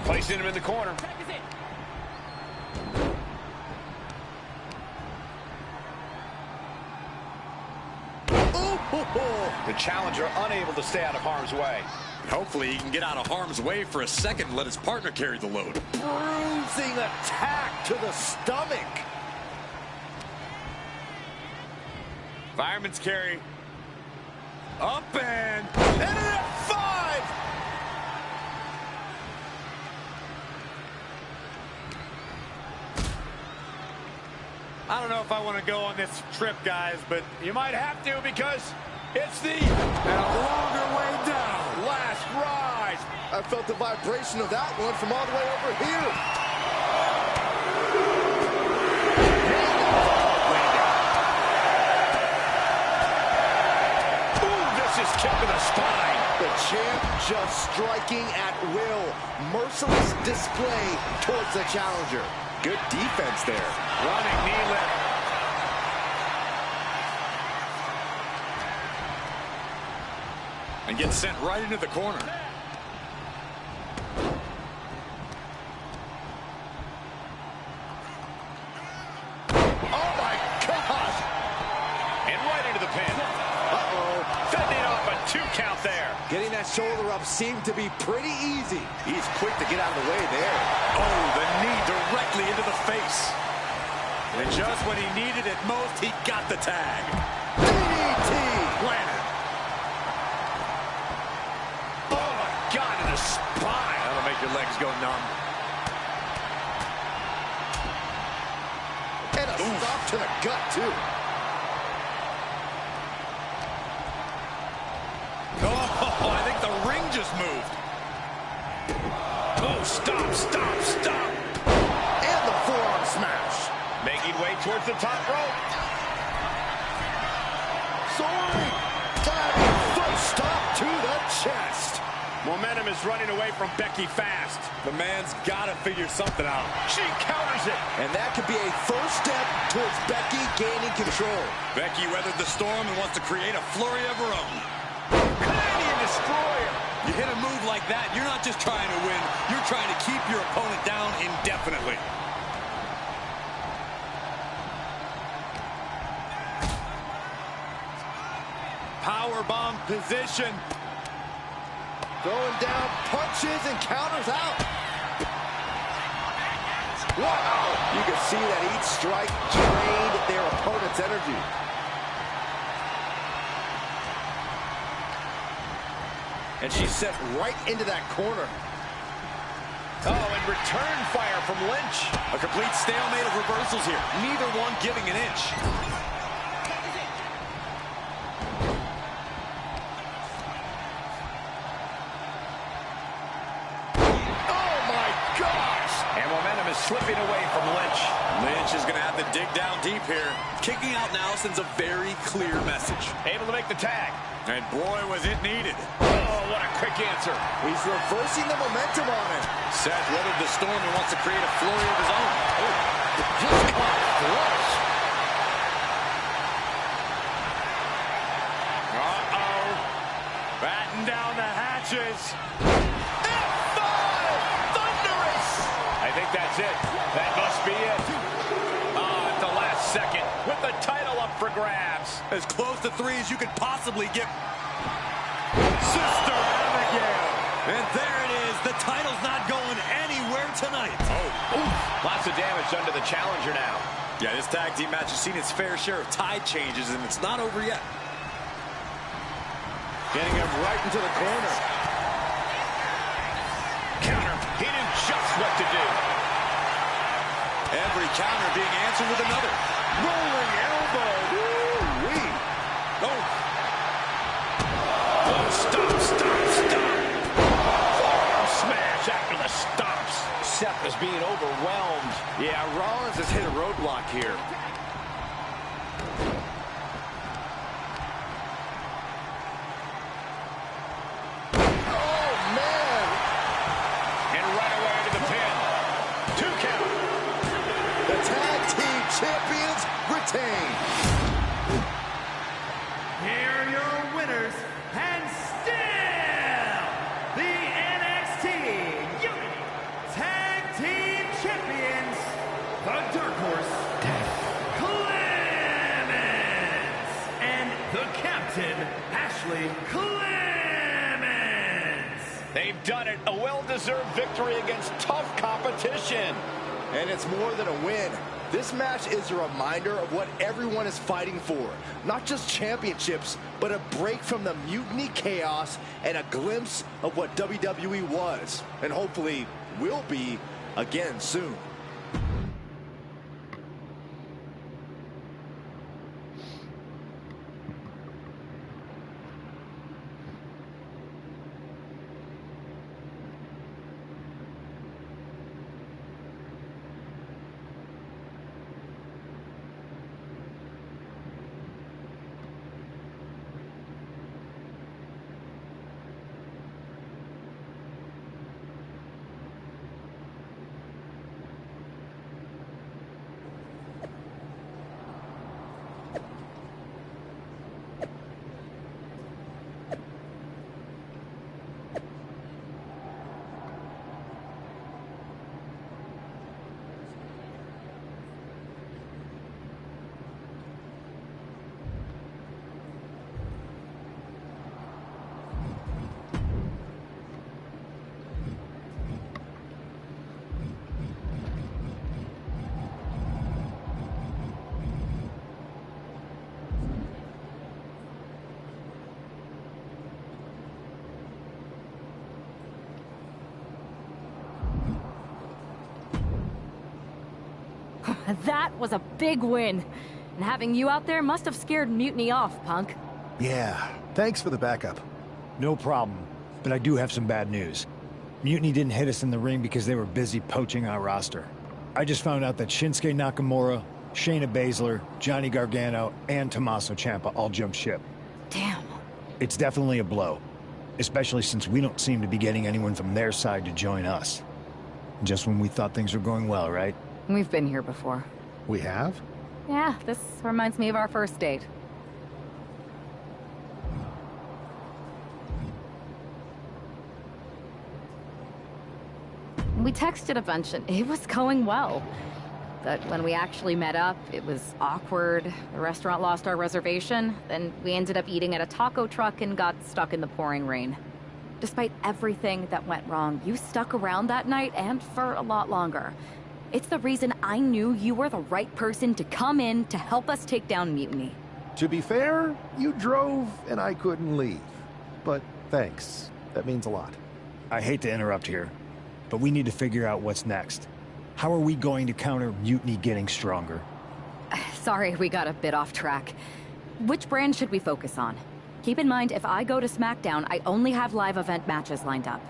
Placing him in the corner. The challenger unable to stay out of harm's way. Hopefully he can get out of harm's way for a second and let his partner carry the load. Bruising attack to the stomach. Fireman's carry. Up and an F5! I don't know if I want to go on this trip, guys, but you might have to because it's the longer way down. Last rise. I felt the vibration of that one from all the way over here. Ooh, vicious kick to the spine. The champ just striking at will. Merciless display towards the challenger. Good defense there. Running knee lift. And gets sent right into the corner. Oh my gosh! And right into the pin. Uh-oh. Fending off a 2 count there. Getting that shoulder up seemed to be pretty easy. He's quick to get out of the way there. Oh, the knee directly into the face. And just when he needed it most, he got the tag. DDT! Planted. Oh my God, in the spine. That'll make your legs go numb. And a stop to the gut, too. Oh, I think the ring just moved. Oh, stop, stop, stop. And the forearm smash. Making way towards the top rope. Soaring. Diving foot stop to the chest. Momentum is running away from Becky fast. The man's got to figure something out. She counters it. And that could be a first step towards Becky gaining control. Becky weathered the storm and wants to create a flurry of her own. Canadian Destroyer. You hit a move like that, you're not just trying to win, you're trying to keep your opponent down indefinitely. Powerbomb position. Going down, punches and counters out. Wow! You can see that each strike drained their opponent's energy. And she's set right into that corner. Oh, and return fire from Lynch. A complete stalemate of reversals here. Neither one giving an inch. Oh, my gosh! And momentum is slipping away from Lynch. Lynch is going to have to dig down deep here. Kicking out now sends a very clear message. Able to make the tag. And boy, was it needed. Oh, what a quick answer. He's reversing the momentum on it. Seth weathered the storm and wants to create a flurry of his own. Oh, just caught flush. Uh-oh. Batten down the hatches. F5! Thunderous! I think that's it. That must be it. At the last second, with the title up for grabs. As close to 3 as you could possibly get. Sister Abigail. And there it is. The title's not going anywhere tonight. Oh, lots of damage done to the challenger now. Yeah, this tag team match has seen its fair share of tide changes, and it's not over yet. Getting him right into the corner. Counter. He knew just what to do. Every counter being answered with another. Rolling elbow. Woo-wee. Oh. Oh, stop. Forearm smash after the stomps. Seth is being overwhelmed. Yeah, Rollins has hit a roadblock here. Oh, man. And right away to the pin. 2 count. The tag team champions retain. Here are your winners, and still the NXT Unity Tag Team Champions, the Dark Horse, Clemens, and the Captain, Ashley Clemens. They've done it. A well-deserved victory against tough competition. And it's more than a win. This match is a reminder of what everyone is fighting for. Not just championships, but a break from the mutiny chaos and a glimpse of what WWE was. And hopefully will be again soon. That was a big win. And having you out there must have scared Mutiny off, Punk. Yeah, thanks for the backup. No problem, but I do have some bad news. Mutiny didn't hit us in the ring because they were busy poaching our roster. I just found out that Shinsuke Nakamura, Shayna Baszler, Johnny Gargano, and Tommaso Ciampa all jumped ship. Damn. It's definitely a blow, especially since we don't seem to be getting anyone from their side to join us. Just when we thought things were going well, right? We've been here before. We have? Yeah, this reminds me of our first date. We texted a bunch and it was going well. But when we actually met up, it was awkward. The restaurant lost our reservation. Then we ended up eating at a taco truck and got stuck in the pouring rain. Despite everything that went wrong, you stuck around that night and for a lot longer. It's the reason I knew you were the right person to come in to help us take down Mutiny. To be fair, you drove and I couldn't leave. But thanks. That means a lot. I hate to interrupt here, but we need to figure out what's next. How are we going to counter Mutiny getting stronger? Sorry, we got a bit off track. Which brand should we focus on? Keep in mind, if I go to SmackDown, I only have live event matches lined up.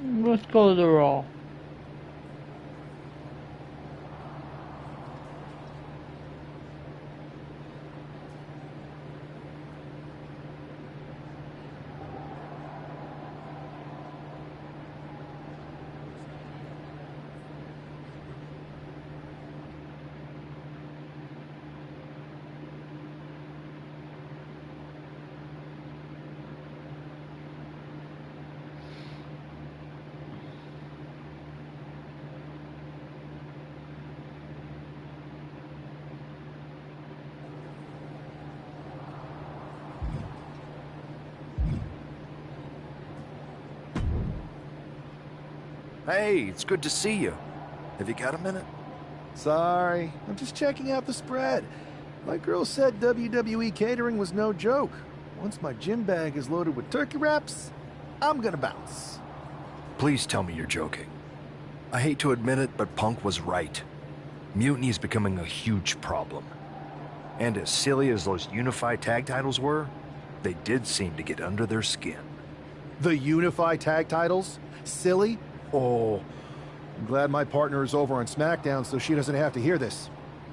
Let's go to the Raw. Hey, it's good to see you. Have you got a minute? Sorry, I'm just checking out the spread. My girl said WWE catering was no joke. Once my gym bag is loaded with turkey wraps, I'm gonna bounce. Please tell me you're joking. I hate to admit it, but Punk was right. Mutiny is becoming a huge problem. And as silly as those unified tag titles were, they did seem to get under their skin. The unified tag titles? Silly? Oh, I'm glad my partner is over on SmackDown so she doesn't have to hear this.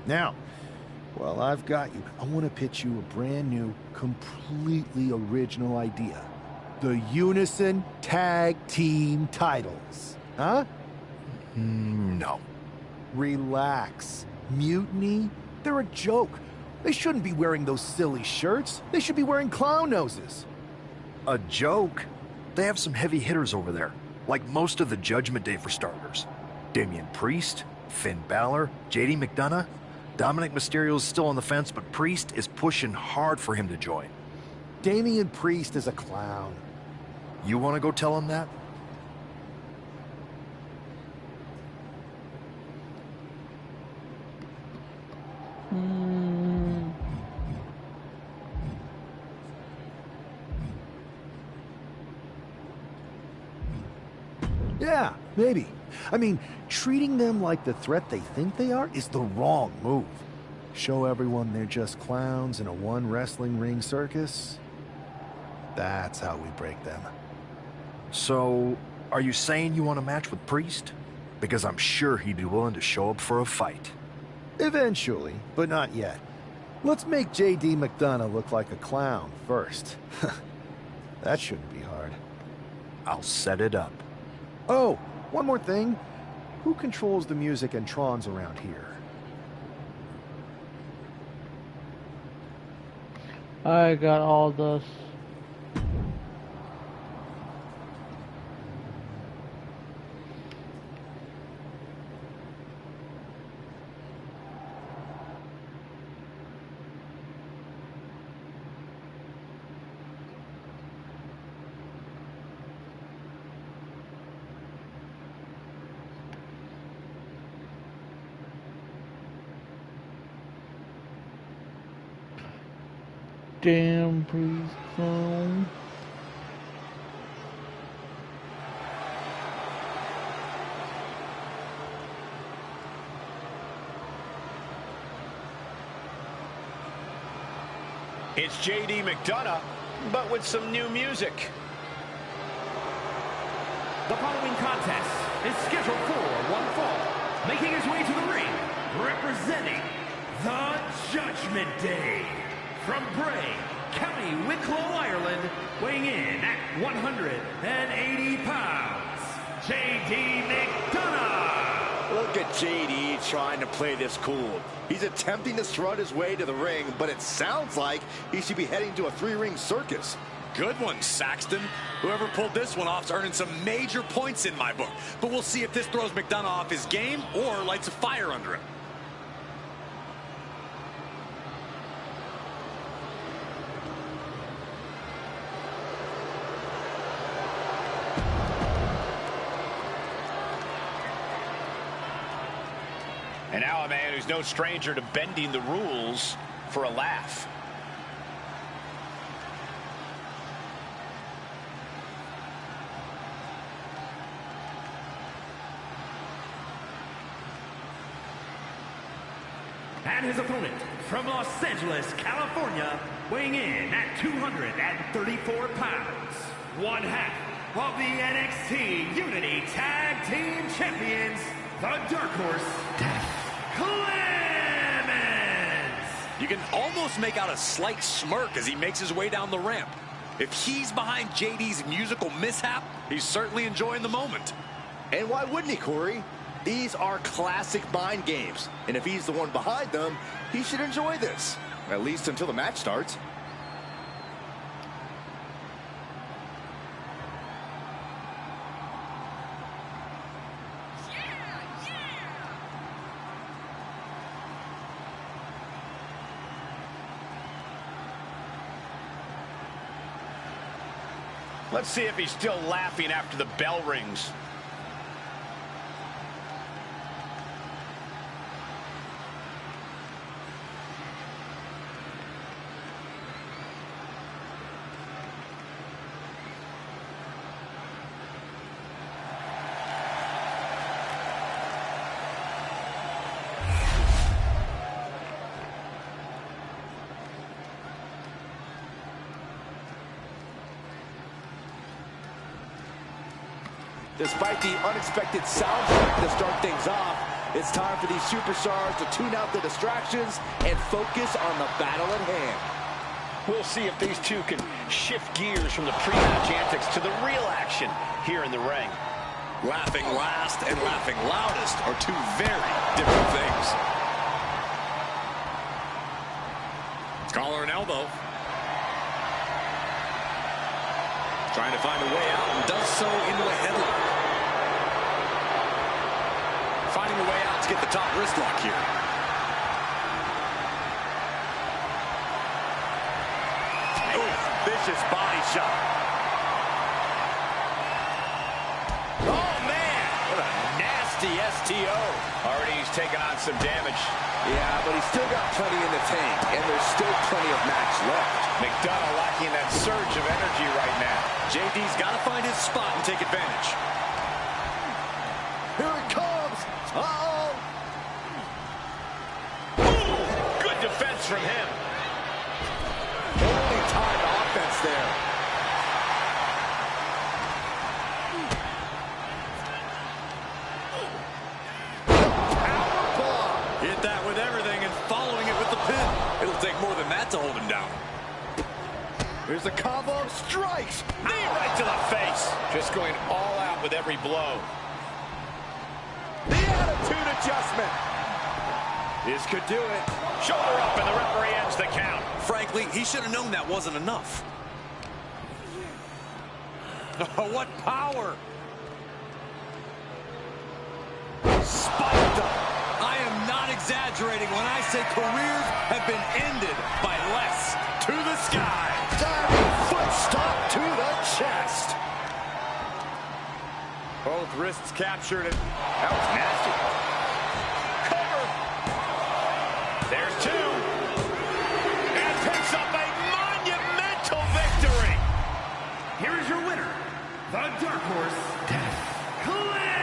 Now, while I've got you, I want to pitch you a brand new, completely original idea. The Unison Tag Team titles. Huh? No. Relax. Mutiny? They're a joke. They shouldn't be wearing those silly shirts. They should be wearing clown noses. A joke? They have some heavy hitters over there. Like most of the Judgment Day for starters. Damian Priest, Finn Balor, JD McDonough. Dominic Mysterio's still on the fence, but Priest is pushing hard for him to join. Damian Priest is a clown. You want to go tell him that? Yeah, maybe. I mean, treating them like the threat they think they are is the wrong move. Show everyone they're just clowns in a one wrestling ring circus. That's how we break them. So, are you saying you want a match with Priest? Because I'm sure he'd be willing to show up for a fight. Eventually, but not yet. Let's make JD McDonough look like a clown first. That shouldn't be hard. I'll set it up. Oh, one more thing. Who controls the music and Trons around here? I got all this. Damn, please no. It's JD McDonough, but with some new music. The following contest is scheduled for one fall. Making his way to the ring, representing the Judgment Day. From Bray, County Wicklow, Ireland, weighing in at 180 pounds, JD McDonough. Look at JD trying to play this cool. He's attempting to strut his way to the ring, but it sounds like he should be heading to a three-ring circus. Good one, Saxton. Whoever pulled this one off is earning some major points in my book. But we'll see if this throws McDonough off his game or lights a fire under him. And now a man who's no stranger to bending the rules for a laugh. And his opponent from Los Angeles, California, weighing in at 234 pounds, one half of the NXT Unity Tag Team Champions, the Dark Horse, Clemens! You can almost make out a slight smirk as he makes his way down the ramp. If he's behind JD's musical mishap, he's certainly enjoying the moment. And why wouldn't he, Corey? These are classic mind games. And if he's the one behind them, he should enjoy this. At least until the match starts. Let's see if he's still laughing after the bell rings. Despite the unexpected soundtrack to start things off, it's time for these superstars to tune out the distractions and focus on the battle at hand. We'll see if these two can shift gears from the pre-match antics to the real action here in the ring. Laughing last and laughing loudest are two very different things. Collar and elbow. Trying to find a way out and does so into a headlock. Finding a way out to get the top wrist lock here. Ooh, vicious body shot. Oh, man. What a nasty STO. Already he's taken on some damage. Yeah, but he's still got plenty in the tank, and there's still plenty of match left. McDonough lacking that surge of energy right now. JD's got to find his spot and take advantage. Here it comes. Uh-oh. Good defense from him. Only time offense there. Powerbomb. Hit that with everything and following it with the pin. It'll take more than that to hold him down. Here's the combo of strikes. Knee right to the face. Just going all out with every blow. The attitude adjustment. This could do it. Shoulder up and the referee ends the count. Frankly, he should have known that wasn't enough. Oh, what power. Spiked up. I am not exaggerating when I say careers have been ended by less. To the sky. Diving foot stop to the chest. Both wrists captured and that was nasty. Cover. There's two. And picks up a monumental victory. Here is your winner, the Dark Horse, Clemens!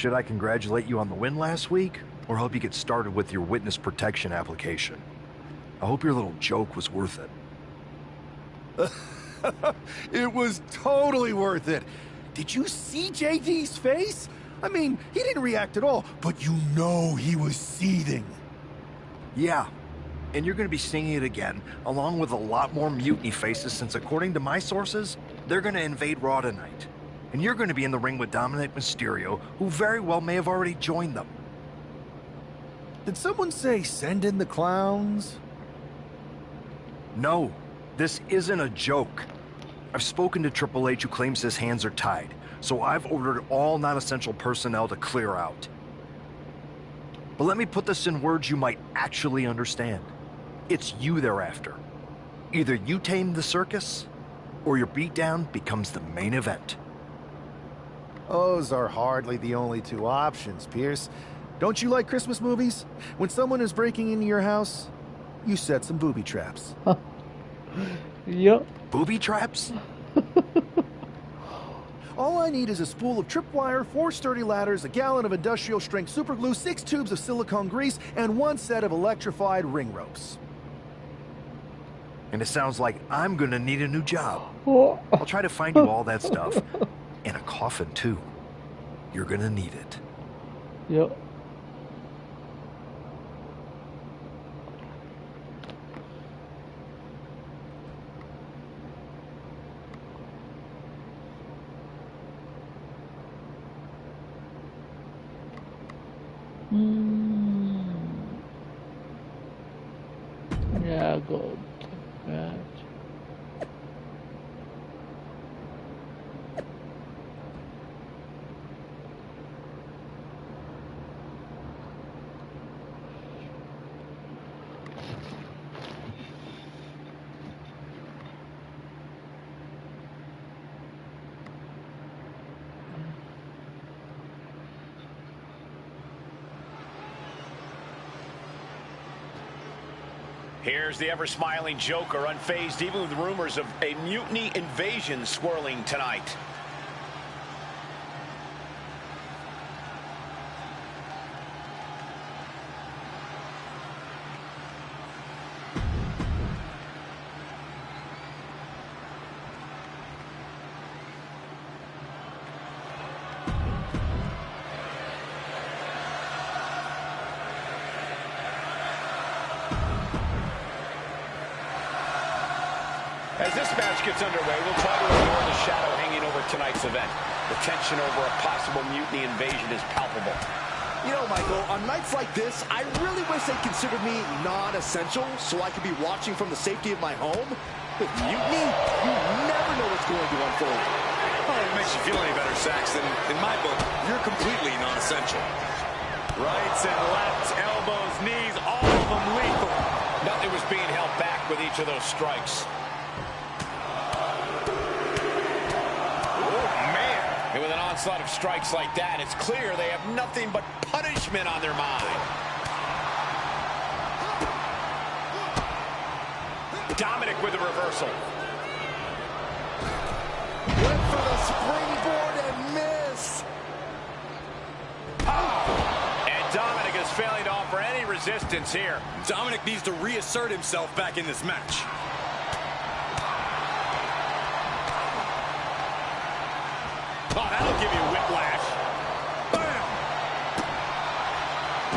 Should I congratulate you on the win last week, or help you get started with your witness protection application? I hope your little joke was worth it. It was totally worth it. Did you see JD's face? I mean, he didn't react at all, but you know he was seething. Yeah, and you're going to be seeing it again, along with a lot more mutiny faces, since according to my sources, they're going to invade Raw tonight. And you're going to be in the ring with Dominic Mysterio, who very well may have already joined them. Did someone say send in the clowns? No, this isn't a joke. I've spoken to Triple H, who claims his hands are tied, so I've ordered all non-essential personnel to clear out. But let me put this in words you might actually understand. It's you they're after. Either you tame the circus, or your beatdown becomes the main event. Those are hardly the only two options, Pierce. Don't you like Christmas movies? When someone is breaking into your house, you set some booby traps. Yep. Booby traps? All I need is a spool of tripwire, 4 sturdy ladders, a gallon of industrial-strength superglue, 6 tubes of silicone grease, and 1 set of electrified ring ropes. And it sounds like I'm gonna need a new job. I'll try to find you all that stuff. And a coffin, too. You're gonna need it. Yep. Yeah, I'll go to that. Here's the ever-smiling Joker, unfazed even with rumors of a mutiny invasion swirling tonight. As this match gets underway, we'll try to ignore the shadow hanging over tonight's event. The tension over a possible mutiny invasion is palpable. You know, Michael, on nights like this, I really wish they considered me non-essential so I could be watching from the safety of my home. With mutiny, you never know what's going to unfold. Oh, it makes you feel any better, Saxton. In my book, you're completely non-essential. Rights and lefts, elbows, knees, all of them lethal. Nothing was being held back with each of those strikes. And with an onslaught of strikes like that, it's clear they have nothing but punishment on their mind. Dominic with a reversal. Went for the springboard and missed. And Dominic is failing to offer any resistance here. Dominic needs to reassert himself back in this match. Oh, that'll give you whiplash. Bam!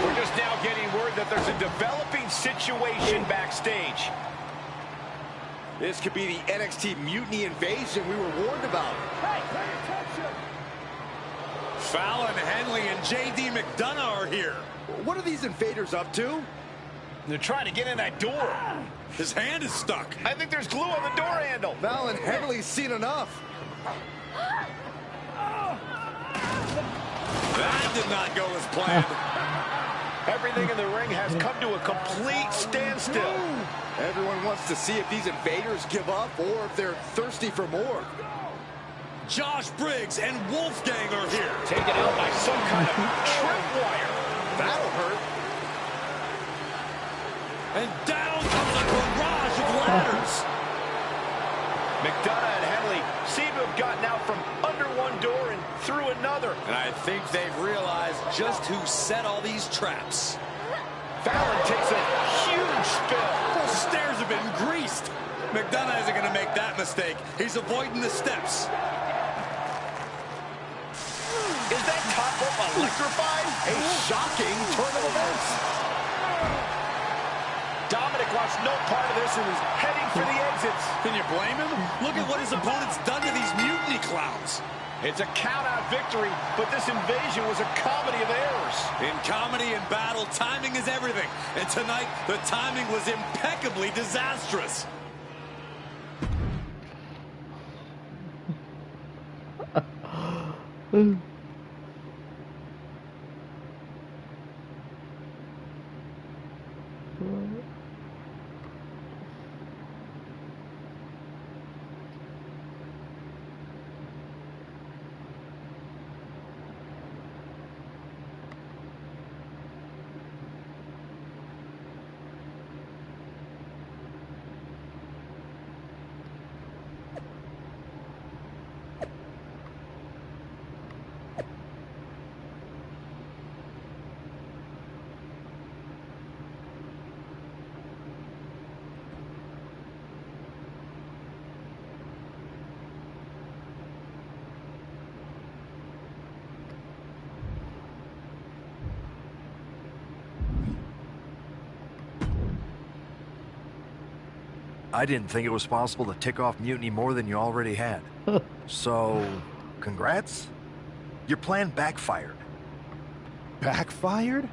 We're just now getting word that there's a developing situation backstage. This could be the NXT Mutiny Invasion we were warned about. Hey, pay attention! Fallon, Henley, and JD McDonough are here. What are these invaders up to? They're trying to get in that door. His hand is stuck. I think there's glue on the door handle. Val and Henley's seen enough. That did not go as planned. Everything in the ring has come to a complete standstill. Everyone wants to see if these invaders give up or if they're thirsty for more. Josh Briggs and Wolfgang are here. Taken out by some kind of tripwire. That'll hurt. And down comes a barrage of ladders. McDonough and Henley seem to have gotten out from under one door and through another. And I think they've realized just who set all these traps. Fallon takes a huge spill. Those stairs have been greased. McDonough isn't going to make that mistake. He's avoiding the steps. Is that top rope electrified? A shocking turn of events. Dominic wants no part of this and is heading for the exits. Can you blame him? Look at what his opponent's done to these mutiny clowns. It's a count-out victory, but this invasion was a comedy of errors. In comedy and battle, timing is everything. And tonight, the timing was impeccably disastrous. I didn't think it was possible to tick off Mutiny more than you already had. So, congrats. Your plan backfired. Backfired?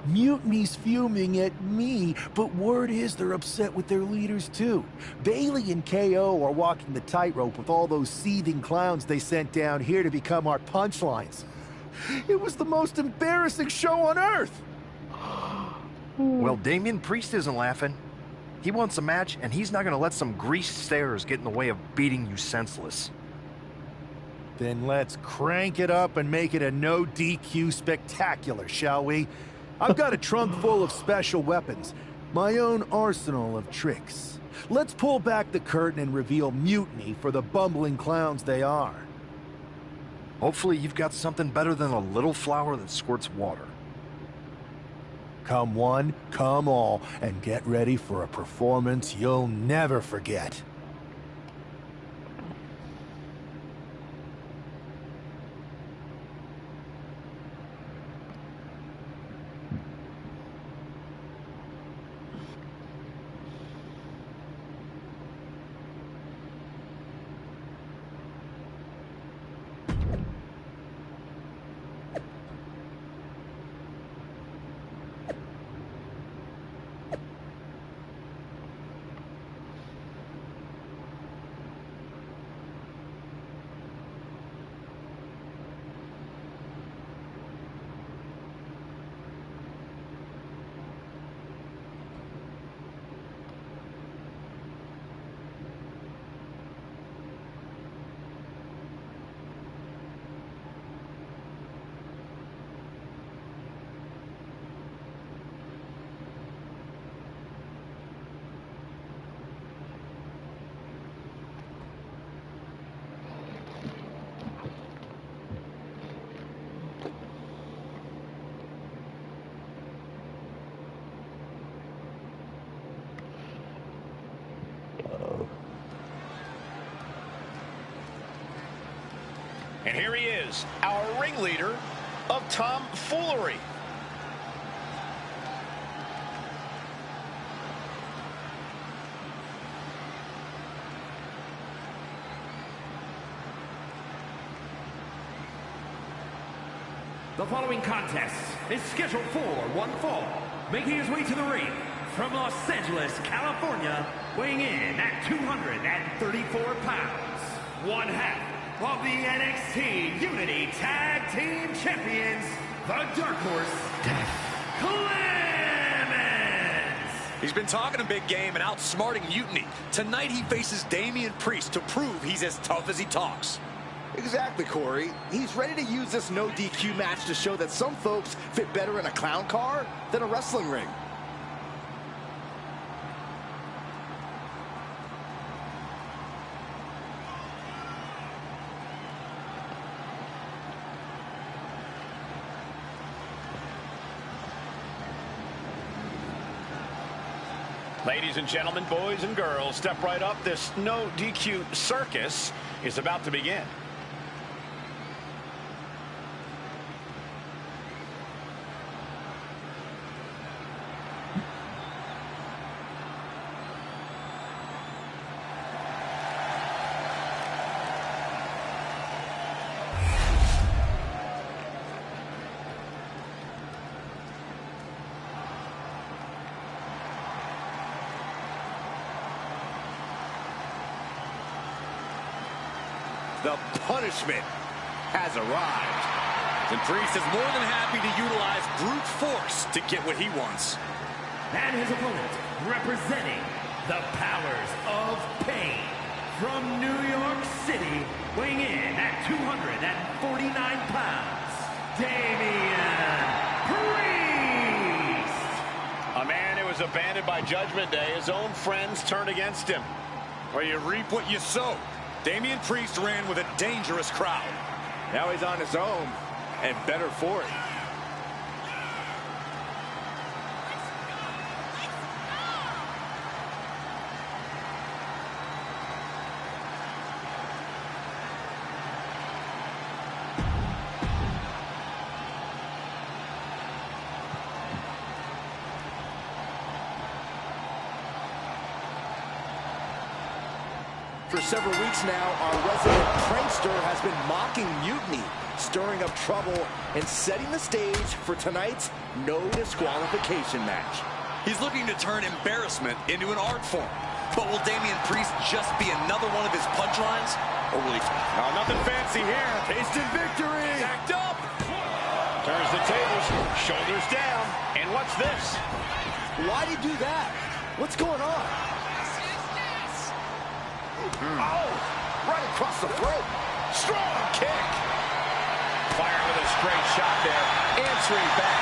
Mutiny's fuming at me, but word is they're upset with their leaders too. Bailey and KO are walking the tightrope with all those seething clowns they sent down here to become our punchlines. It was the most embarrassing show on earth! Well, Damian Priest isn't laughing. He wants a match, and he's not going to let some greased stairs get in the way of beating you senseless. Then let's crank it up and make it a no DQ spectacular, shall we? I've got a trunk full of special weapons, my own arsenal of tricks. Let's pull back the curtain and reveal Mutiny for the bumbling clowns they are. Hopefully you've got something better than a little flower that squirts water. Come one, come all, and get ready for a performance you'll never forget. And here he is, our ringleader of tomfoolery. The following contest is scheduled for one fall, making his way to the ring from Los Angeles, California, weighing in at 234 pounds, one half of the NXT Unity Tag Team Champions, the Dark Horse, Clemens! He's been talking a big game and outsmarting Mutiny. Tonight he faces Damian Priest to prove he's as tough as he talks. Exactly, Corey. He's ready to use this no DQ match to show that some folks fit better in a clown car than a wrestling ring. Ladies and gentlemen, boys and girls, step right up. This no DQ circus is about to begin. The punishment has arrived. And Priest is more than happy to utilize brute force to get what he wants. And his opponent, representing the powers of pain, from New York City, weighing in at 249 pounds, Damian Priest! A man who was abandoned by Judgment Day. His own friends turned against him. Well, you reap what you sow. Damian Priest ran with a dangerous crowd. Now he's on his own, and better for it. For several weeks now, our resident prankster has been mocking Mutiny, stirring up trouble, and setting the stage for tonight's no disqualification match. He's looking to turn embarrassment into an art form. But will Damian Priest just be another one of his punchlines? Or will he... Oh, nothing fancy here. Tasted victory. Stacked up. Turns the tables, shoulders down. And what's this? Why'd he do that? What's going on? Oh, right across the throat. Strong kick. Fired with a straight shot there. Answering back.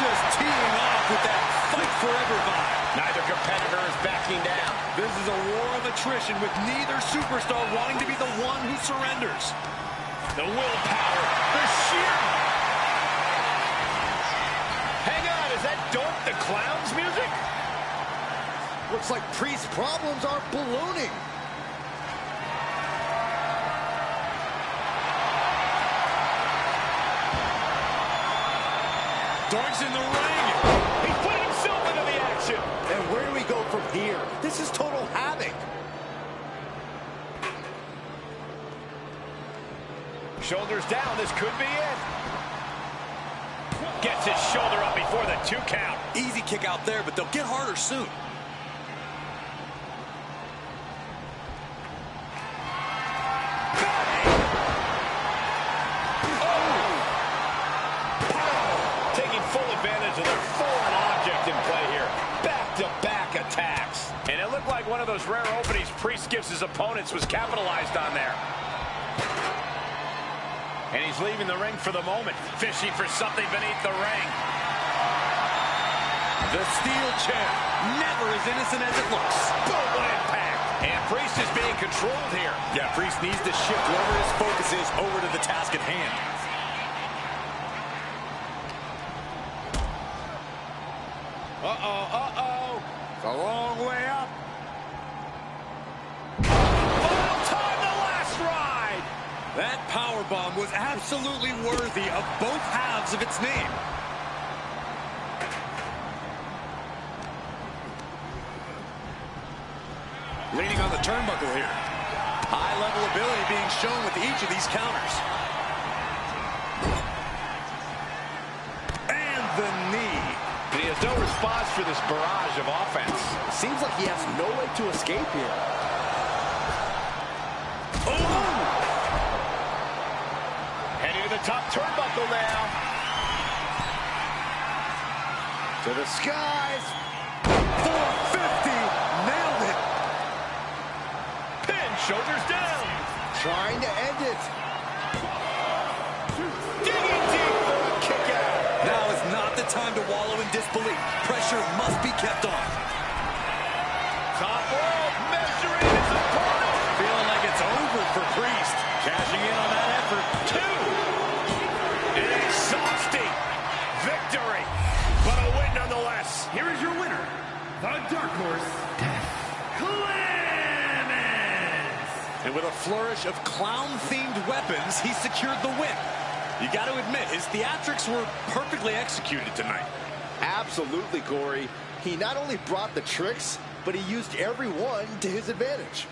Just teeing off with that fight forever vibe. Neither competitor is backing down. This is a war of attrition with neither superstar wanting to be the one who surrenders. The willpower. The sheer... Hang on, is that Dope the Clown's music? Looks like Priest's problems are ballooning. Doink's in the ring. He put himself into the action. And where do we go from here? This is total havoc. Shoulders down, this could be it. Gets his shoulder up before the 2 count. Easy kick out there, but they'll get harder soon. Advantage of their foreign object in play here. Back-to-back attacks. And it looked like one of those rare openings Priest gives his opponents was capitalized on there. And he's leaving the ring for the moment, fishing for something beneath the ring. The steel chair, never as innocent as it looks. Boom, what impact. And Priest is being controlled here. Yeah, Priest needs to shift wherever his focus is over to the task at hand. Uh-oh. It's a long way up. Final time, the last ride. That powerbomb was absolutely worthy of both halves of its name. Leaning on the turnbuckle here. High-level ability being shown with each of these counters. And the knee. And he has no response for this barrage of offense. Seems like he has no way to escape here. Oh! Heading to the top turnbuckle now. To the skies. 450. Nailed it. Pin, shoulders down. Trying to end it. Digging deep for a kick out. Now is not the time to wallow in disbelief. Pressure must be kept on. Top rope, measuring his opponent. Feeling like it's over for Priest. Cashing in on that effort. 2. An exhausting victory, but a win nonetheless. Here is your winner, the Dark Horse, Clemens! And with a flourish of clown-themed weapons, he secured the win. You got to admit, his theatrics were perfectly executed tonight. Absolutely, Corey. He not only brought the tricks, but he used every one to his advantage.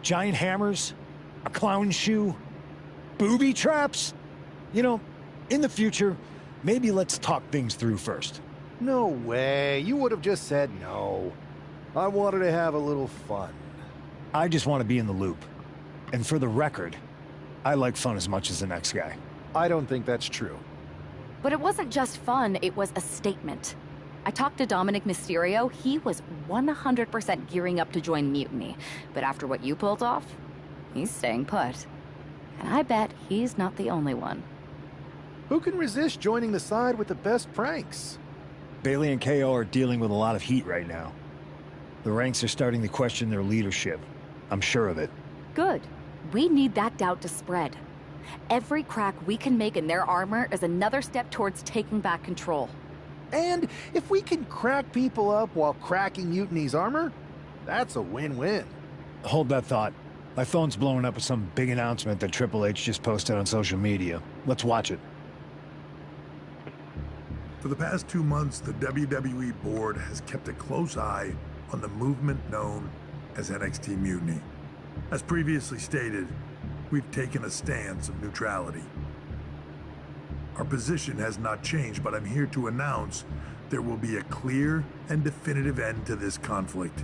Giant hammers, a clown shoe, booby traps. You know, in the future, maybe let's talk things through first. No way. You would have just said no. I wanted to have a little fun. I just want to be in the loop. And for the record, I like fun as much as the next guy. I don't think that's true. But it wasn't just fun, it was a statement. I talked to Dominic Mysterio. He was 100% gearing up to join Mutiny. But after what you pulled off, he's staying put. And I bet he's not the only one. Who can resist joining the side with the best pranks? Bailey and KO are dealing with a lot of heat right now. The ranks are starting to question their leadership. I'm sure of it. Good. We need that doubt to spread. Every crack we can make in their armor is another step towards taking back control. And if we can crack people up while cracking Mutiny's armor, that's a win-win. Hold that thought. My phone's blowing up with some big announcement that Triple H just posted on social media. Let's watch it. For the past 2 months, the WWE board has kept a close eye on the movement known as NXT Mutiny. As previously stated, we've taken a stance of neutrality. Our position has not changed, but I'm here to announce there will be a clear and definitive end to this conflict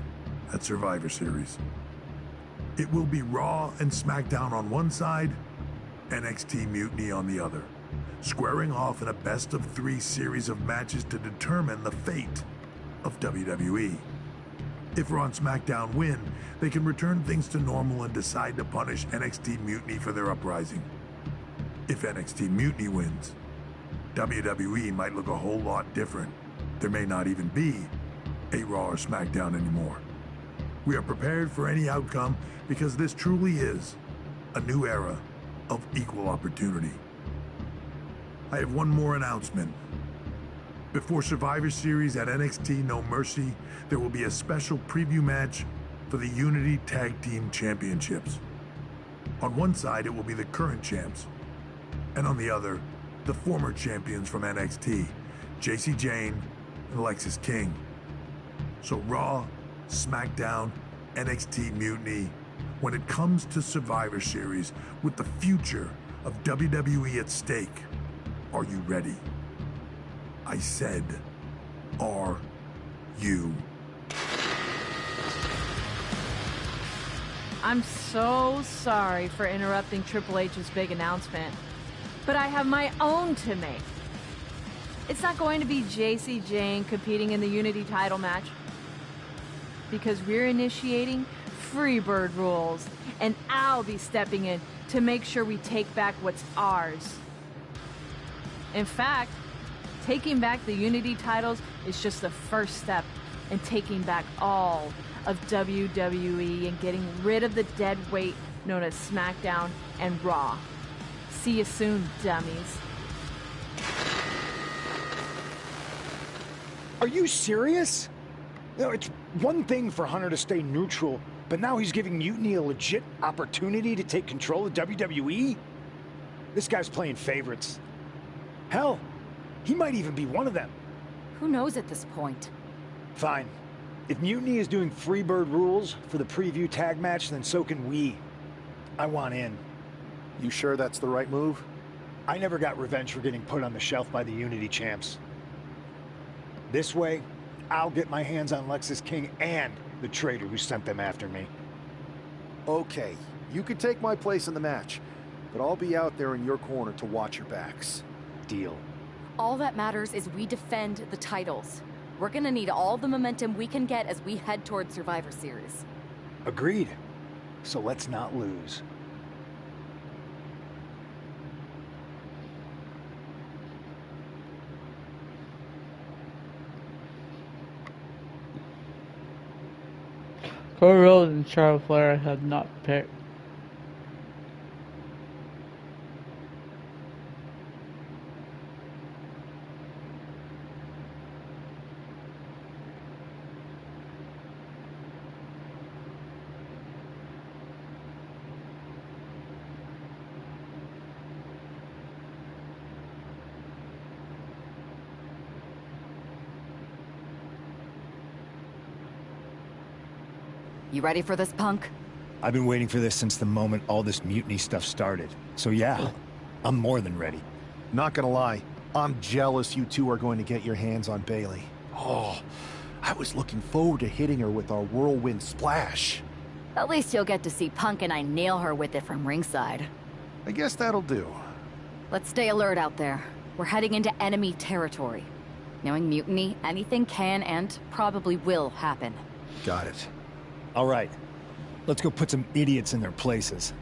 at Survivor Series. It will be Raw and SmackDown on one side, NXT Mutiny on the other, squaring off in a best-of-3 series of matches to determine the fate of WWE. If Raw and SmackDown win, they can return things to normal and decide to punish NXT Mutiny for their uprising. If NXT Mutiny wins, WWE might look a whole lot different. There may not even be a Raw or SmackDown anymore. We are prepared for any outcome because this truly is a new era of equal opportunity. I have one more announcement. Before Survivor Series at NXT No Mercy, there will be a special preview match for the Unity Tag Team Championships. On one side, it will be the current champs, and on the other, the former champions from NXT, Jacy Jayne and Lexis King. So Raw, SmackDown, NXT Mutiny, when it comes to Survivor Series with the future of WWE at stake, are you ready? I said, are you? I'm so sorry for interrupting Triple H's big announcement, but I have my own to make. It's not going to be Jacy Jayne competing in the Unity title match, because we're initiating Freebird rules, and I'll be stepping in to make sure we take back what's ours. In fact, taking back the Unity titles is just the first step in taking back all of WWE and getting rid of the dead weight known as SmackDown and Raw. See you soon, dummies. Are you serious? You know, it's one thing for Hunter to stay neutral, but now he's giving Mutiny a legit opportunity to take control of WWE? This guy's playing favorites. Hell, he might even be one of them. Who knows at this point? Fine. If Mutiny is doing Freebird rules for the preview tag match, then so can we. I want in. You sure that's the right move? I never got revenge for getting put on the shelf by the Unity champs. This way, I'll get my hands on Lexis King and the traitor who sent them after me. Okay, you can take my place in the match, but I'll be out there in your corner to watch your backs. Deal. All that matters is we defend the titles. We're gonna need all the momentum we can get as we head towards Survivor Series. Agreed. So let's not lose. Cody Rhodes and Charlotte Flair have not picked. You ready for this, Punk? I've been waiting for this since the moment all this mutiny stuff started. So yeah, I'm more than ready. Not gonna lie, I'm jealous you two are going to get your hands on Bayley. Oh, I was looking forward to hitting her with our whirlwind splash. At least you'll get to see Punk and I nail her with it from ringside. I guess that'll do. Let's stay alert out there. We're heading into enemy territory. Knowing mutiny, anything can and probably will happen. Got it. All right, let's go put some idiots in their places.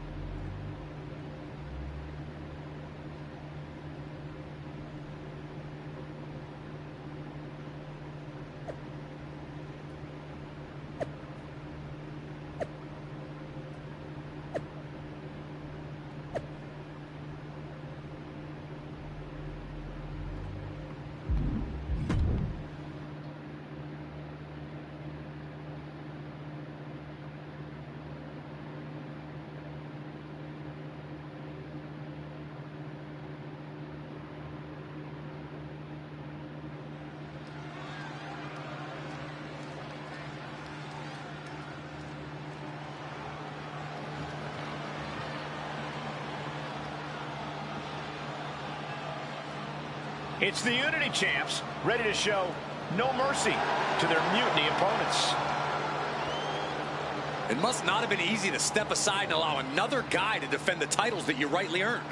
It's the Unity Champs, ready to show no mercy to their mutiny opponents. It must not have been easy to step aside and allow another guy to defend the titles that you rightly earned.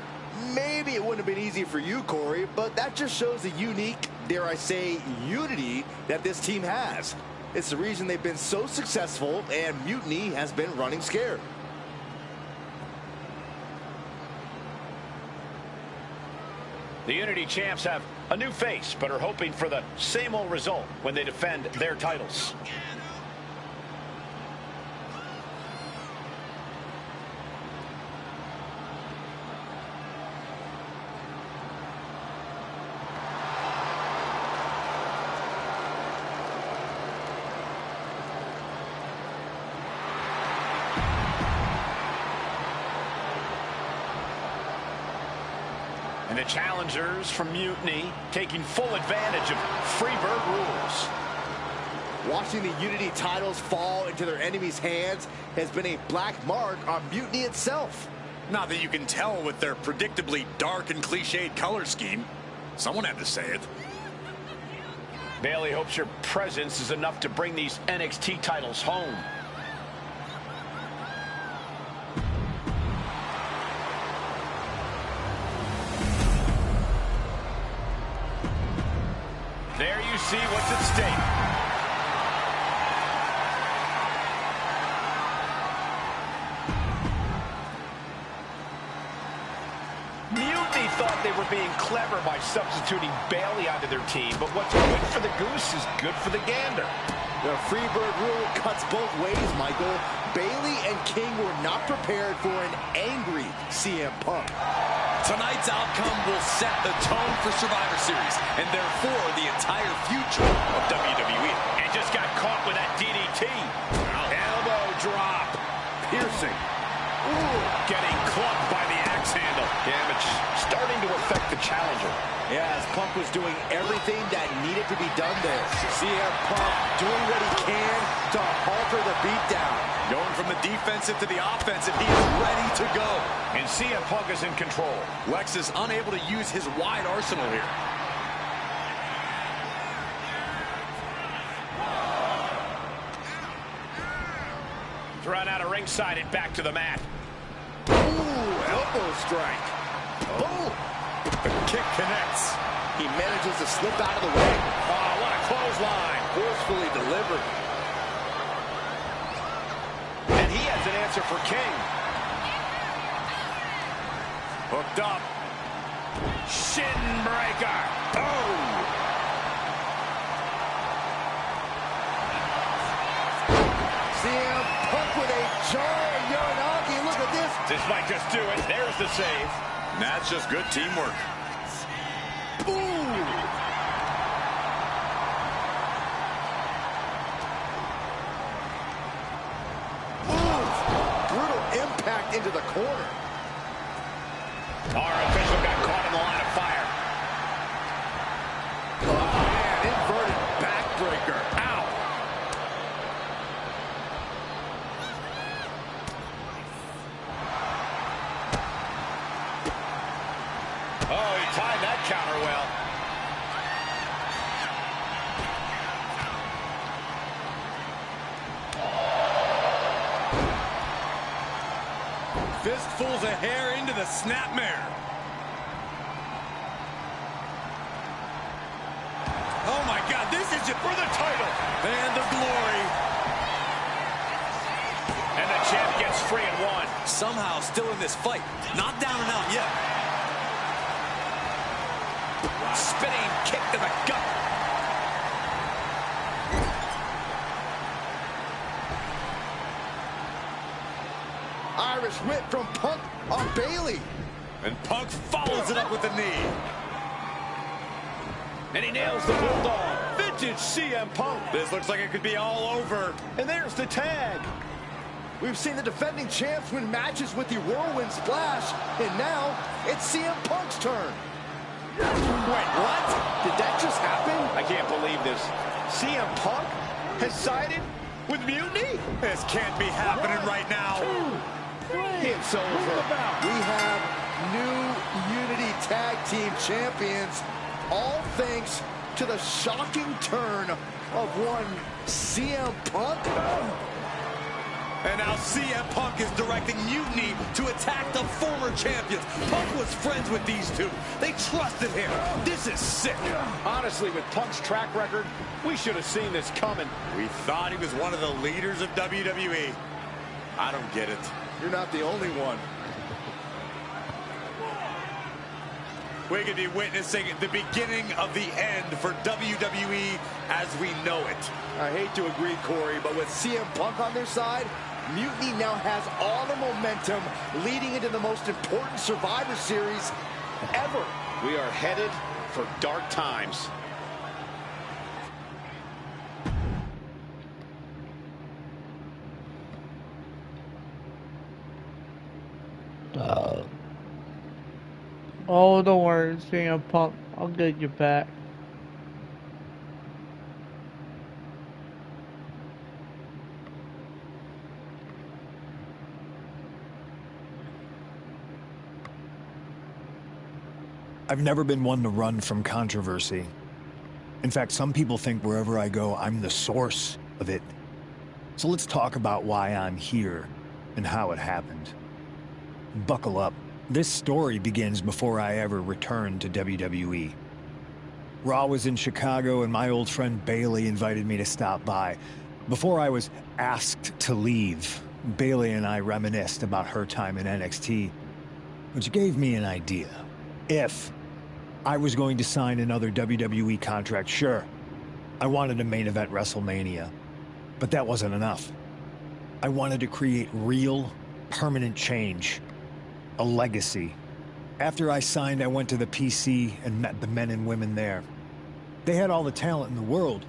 Maybe it wouldn't have been easy for you, Corey, but that just shows the unique, dare I say, unity that this team has. It's the reason they've been so successful, and mutiny has been running scared. The Unity Champs have a new face, but are hoping for the same old result when they defend their titles. And the challengers from Mutiny taking full advantage of Freebird rules. Watching the Unity titles fall into their enemies' hands has been a black mark on Mutiny itself. Not that you can tell with their predictably dark and cliched color scheme. Someone had to say it. Bayley hopes your presence is enough to bring these NXT titles home. There you see what's at stake. Mutiny thought they were being clever by substituting Bayley onto their team, but what's good for the goose is good for the gander. The Freebird rule cuts both ways, Michael. Bayley and King were not prepared for an angry CM Punk. Tonight's outcome will set the tone for Survivor Series, and therefore the entire future of WWE. And just got caught with that DDT. Elbow drop. Piercing. Ooh, getting clubbed by the axe handle. Damage starting to affect the challenger. Yeah, as Punk was doing everything that needed to be done there. CM Punk doing what he can to halter the beatdown. Going from the defensive to the offensive, he is ready to go. And CM Punk is in control. Lex is unable to use his wide arsenal here. Thrown out of ringside and back to the mat. Ooh, elbow strike. Boom. The kick connects. He manages to slip out of the way. Oh, what a clothesline. Forcefully delivered. And he has an answer for King. Hooked up. Shin breaker. Oh! CM Punk with a giant Uranagi. Look at this. This might just do it. There's the save. And that's just good teamwork. Ooh. Brutal impact into the corner. Our official got caught in the line of fire. Oh, man, inverted backbreaker. Ow. Oh, he timed that counter well. Fistfuls of hair into the snapmare. Oh my God, this is it for the title and the glory. And the champ gets free and one. Somehow still in this fight. Not down and out yet. Spinning kick to the gut. Irish whip from Punk on Bailey. And Punk follows it up with the knee. And he nails the Bulldog. Vintage CM Punk. This looks like it could be all over. And there's the tag. We've seen the defending champs win matches with the Whirlwind Splash. And now it's CM Punk's turn. Wait, what? Did that just happen? I can't believe this. CM Punk has sided with Mutiny? This can't be happening right now. It's over. We have new Unity Tag Team Champions, all thanks to the shocking turn of one CM Punk. And now CM Punk is directing Mutiny to attack the former champions. Punk was friends with these two. They trusted him. This is sick. Honestly, with Punk's track record, we should have seen this coming. We thought he was one of the leaders of WWE. I don't get it. You're not the only one. We could be witnessing the beginning of the end for WWE as we know it. I hate to agree, Corey, but with CM Punk on their side, Mutiny now has all the momentum leading into the most important Survivor Series ever. We are headed for dark times. Oh, don't worry, CM Punk. I'll get you back. I've never been one to run from controversy. In fact, some people think wherever I go, I'm the source of it. So let's talk about why I'm here and how it happened. Buckle up. This story begins before I ever returned to WWE. Raw was in Chicago and my old friend Bailey invited me to stop by. Before I was asked to leave, Bailey and I reminisced about her time in NXT, which gave me an idea. If I was going to sign another WWE contract, sure, I wanted to main event WrestleMania, but that wasn't enough. I wanted to create real, permanent change. A legacy. After I signed, I went to the PC and met the men and women there. They had all the talent in the world,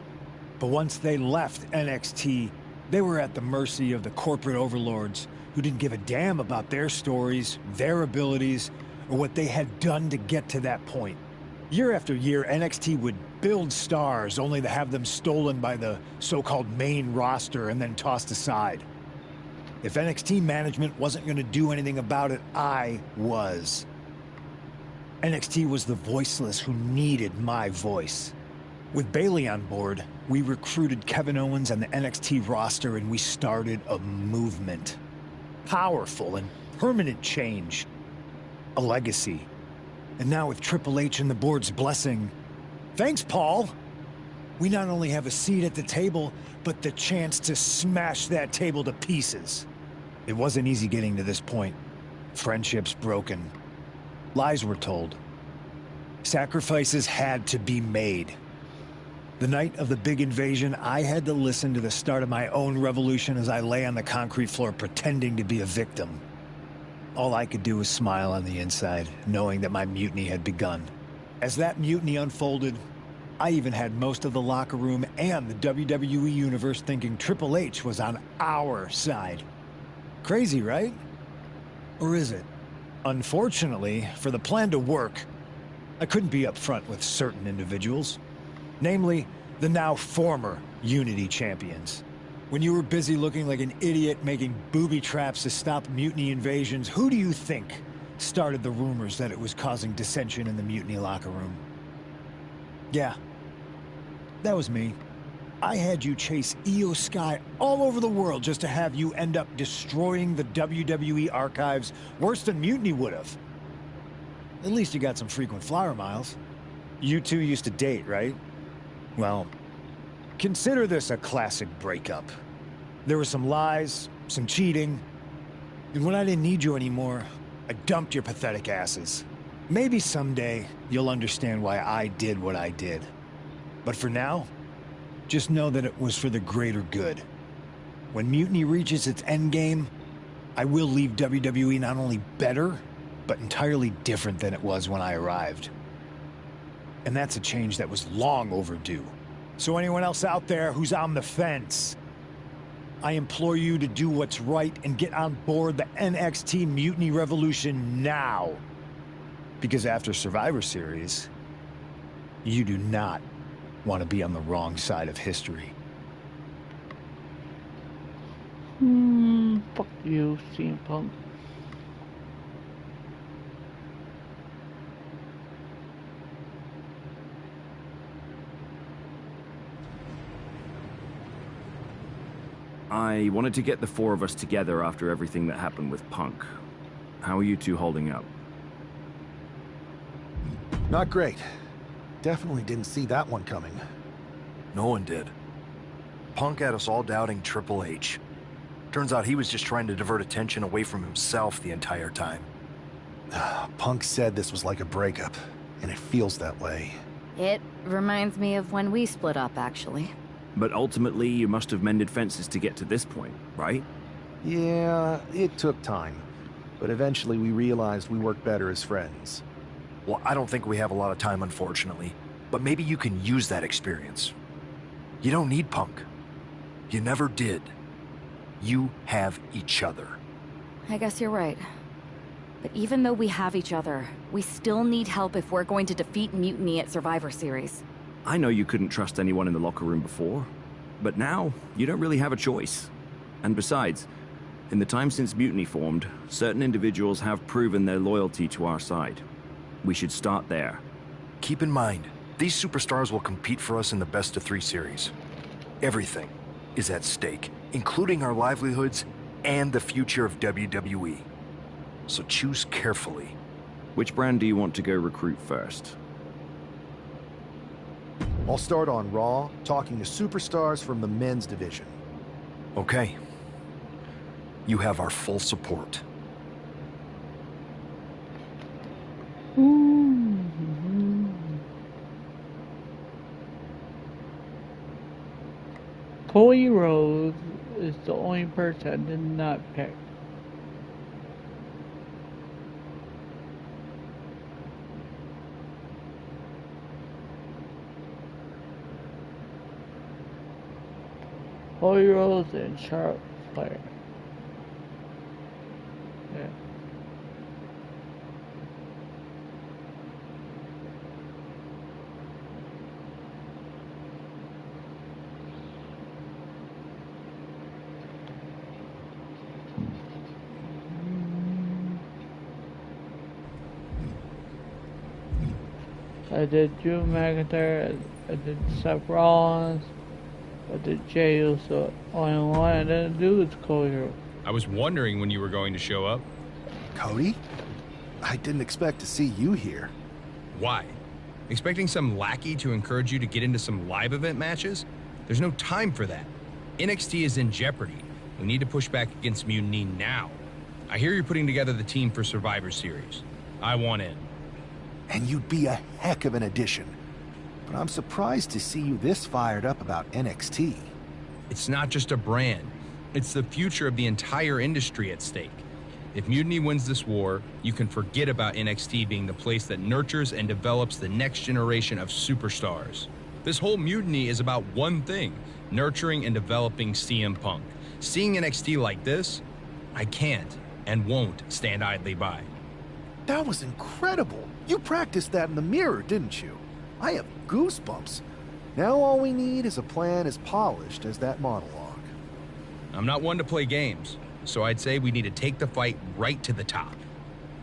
but once they left NXT, they were at the mercy of the corporate overlords who didn't give a damn about their stories, their abilities, or what they had done to get to that point. Year after year, NXT would build stars only to have them stolen by the so-called main roster and then tossed aside. If NXT management wasn't going to do anything about it, I was. NXT was the voiceless who needed my voice. With Bailey on board, we recruited Kevin Owens and the NXT roster and we started a movement. Powerful and permanent change. A legacy. And now with Triple H and the board's blessing, Thanks, Paul. We not only have a seat at the table, but the chance to smash that table to pieces. It wasn't easy getting to this point. Friendships broken. Lies were told. Sacrifices had to be made. The night of the big invasion, I had to listen to the start of my own revolution as I lay on the concrete floor pretending to be a victim. All I could do was smile on the inside, knowing that my mutiny had begun. As that mutiny unfolded, I even had most of the locker room and the WWE Universe thinking Triple H was on our side. Crazy, right? Or is it? Unfortunately, for the plan to work, I couldn't be upfront with certain individuals. Namely, the now former Unity champions. When you were busy looking like an idiot making booby traps to stop mutiny invasions, who do you think started the rumors that it was causing dissension in the mutiny locker room? Yeah, that was me. I had you chase Io Sky all over the world just to have you end up destroying the WWE archives worse than Mutiny would have. At least you got some frequent flyer miles. You two used to date, right? Well, consider this a classic breakup. There were some lies, some cheating, and when I didn't need you anymore, I dumped your pathetic asses. Maybe someday you'll understand why I did what I did. But for now, just know that it was for the greater good. When Mutiny reaches its endgame, I will leave WWE not only better, but entirely different than it was when I arrived. And that's a change that was long overdue. So anyone else out there who's on the fence, I implore you to do what's right and get on board the NXT Mutiny Revolution now. Because after Survivor Series, you do not want to be on the wrong side of history. Fuck you, CM Punk. I wanted to get the four of us together after everything that happened with Punk. How are you two holding up? Not great. Definitely didn't see that one coming. No one did. Punk had us all doubting Triple H. Turns out he was just trying to divert attention away from himself the entire time. Punk said this was like a breakup, and it feels that way. It reminds me of when we split up, actually. But ultimately, you must have mended fences to get to this point, right? Yeah, it took time. But eventually we realized we worked better as friends. Well, I don't think we have a lot of time, unfortunately. But maybe you can use that experience. You don't need Punk. You never did. You have each other. I guess you're right. But even though we have each other, we still need help if we're going to defeat Mutiny at Survivor Series. I know you couldn't trust anyone in the locker room before, but now you don't really have a choice. And besides, in the time since Mutiny formed, certain individuals have proven their loyalty to our side. We should start there. Keep in mind, these superstars will compete for us in the best-of-3 series. Everything is at stake, including our livelihoods and the future of WWE. So choose carefully. Which brand do you want to go recruit first? I'll start on Raw, talking to superstars from the men's division. Okay. You have our full support. Cody Rhodes is the only person I did not pick. Cody Rhodes and Charlotte Flair. Yeah. I did Drew McIntyre, I did Seth Rollins, I did Jey Uso. Only one I didn't do was Cody Rhodes. I was wondering when you were going to show up. Cody? I didn't expect to see you here. Why? Expecting some lackey to encourage you to get into some live event matches? There's no time for that. NXT is in jeopardy. We need to push back against Mutiny now. I hear you're putting together the team for Survivor Series. I want in. And you'd be a heck of an addition. But I'm surprised to see you this fired up about NXT. It's not just a brand. It's the future of the entire industry at stake. If Mutiny wins this war, you can forget about NXT being the place that nurtures and develops the next generation of superstars. This whole Mutiny is about one thing, nurturing and developing CM Punk. Seeing NXT like this, I can't and won't stand idly by. That was incredible. You practiced that in the mirror, didn't you? I have goosebumps. Now all we need is a plan as polished as that monologue. I'm not one to play games, so I'd say we need to take the fight right to the top.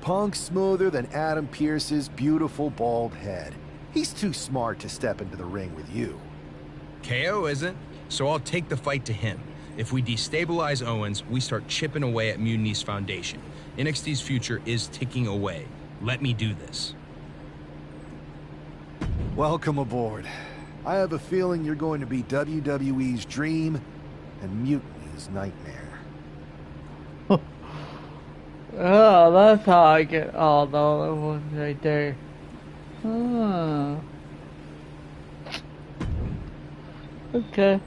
Punk's smoother than Adam Pearce's beautiful bald head. He's too smart to step into the ring with you. KO isn't, so I'll take the fight to him. If we destabilize Owens, we start chipping away at Mutiny's foundation. NXT's future is ticking away. Let me do this. Welcome aboard. I have a feeling you're going to be WWE's dream and Mutiny's nightmare. Oh, that's how I get all the other ones right there. Oh. Okay.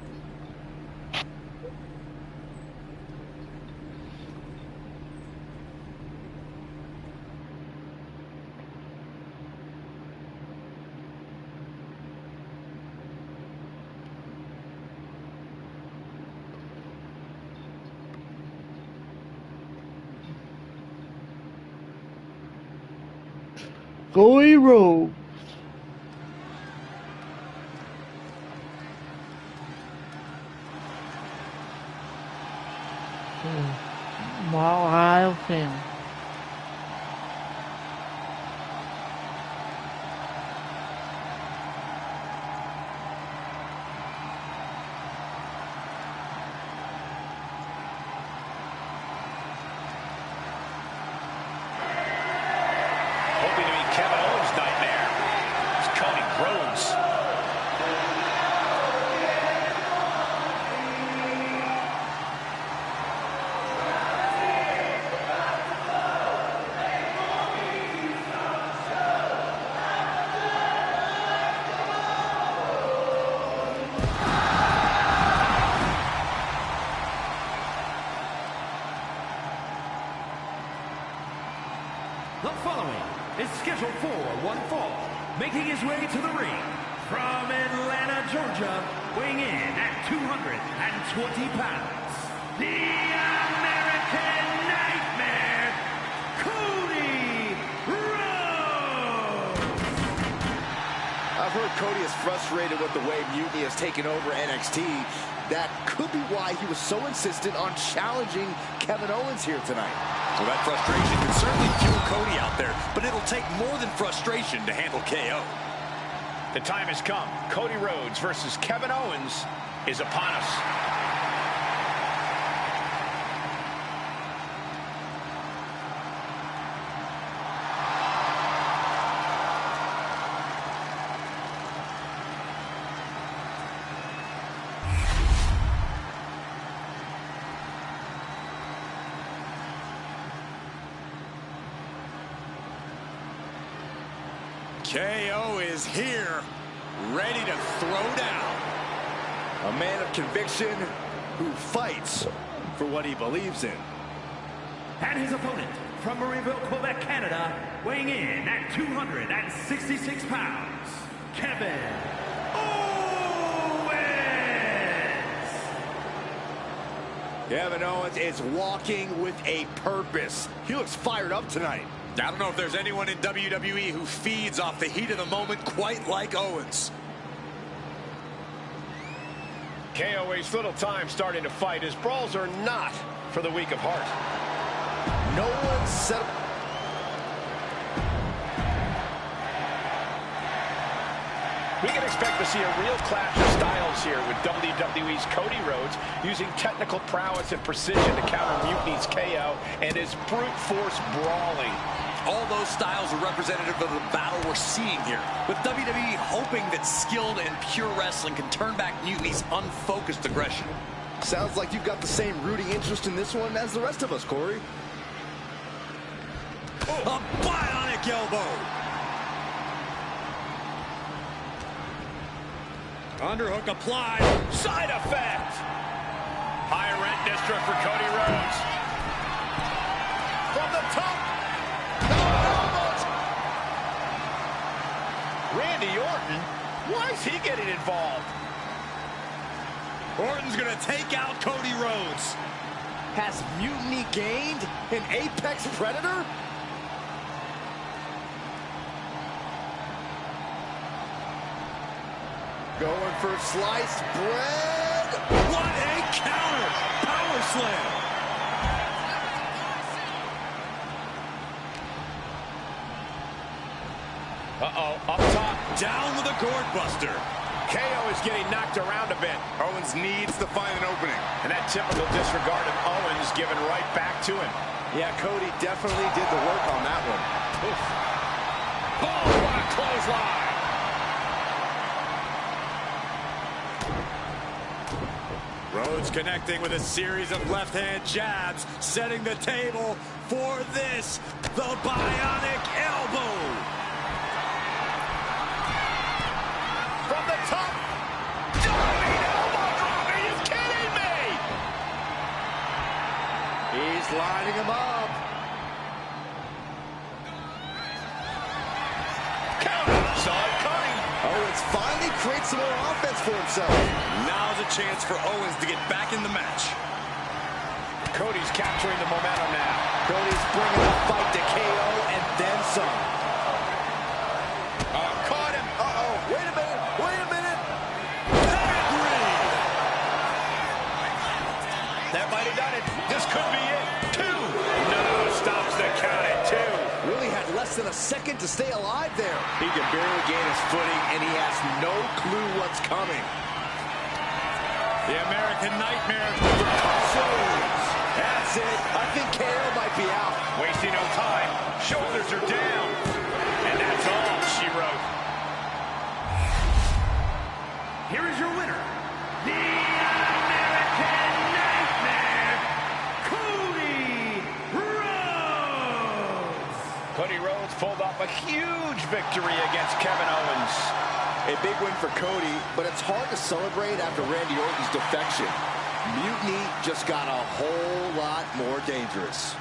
Cody Rhodes. Mile Film. Hoping to be Kevin Owens' nightmare. It's Cody Rhodes. The following is scheduled for one fall, making his way to the ring from Atlanta, Georgia, weighing in at 220 pounds, the American Nightmare, Cody Rhodes! I've heard Cody is frustrated with the way Mutiny has taken over NXT. That could be why he was so insistent on challenging Kevin Owens here tonight. Well, that frustration can certainly fuel Cody out there, but it'll take more than frustration to handle KO. The time has come. Cody Rhodes versus Kevin Owens is upon us. KO is here, ready to throw down. A man of conviction who fights for what he believes in. And his opponent from Marieville, Quebec, Canada, weighing in at 266 pounds, Kevin Owens! Kevin Owens is walking with a purpose. He looks fired up tonight. I don't know if there's anyone in WWE who feeds off the heat of the moment quite like Owens. KO wastes little time starting to fight. His brawls are not for the weak of heart. No one set up. We can expect to see a real clash of styles here with WWE's Cody Rhodes using technical prowess and precision to counter Mutiny's KO and his brute force brawling. all those styles are representative of the battle we're seeing here. With WWE hoping that skilled and pure wrestling can turn back Mutiny's unfocused aggression. Sounds like you've got the same rooting interest in this one as the rest of us, Corey. A bionic elbow. Underhook applied. Side effect. High rent district for Cody Rhodes. From the top. Randy Orton? Why is he getting involved? Orton's going to take out Cody Rhodes. Has Mutiny gained an apex predator? Going for sliced bread. What a counter. Power slam. Uh-oh, up top. Down with a gourd buster. KO is getting knocked around a bit. Owens needs to find an opening. And that typical disregard of Owens given right back to him. Yeah, Cody definitely did the work on that one. Oof. Oh, what a clothesline. Rhodes connecting with a series of left-hand jabs, setting the table for this, the bionic elbow. From the top. Diving elbow drop. Are you kidding me? He's lining him up. Counter. Saw it coming. Owens finally creates some more offense for himself. Now's a chance for Owens to get back in the match. Cody's capturing the momentum now. Cody's bringing the fight to KO and then some. Caught him. Uh-oh. Wait a minute. Wait a minute. That might have done it. This could be it. 2. No, stops the count at 2. Really had less than a second to stay alive there. He can barely gain his footing, and he has no clue what's coming. The American Nightmare. That's it. I think KO might be out. Wasting no time. Shoulders are down. And that's all she wrote. Here is your winner, the American Nightmare, Cody Rhodes. Cody Rhodes pulled off a huge victory against Kevin Owens. A big win for Cody, but it's hard to celebrate after Randy Orton's defection. Mutiny just got a whole lot more dangerous.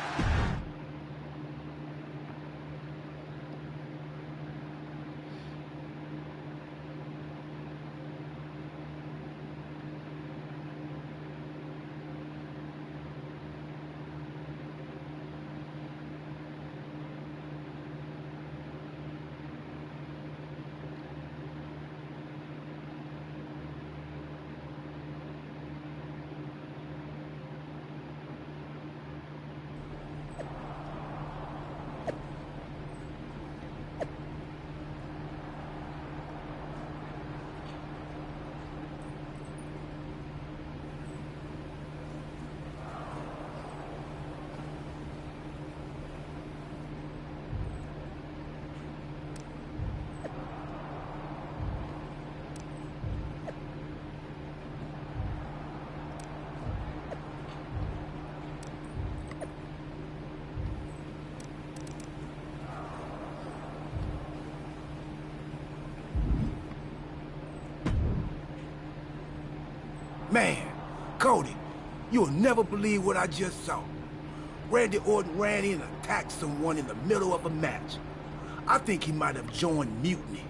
Man, Cody, you'll never believe what I just saw. Randy Orton ran in and attacked someone in the middle of a match. I think he might have joined Mutiny.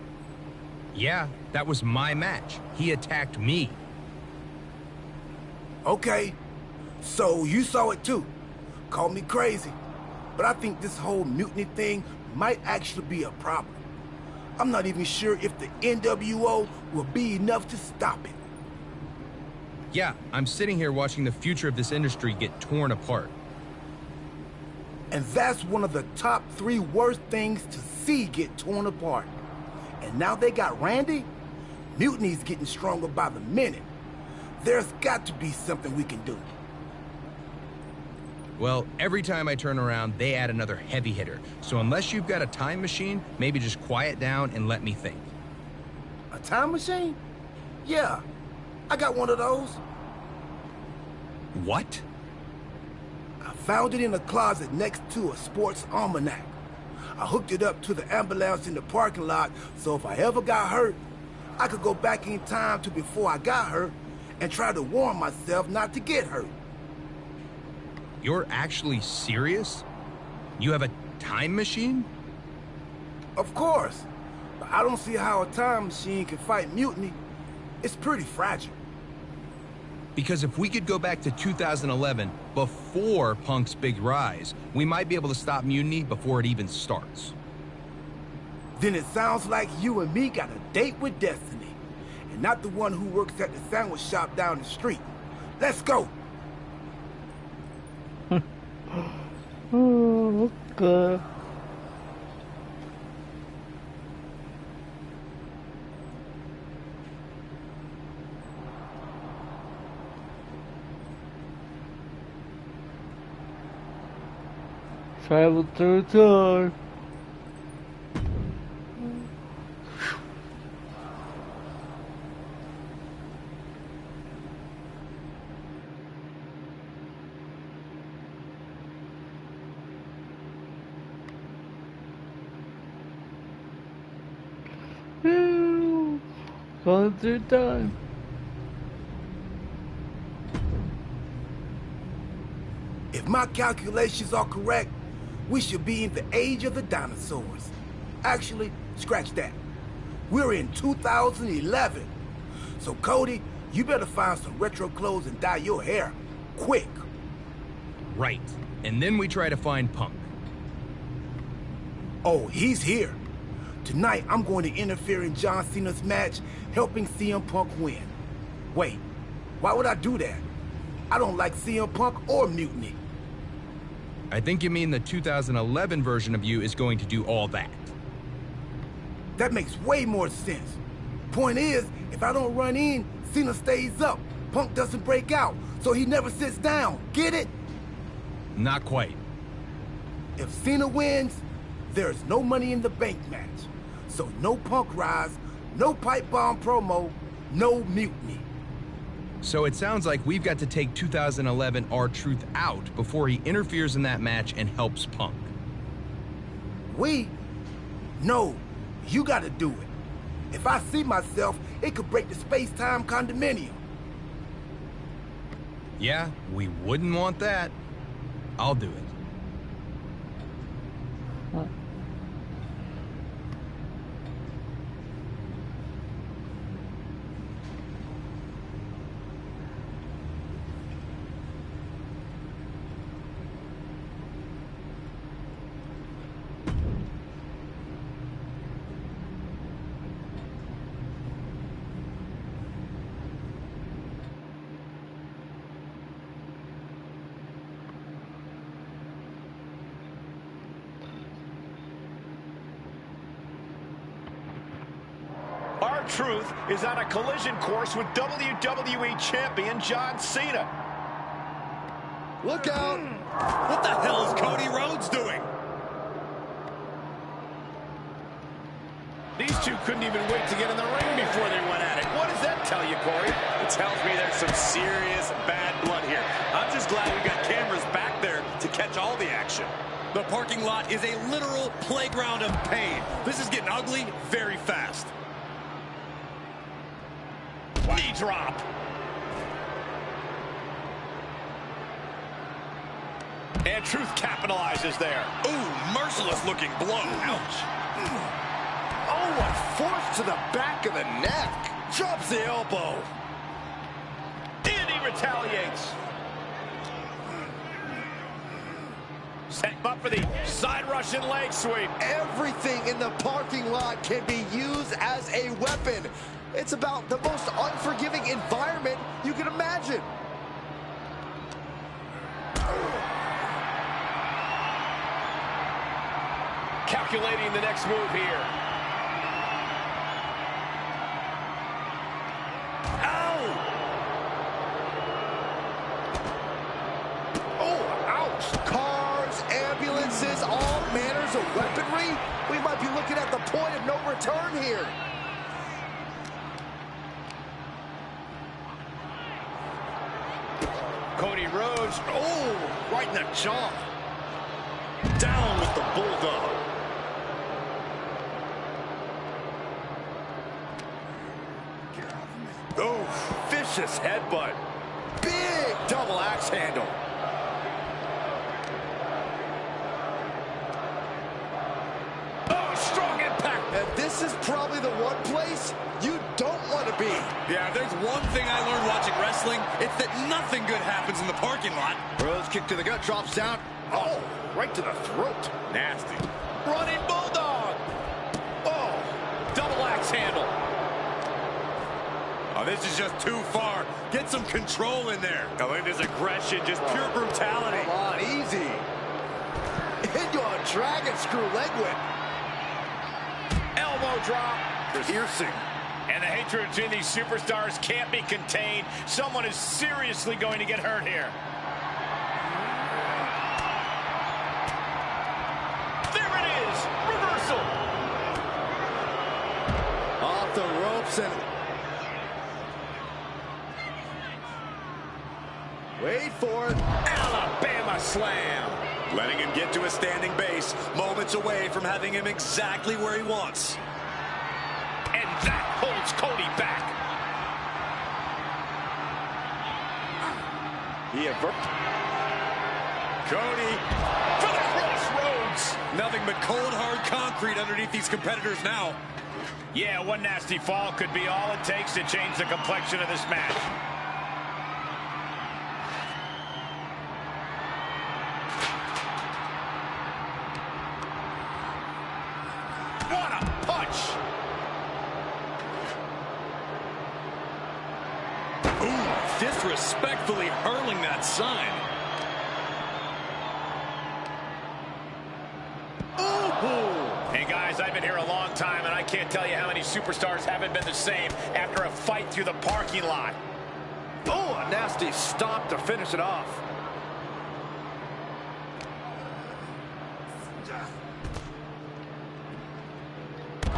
Yeah, that was my match. He attacked me. Okay, so you saw it too. Call me crazy, but I think this whole Mutiny thing might actually be a problem. I'm not even sure if the NWO will be enough to stop it. Yeah, I'm sitting here watching the future of this industry get torn apart. And that's one of the top 3 worst things to see get torn apart. And now they got Randy? Mutiny's getting stronger by the minute. There's got to be something we can do. Well, every time I turn around, they add another heavy hitter. So unless you've got a time machine, maybe just quiet down and let me think. A time machine? Yeah, I got one of those. What? I found it in a closet next to a sports almanac. I hooked it up to the ambulance in the parking lot, so if I ever got hurt, I could go back in time to before I got hurt and try to warn myself not to get hurt. You're actually serious? You have a time machine? Of course. But I don't see how a time machine can fight mutiny. It's pretty fragile. Because if we could go back to 2011, before Punk's big rise, we might be able to stop mutiny before it even starts. Then it sounds like you and me got a date with destiny, and not the one who works at the sandwich shop down the street. Let's go! Oh, okay. Travel through time. Going through time. If my calculations are correct, we should be in the age of the dinosaurs. Actually, scratch that. We're in 2011. So Cody, you better find some retro clothes and dye your hair. Quick. Right. And then we try to find Punk. Oh, he's here. Tonight, I'm going to interfere in John Cena's match, helping CM Punk win. Wait, why would I do that? I don't like CM Punk or Mutiny. I think you mean the 2011 version of you is going to do all that. That makes way more sense. Point is, if I don't run in, Cena stays up. Punk doesn't break out, so he never sits down. Get it? Not quite. If Cena wins, there's no Money in the Bank match. So no Punk rise, no pipe bomb promo, no mutiny. So it sounds like we've got to take 2011 R-Truth out before he interferes in that match and helps Punk. We? No, you gotta do it. If I see myself, it could break the space-time condominium. Yeah, we wouldn't want that. I'll do it. R-Truth is on a collision course with WWE Champion John Cena. Look out! What the hell is Cody Rhodes doing? These two couldn't even wait to get in the ring before they went at it. What does that tell you, Corey? It tells me there's some serious bad blood here. I'm just glad we got cameras back there to catch all the action. The parking lot is a literal playground of pain. This is getting ugly very fast. Knee drop. And Truth capitalizes there. Ooh, merciless looking blow. Ouch. Oh, what force to the back of the neck. Drops the elbow. And he retaliates. Set up for the side Russian leg sweep. Everything in the parking lot can be used as a weapon. It's about the most unforgiving environment you can imagine. Calculating the next move here. Ow! Oh, ouch! years of weaponry, we might be looking at the point of no return here. Cody Rhodes, oh, right in the jaw. Down with the Bulldog. Oh, vicious headbutt. Big double axe handle. Oh, strong impact. And this is probably the one place you don't want to be. Yeah, if there's one thing I learned watching wrestling, it's that nothing good happens in the parking lot. Rhodes kick to the gut, drops down. Oh, right to the throat. Nasty. Running Bulldog. Oh, double axe handle. Oh, this is just too far. Get some control in there. Oh, look at this aggression, just pure brutality. Come on, easy. Into a dragon screw leg whip. Elbow drop. Piercing. And the hatred between these superstars can't be contained. Someone is seriously going to get hurt here. There it is. Reversal. Off the ropes and... wait for it. Alabama slam. Letting him get to a standing base, moments away from having him exactly where he wants. And that holds Cody back. He Cody for the crossroads. Nothing but cold, hard concrete underneath these competitors now. Yeah, one nasty fall could be all it takes to change the complexion of this match. What a punch! Ooh, disrespectfully hurling that sign. Ooh. Hey guys, I've been here a long time and I can't tell you how many superstars haven't been the same after a fight through the parking lot. Oh, a nasty stop to finish it off.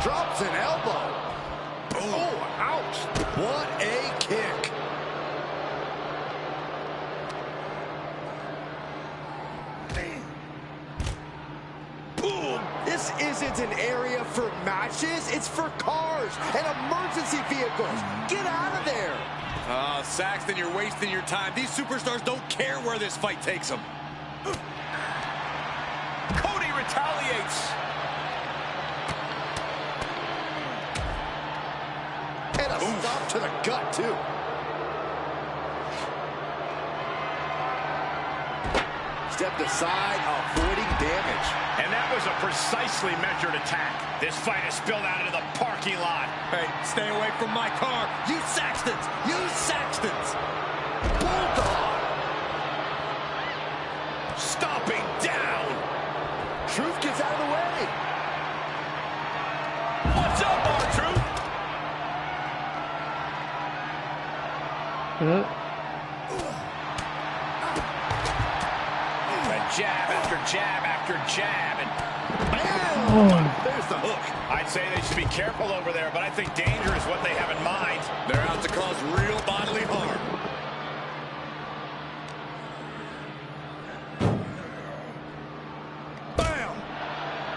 Drops an elbow. Oh, ouch. What a kick. Boom. This isn't an area for matches. It's for cars and emergency vehicles. Get out of there. Saxton, you're wasting your time. These superstars don't care where this fight takes them. Cody retaliates. And a stop to the gut, too. Stepped aside, avoiding damage. And that was a precisely measured attack. This fight has spilled out into the parking lot. Hey, stay away from my car. You Saxtons! You Saxtons! Bulldog! Stomping down. Truth gets out of the way. What's up, R-Truth? Jab after jab after jab, and there's the hook. I'd say they should be careful over there, but I think danger is what they have in mind. They're out to cause real bodily harm. Bam!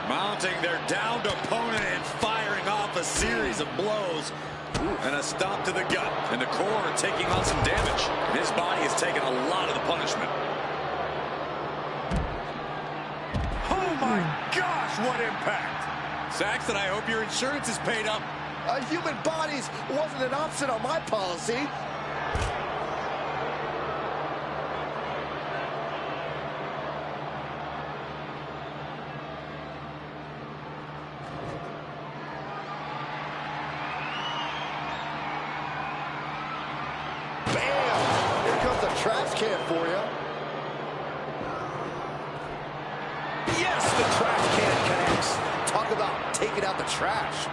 Mounting their downed opponent and firing off a series of blows. And a stop to the gut, and the core taking on some damage. His body has taken a lot of the punishment. Oh my gosh, what impact! Saxton, I hope your insurance is paid up. Human bodies wasn't an option on my policy. Bam! Here comes a trash can for you. Yes, the trash can connects. Talk about taking out the trash.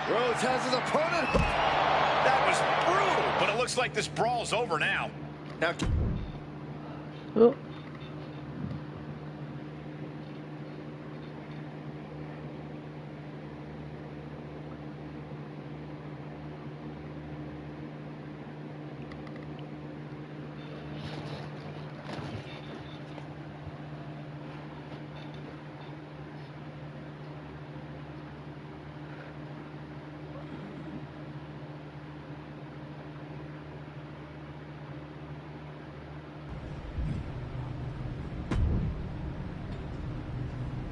Rhodes has his opponent. That was brutal, but it looks like this brawl's over now. Now,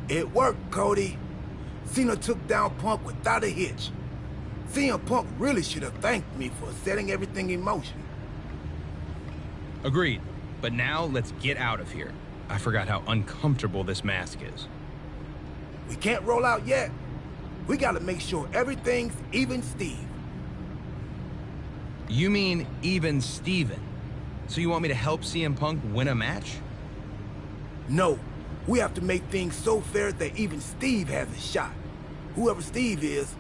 It worked, Cody. Cena took down Punk without a hitch. CM Punk really should have thanked me for setting everything in motion. Agreed. But now let's get out of here. I forgot how uncomfortable this mask is. We can't roll out yet. We gotta make sure everything's even Steve. You mean even Steven? So you want me to help CM Punk win a match? No. We have to make things so fair that even Steve has a shot. Whoever Steve is.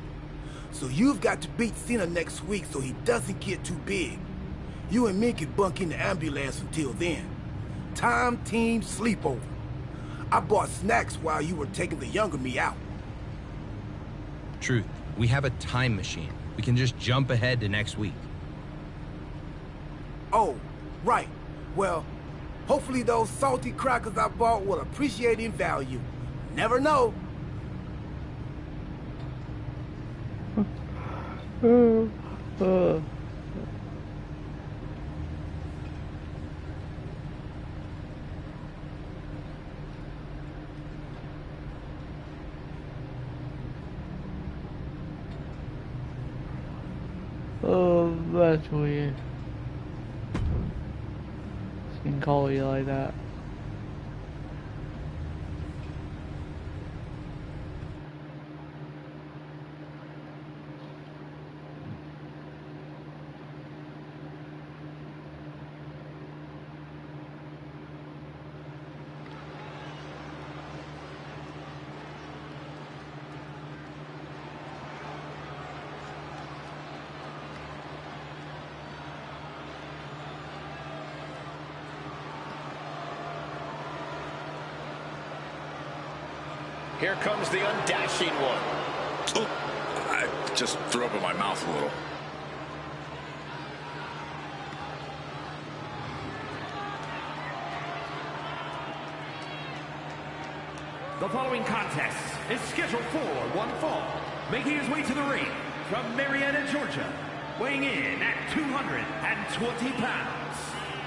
So you've got to beat Cena next week so he doesn't get too big. You and me can bunk in the ambulance until then. Time team sleepover. I bought snacks while you were taking the younger me out. Truth, we have a time machine. We can just jump ahead to next week. Oh, right. Well, hopefully those salty crackers I bought will appreciate in value. Never know. Oh, that's weird. She can call you like that. Here comes the undashing one. Oh, I just threw up in my mouth a little. The following contest is scheduled for one fall. Making his way to the ring from Marietta, Georgia, weighing in at 220 pounds,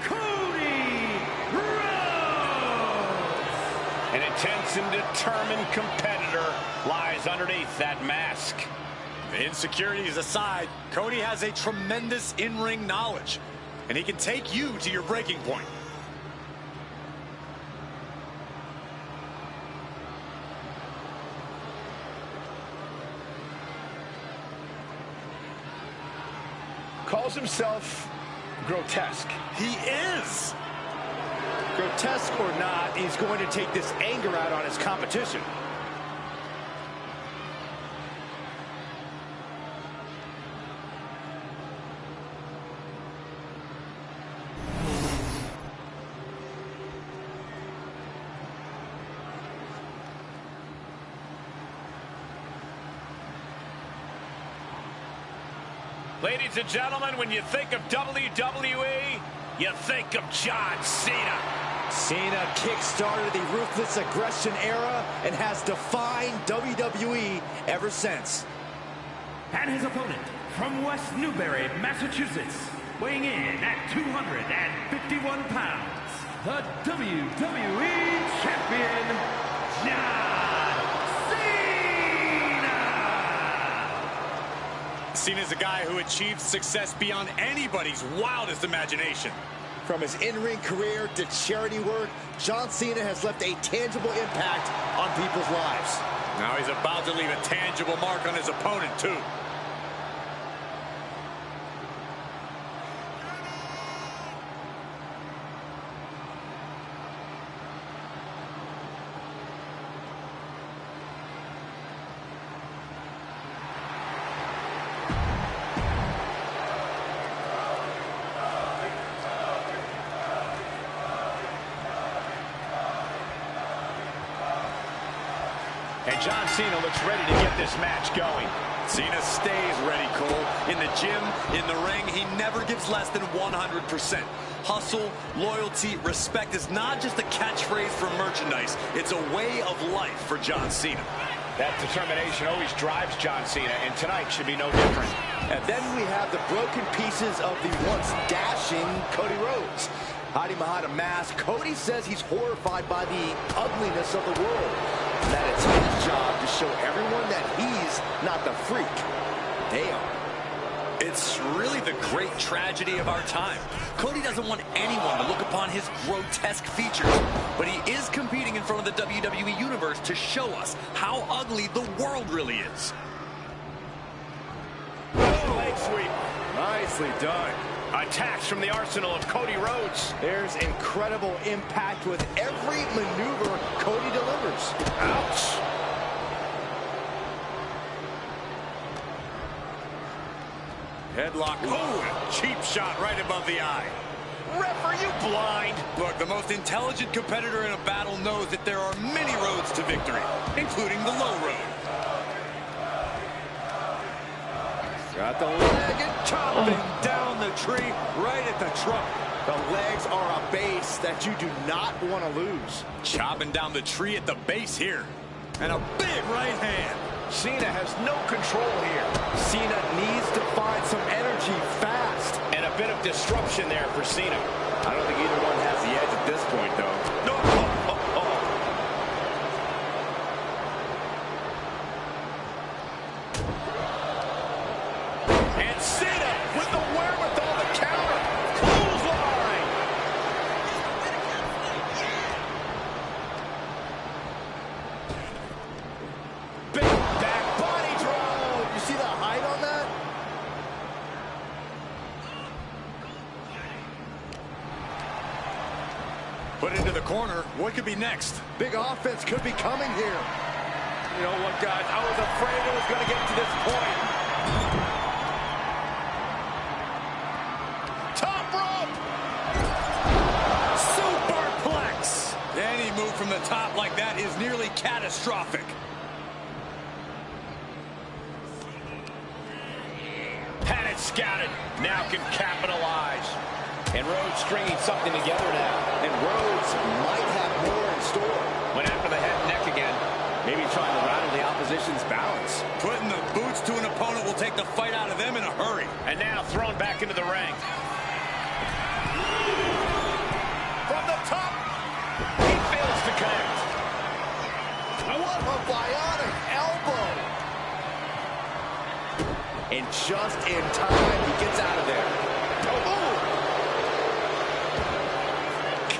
Cody Rhodes! An intense and determined competitor lies underneath that mask. Insecurities aside, Cody has a tremendous in-ring knowledge, and he can take you to your breaking point. Calls himself grotesque. He is! Grotesque or not, he's going to take this anger out on his competition. Ladies and gentlemen, when you think of WWE, you think of John Cena. Cena kick-started the Ruthless Aggression era and has defined WWE ever since. And his opponent from West Newbury, Massachusetts, weighing in at 251 pounds, the WWE Champion, John Cena! Cena's a guy who achieved success beyond anybody's wildest imagination. From his in-ring career to charity work, John Cena has left a tangible impact on people's lives. Now he's about to leave a tangible mark on his opponent, too. And John Cena looks ready to get this match going. Cena stays ready, Cole. In the gym, in the ring, he never gives less than 100%. Hustle, loyalty, respect is not just a catchphrase for merchandise. It's a way of life for John Cena. That determination always drives John Cena, and tonight should be no different. And then we have the broken pieces of the once dashing Cody Rhodes. Hiding behind a mask, Cody says he's horrified by the ugliness of the world. that it's his job to show everyone that he's not the freak. They are. It's really the great tragedy of our time. Cody doesn't want anyone to look upon his grotesque features, but he is competing in front of the WWE Universe to show us how ugly the world really is. Leg sweep. Nicely done. Attacks from the arsenal of Cody Rhodes. There's incredible impact with every maneuver Cody delivers. Ouch. Headlock. Oh, cheap shot right above the eye. Ref, are you blind? Look, the most intelligent competitor in a battle knows that there are many roads to victory, including the low road. Got the leg and chopping down the tree right at the trunk. The legs are a base that you do not want to lose. Chopping down the tree at the base here. And a big right hand. Cena has no control here. Cena needs to find some energy fast. And a bit of disruption there for Cena. I don't think either one has the edge at this point, though. No. And Cena with the wherewithal to counter. Clothesline. Big back body drop. You see the height on that? Put into the corner. What could be next? Big offense could be coming here. You know what, guys? I was afraid it was going to get to this point. Top rope! Superplex! Any move from the top like that is nearly catastrophic. Had it scouted. Now can capitalize. And Rhodes stringing something together now. And Rhodes might have more in store. Went after the head and neck again. Maybe trying to rattle the opposition's balance. Putting the boots to an opponent will take the fight out of them in a hurry. And now thrown back into the ring. From the top, he fails to connect. What a bionic elbow. And just in time, he gets out of there. Oh.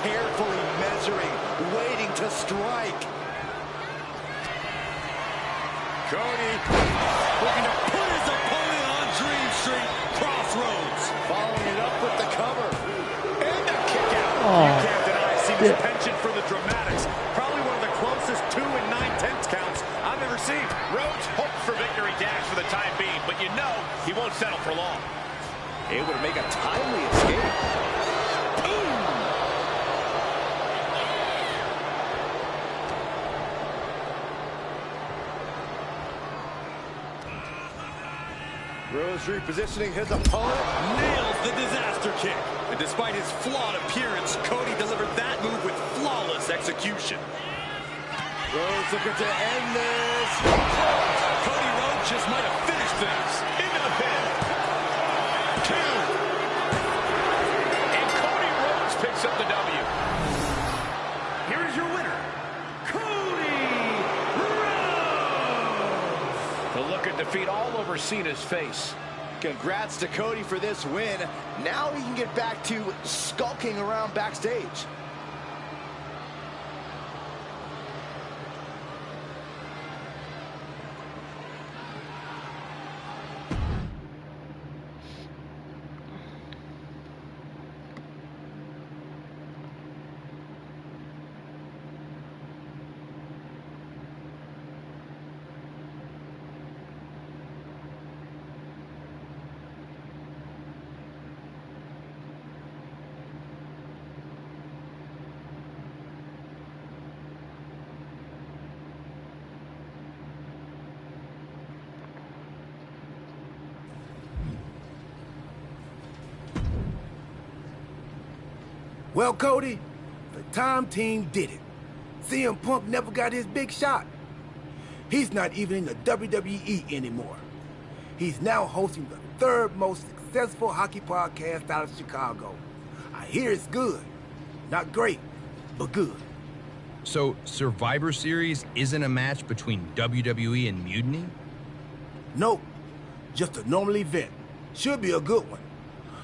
Carefully measuring, waiting to strike. Cody looking to put his opponent on Dream Street. Crossroads. Following it up with the cover. And a kick out. Oh, you can't deny Cena's penchant for the dramatics. Probably one of the closest 2 9/10 counts I've ever seen. Rhodes hoped for victory dash for the time being, but you know he won't settle for long. Able to make a timely escape. Rhodes repositioning his opponent. Nails the disaster kick. And despite his flawed appearance, Cody delivered that move with flawless execution. Rhodes looking to end this. Cody Rhodes just might have finished things. Into the pin. 2. And Cody Rhodes picks up the W. Here is your winner, Cody Rhodes. The look of defeat all over Cena's face. Congrats to Cody for this win. Now he can get back to skulking around backstage. Well, Cody, the Time Team did it. CM Punk never got his big shot. He's not even in the WWE anymore. He's now hosting the 3rd most successful hockey podcast out of Chicago. I hear it's good. Not great, but good. So, Survivor Series isn't a match between WWE and Mutiny? Nope. Just a normal event. Should be a good one.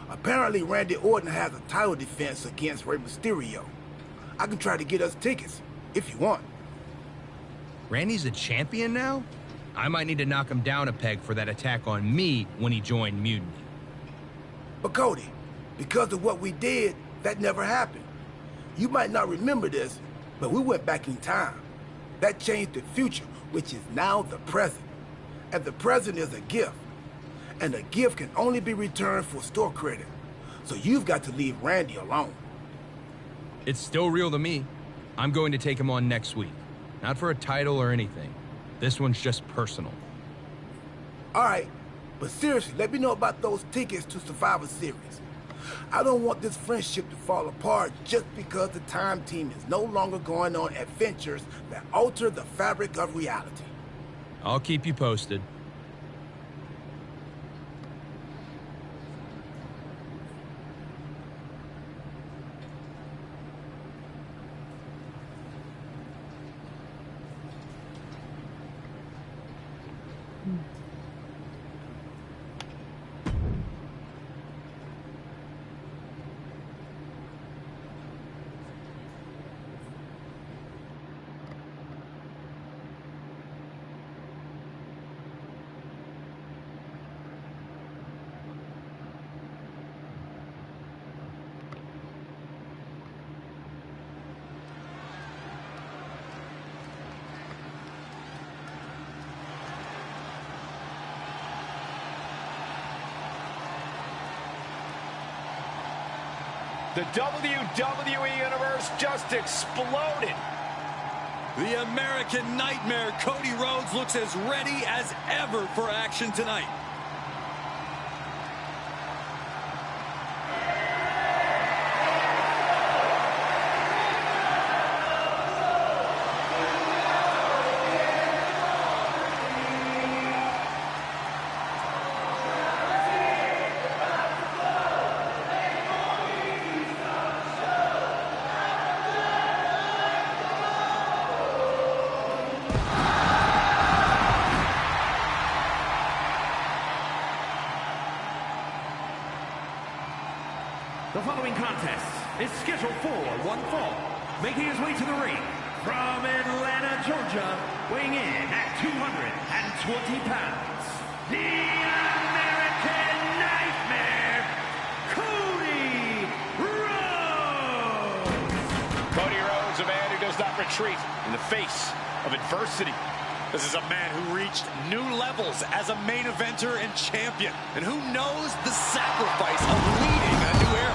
Apparently, Randy Orton has a title defense against Rey Mysterio. I can try to get us tickets, if you want. Randy's a champion now? I might need to knock him down a peg for that attack on me when he joined Mutiny. But Cody, because of what we did, that never happened. You might not remember this, but we went back in time. That changed the future, which is now the present. And the present is a gift. And a gift can only be returned for store credit. So you've got to leave Randy alone. It's still real to me. I'm going to take him on next week. Not for a title or anything. This one's just personal. All right, but seriously, let me know about those tickets to Survivor Series. I don't want this friendship to fall apart just because the Time Team is no longer going on adventures that alter the fabric of reality. I'll keep you posted. The WWE Universe just exploded. The American Nightmare, Cody Rhodes, looks as ready as ever for action tonight. The following contest is scheduled for one fall. Making his way to the ring from Atlanta, Georgia, weighing in at 220 pounds, the American Nightmare, Cody Rhodes! Cody Rhodes, a man who does not retreat in the face of adversity. This is a man who reached new levels as a main eventer and champion, and who knows the sacrifice of leading a new era.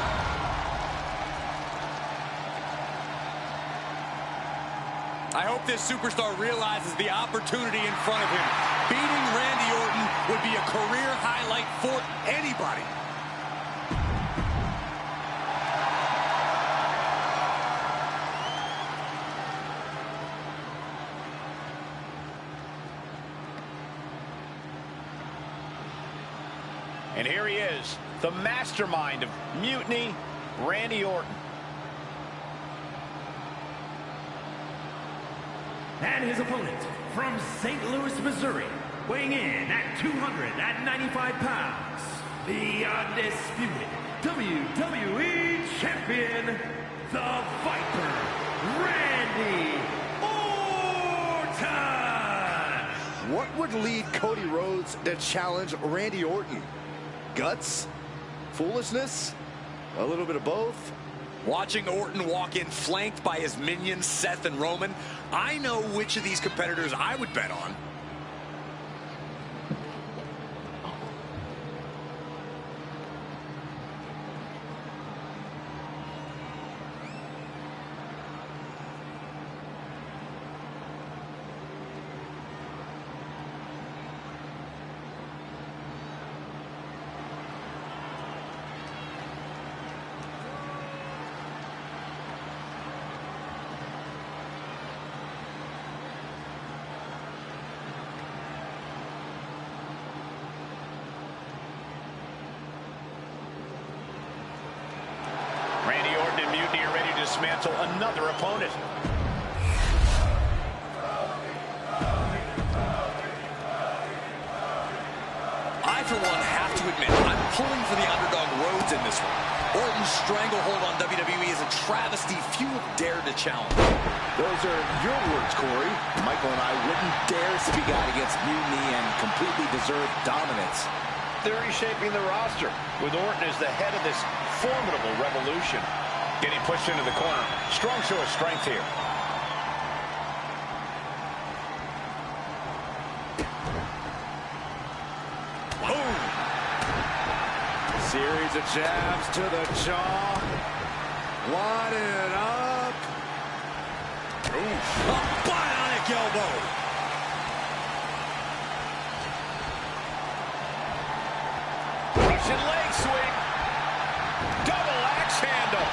I hope this superstar realizes the opportunity in front of him. Beating Randy Orton would be a career highlight for anybody. And here he is, the mastermind of Mutiny, Randy Orton. And his opponent from St. Louis, Missouri, weighing in at 295 pounds, the undisputed WWE Champion, the Viper, Randy Orton! What would lead Cody Rhodes to challenge Randy Orton? Guts? Foolishness? A little bit of both? Watching Orton walk in flanked by his minions, Seth and Roman, I know which of these competitors I would bet on. Randy Orton and Mutiny are ready to dismantle another opponent. I, for one, have to admit, I'm pulling for the underdog Rhodes in this one. Orton's stranglehold on WWE is a travesty few have dared to challenge. Those are your words, Corey. Michael and I wouldn't dare speak out against mutiny and completely deserved dominance. They're reshaping the roster with Orton as the head of this formidable revolution. Getting pushed into the corner. Strong show of strength here. Boom! Series of jabs to the jaw. Winding it up. Oof. A bionic elbow. Russian leg sweep. Double axe handle.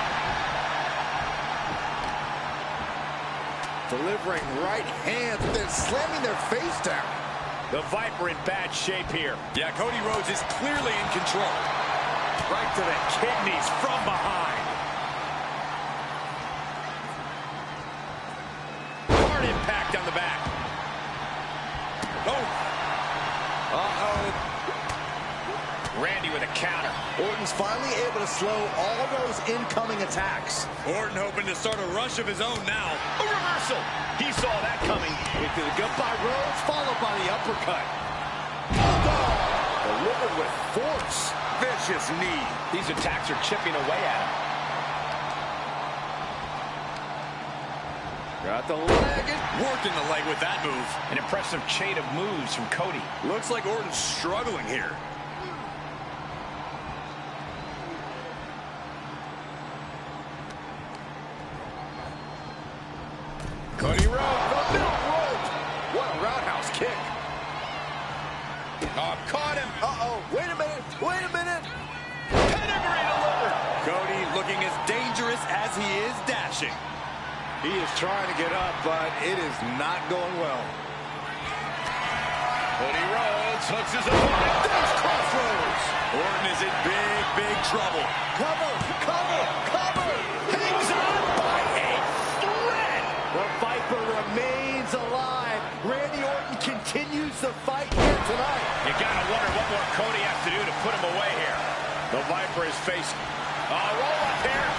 Delivering right hands, then slamming their face down. The Viper in bad shape here. Yeah, Cody Rhodes is clearly in control. Right to the kidneys from behind. Hard impact on the back. Oh. Uh-oh. Randy with a counter. Orton's finally able to slow all those incoming attacks. Orton hoping to start a rush of his own now. A reversal. He saw that coming. Into the gut by Rhodes, followed by the uppercut. Bulldog! Delivered with force. Vicious knee. These attacks are chipping away at him. Got the leg. Working the leg with that move. An impressive chain of moves from Cody. Looks like Orton's struggling here. Cody Rhodes, the middle rope. What a roundhouse kick. Oh, caught him. Uh-oh, wait a minute, wait a minute. Pedigree delivered. Cody looking as dangerous as he is dashing. He is trying to get up, but it is not going well. Cody Rhodes hooks his opponent. There's Crossroads. Orton is in big, big trouble. Cover, cover, cover. Hangs on by a thread. The Viper remains alive. Randy Orton continues the fight here tonight. You gotta wonder what more Cody has to do to put him away here. The Viper is facing. Roll up here.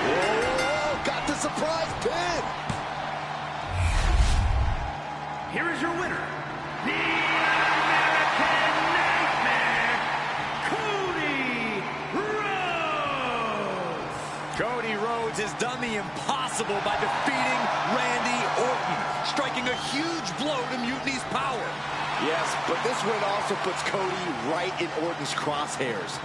Whoa, got the surprise pin. Here is your winner, the American Nightmare, Cody Rhodes! Cody Rhodes has done the impossible by defeating Randy Orton, striking a huge blow to Mutiny's power. Yes, but this win also puts Cody right in Orton's crosshairs.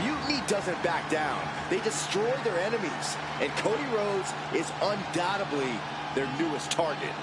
Mutiny doesn't back down. They destroy their enemies. And Cody Rhodes is undoubtedly their newest target.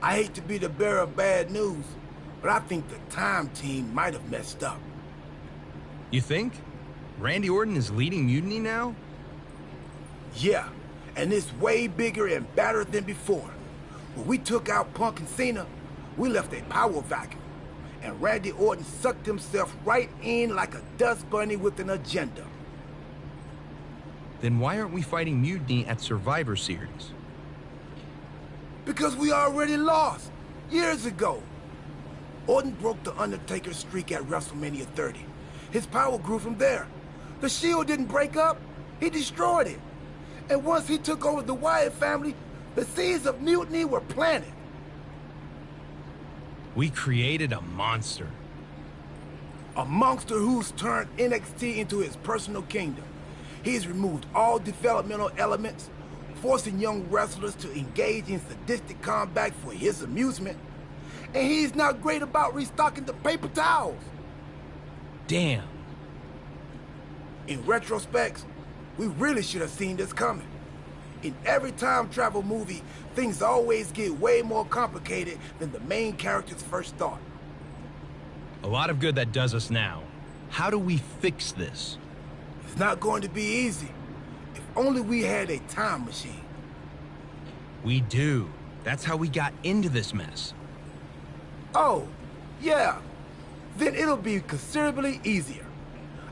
I hate to be the bearer of bad news, but I think the Time Team might have messed up. You think? Randy Orton is leading Mutiny now? Yeah, and it's way bigger and badder than before. When we took out Punk and Cena, we left a power vacuum, and Randy Orton sucked himself right in like a dust bunny with an agenda. Then why aren't we fighting Mutiny at Survivor Series? Because we already lost, years ago. Orton broke the Undertaker streak at WrestleMania 30. His power grew from there. The Shield didn't break up, he destroyed it. And once he took over the Wyatt family, the seeds of mutiny were planted. We created a monster. A monster who's turned NXT into his personal kingdom. He's removed all developmental elements, forcing young wrestlers to engage in sadistic combat for his amusement. And he's not great about restocking the paper towels. Damn. In retrospect, we really should have seen this coming. In every time travel movie, things always get way more complicated than the main character's first thought. A lot of good that does us now. How do we fix this? It's not going to be easy. If only we had a time machine. We do. That's how we got into this mess. Oh, yeah. Then it'll be considerably easier.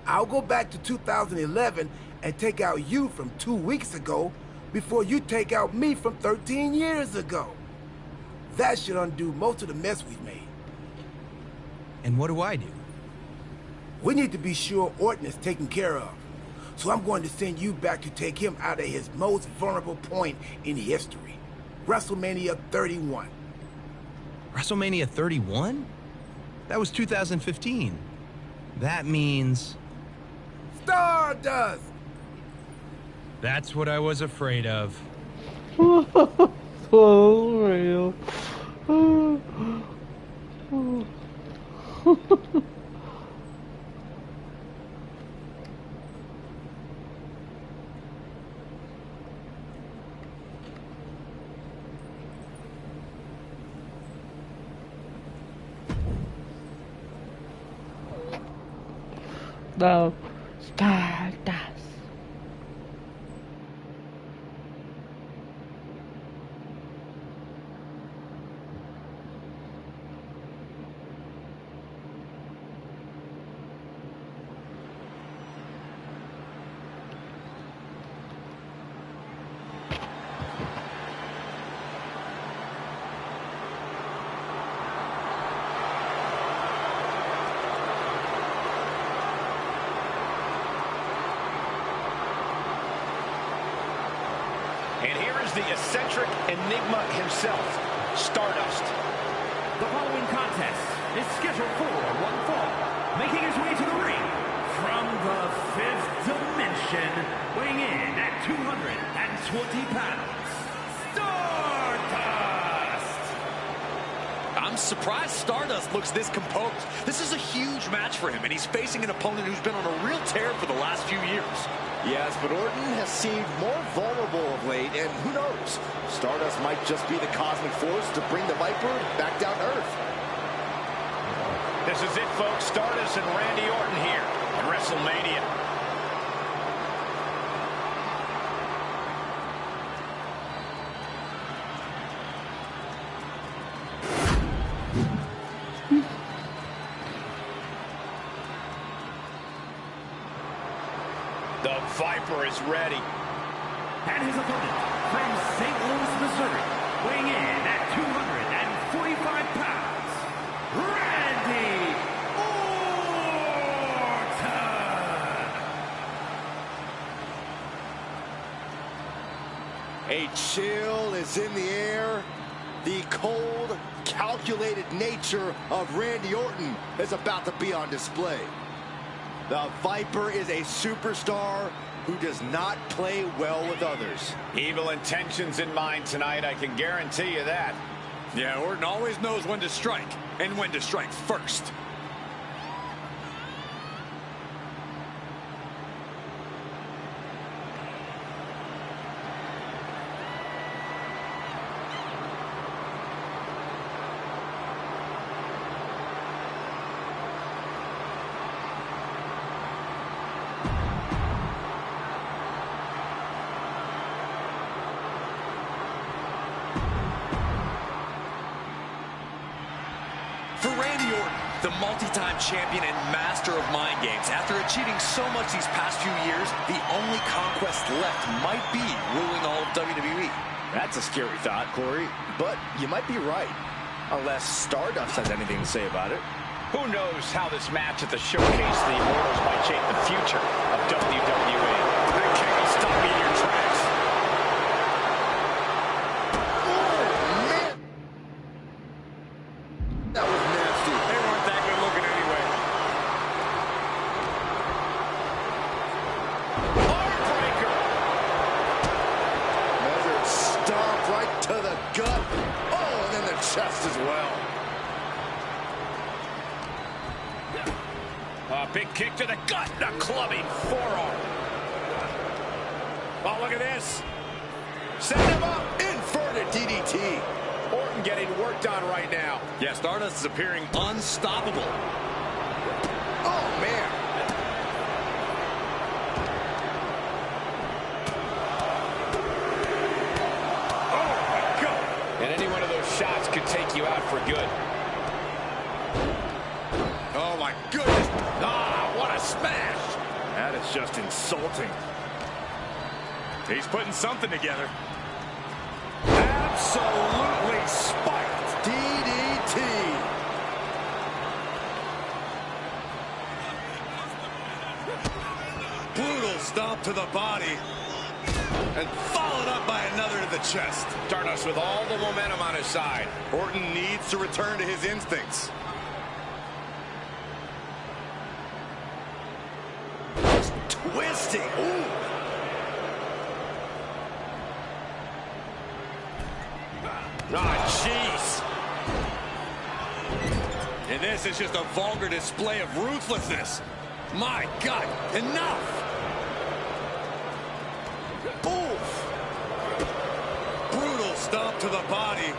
I'll go back to 2011 and take out you from 2 weeks ago before you take out me from 13 years ago. That should undo most of the mess we've made. And what do I do? We need to be sure Orton is taken care of. So I'm going to send you back to take him out of his most vulnerable point in history. WrestleMania 31. WrestleMania 31? That was 2015. That means... Stardust! That's what I was afraid of. So real. No, Stardust. And here is the eccentric enigma himself, Stardust. The following contest is scheduled for one fall. Making his way to the ring from the fifth dimension, weighing in at 220 pounds, Stardust! I'm surprised Stardust looks this composed. This is a huge match for him, and he's facing an opponent who's been on a real tear for the last few years. Yes, but Orton has seemed more vulnerable of late, and who knows? Stardust might just be the cosmic force to bring the Viper back down to earth. This is it, folks. Stardust and Randy Orton here at WrestleMania. The Viper is ready. And his opponent from St. Louis, Missouri, weighing in at 245 pounds, Randy Orton! A chill is in the air. The cold, calculated nature of Randy Orton is about to be on display. The Viper is a superstar who does not play well with others. Evil intentions in mind tonight, I can guarantee you that. Yeah, Orton always knows when to strike, and when to strike first. For Randy Orton, the multi-time champion and master of mind games, after achieving so much these past few years, the only conquest left might be ruling all of WWE. That's a scary thought, Corey, but you might be right. Unless Stardust has anything to say about it. Who knows how this match at the Showcase the Immortals might shape the future of WWE. Can you stop me in your tracks? chest as well. A big kick to the gut, and a clubbing forearm. Oh, look at this. Set him up. Inverted DDT. Orton getting worked on right now. Yeah, Stardust is appearing unstoppable. Oh, man. Oh, my God. And any one of those shots could take you out for good. Oh, my goodness. Ah, what a smash. That is just insulting. He's putting something together. Absolutely spiked. DDT. Brutal stomp to the body. And followed up by another to the chest. Stardust with all the momentum on his side. Orton needs to return to his instincts. Twisting. Ooh. Ah, jeez. And this is just a vulgar display of ruthlessness. My God, enough! Oof. Brutal stomp to the body.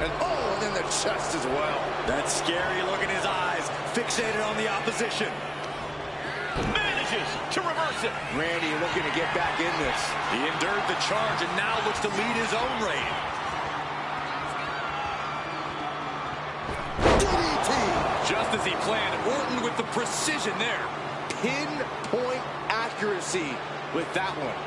And then the chest as well. That scary look in his eyes, fixated on the opposition. Manages to reverse it. Randy looking to get back in this. He endured the charge and now looks to lead his own reign. Just as he planned, Orton with the precision there. Pinpoint accuracy with that one.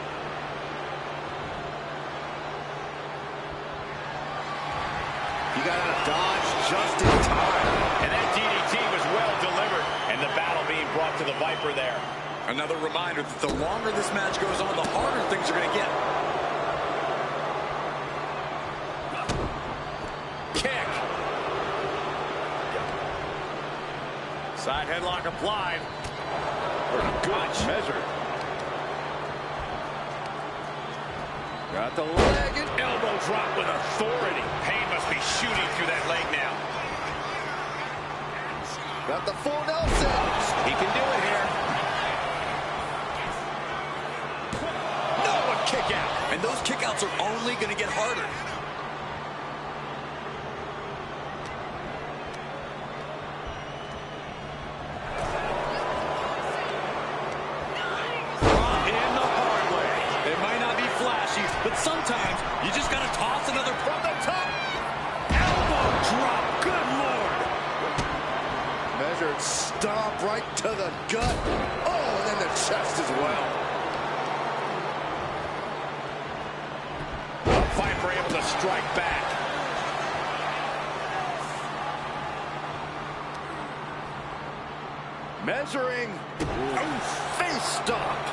He got out of dodge just in time. And that DDT was well delivered. And the battle being brought to the Viper there. Another reminder that the longer this match goes on, the harder things are going to get. Kick. Side headlock applied. Good measure. Got the leg and elbow drop with authority. Pain must be shooting through that leg now. Got the full Nelson. He can do it here. No, a kick out. And those kickouts are only going to get harder. But sometimes you just got to toss another from the top. Elbow drop. Good Lord. Measured stomp right to the gut. Oh, and then the chest as well. Viper able to strike back. Measuring. Face stomp.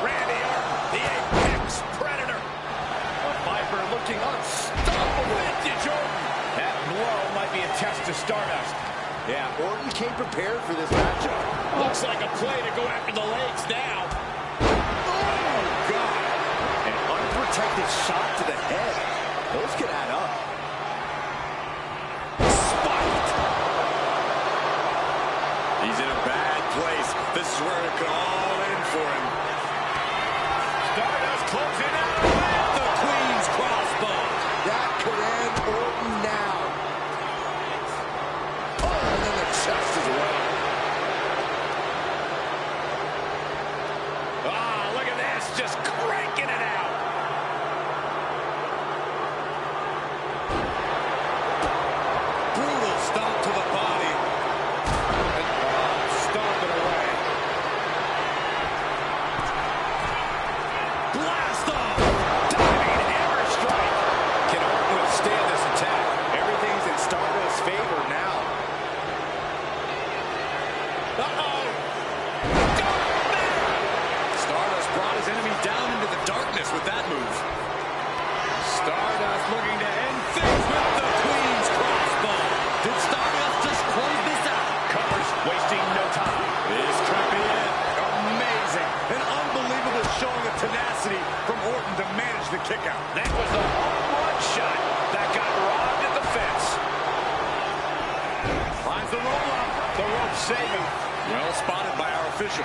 Randy Orton, the Apex Predator. The Viper looking unstoppable. Vintage Orton. That blow might be a test to Stardust. Yeah, Orton came prepared for this matchup. Looks like a play to go after the legs now. Oh, God. An unprotected shot to the head. Those could add up. Spiked. He's in a bad place. This is where it could all end for him. Stardust closing out with the Queen's crossbow. That could end Orton now. Oh, and then the chest as well. Ah, look at this, just cranking it out. Brutal stomp to the body. And stomp it away. Blast off! Diving hammer strike. Can Orton withstand this attack? Everything's in Stardust's favor now. Uh-oh. Stardust brought his enemy down into the darkness with that move. Stardust looking to end things with the Queen's crossbow. Did Stardust just close this out? Covers, wasting no time. This could be it. Amazing. An unbelievable showing of tenacity from Orton to manage the kick out. That was the potential.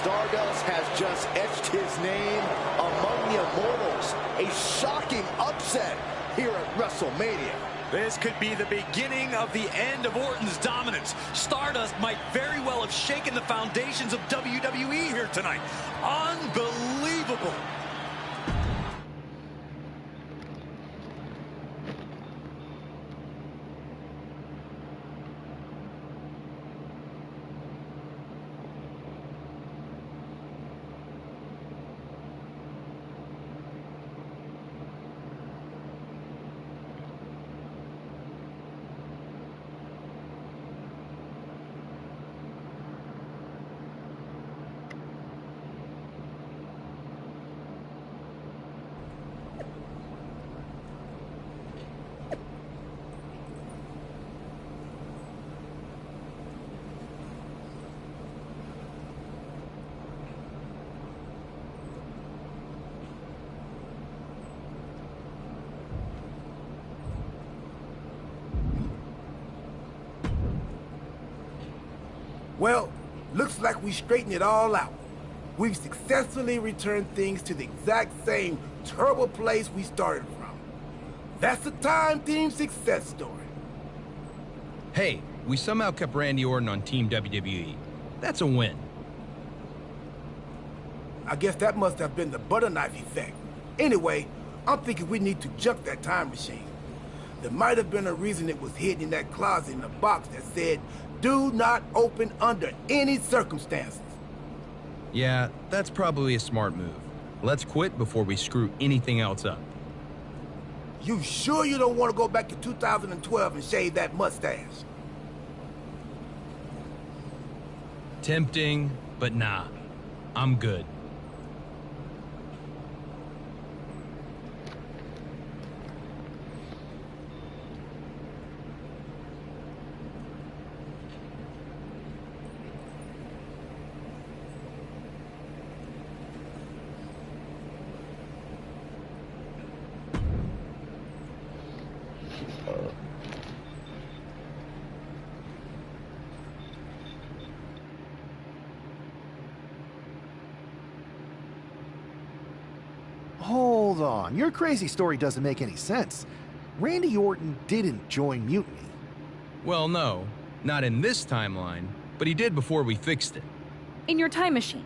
Stardust has just etched his name among the immortals. A shocking upset here at WrestleMania. This could be the beginning of the end of Orton's dominance. Stardust might very well have shaken the foundations of WWE here tonight. Unbelievable. Well, looks like we straightened it all out. We've successfully returned things to the exact same terrible place we started from. That's a time team success story. Hey, we somehow kept Randy Orton on Team WWE. That's a win. I guess that must have been the butter knife effect. Anyway, I'm thinking we need to junk that time machine. There might have been a reason it was hidden in that closet in the box that said, "Do not open under any circumstances." Yeah, that's probably a smart move. Let's quit before we screw anything else up. You sure you don't want to go back to 2012 and shave that mustache? Tempting, but nah. I'm good. Hold on, your crazy story doesn't make any sense. Randy Orton didn't join Mutiny. Well, no, not in this timeline, but he did before we fixed it. In your time machine.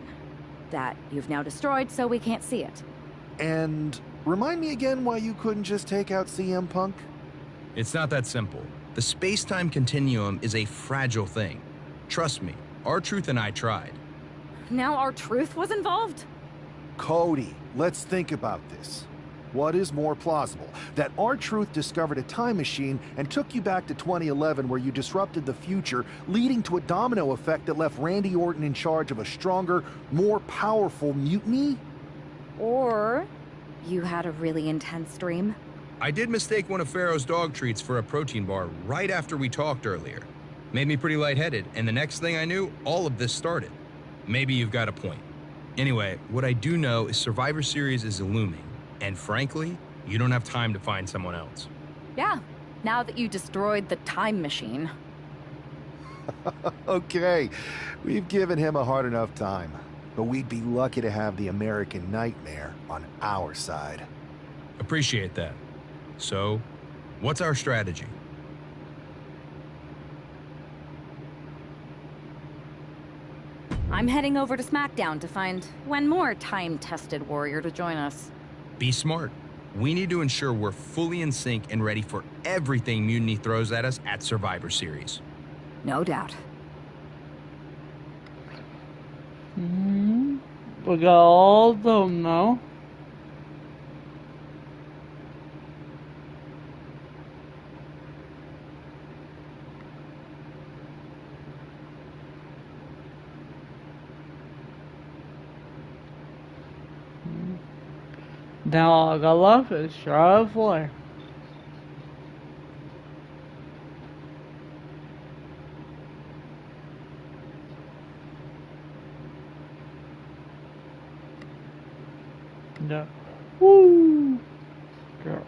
That you've now destroyed so we can't see it. And remind me again why you couldn't just take out CM Punk? It's not that simple. The space-time continuum is a fragile thing. Trust me, R-Truth and I tried. Now R-Truth was involved? Cody, let's think about this. What is more plausible? That R-Truth discovered a time machine and took you back to 2011 where you disrupted the future, leading to a domino effect that left Randy Orton in charge of a stronger, more powerful mutiny? Or you had a really intense dream? I did mistake one of Pharaoh's dog treats for a protein bar right after we talked earlier. Made me pretty lightheaded, and the next thing I knew, all of this started. Maybe you've got a point. Anyway, what I do know is Survivor Series is looming, and frankly, you don't have time to find someone else. Yeah, now that you destroyed the time machine. Okay, we've given him a hard enough time, but we'd be lucky to have the American Nightmare on our side. Appreciate that. So, what's our strategy? I'm heading over to SmackDown to find one more time-tested warrior to join us. Be smart. We need to ensure we're fully in sync and ready for everything Mutiny throws at us at Survivor Series. No doubt. We got all of them now. Now all I got left is Charlotte Flair. No. Woo! Girl.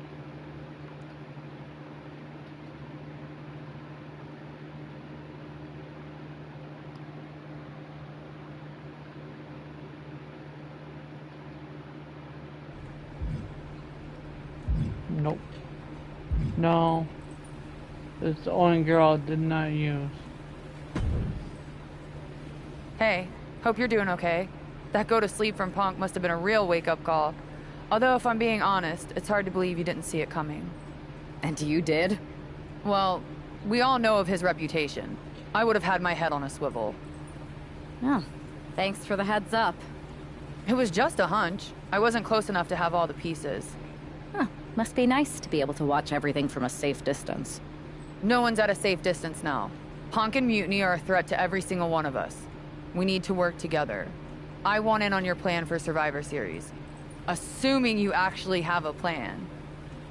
Nope. No. It's the only girl I did not use. Hey, hope you're doing okay. That go to sleep from Punk must have been a real wake-up call. Although, if I'm being honest, it's hard to believe you didn't see it coming. And you did? Well, we all know of his reputation. I would have had my head on a swivel. Oh, thanks for the heads up. It was just a hunch. I wasn't close enough to have all the pieces. Huh, must be nice to be able to watch everything from a safe distance. No one's at a safe distance now. Punk and Mutiny are a threat to every single one of us. We need to work together. I want in on your plan for Survivor Series. Assuming you actually have a plan.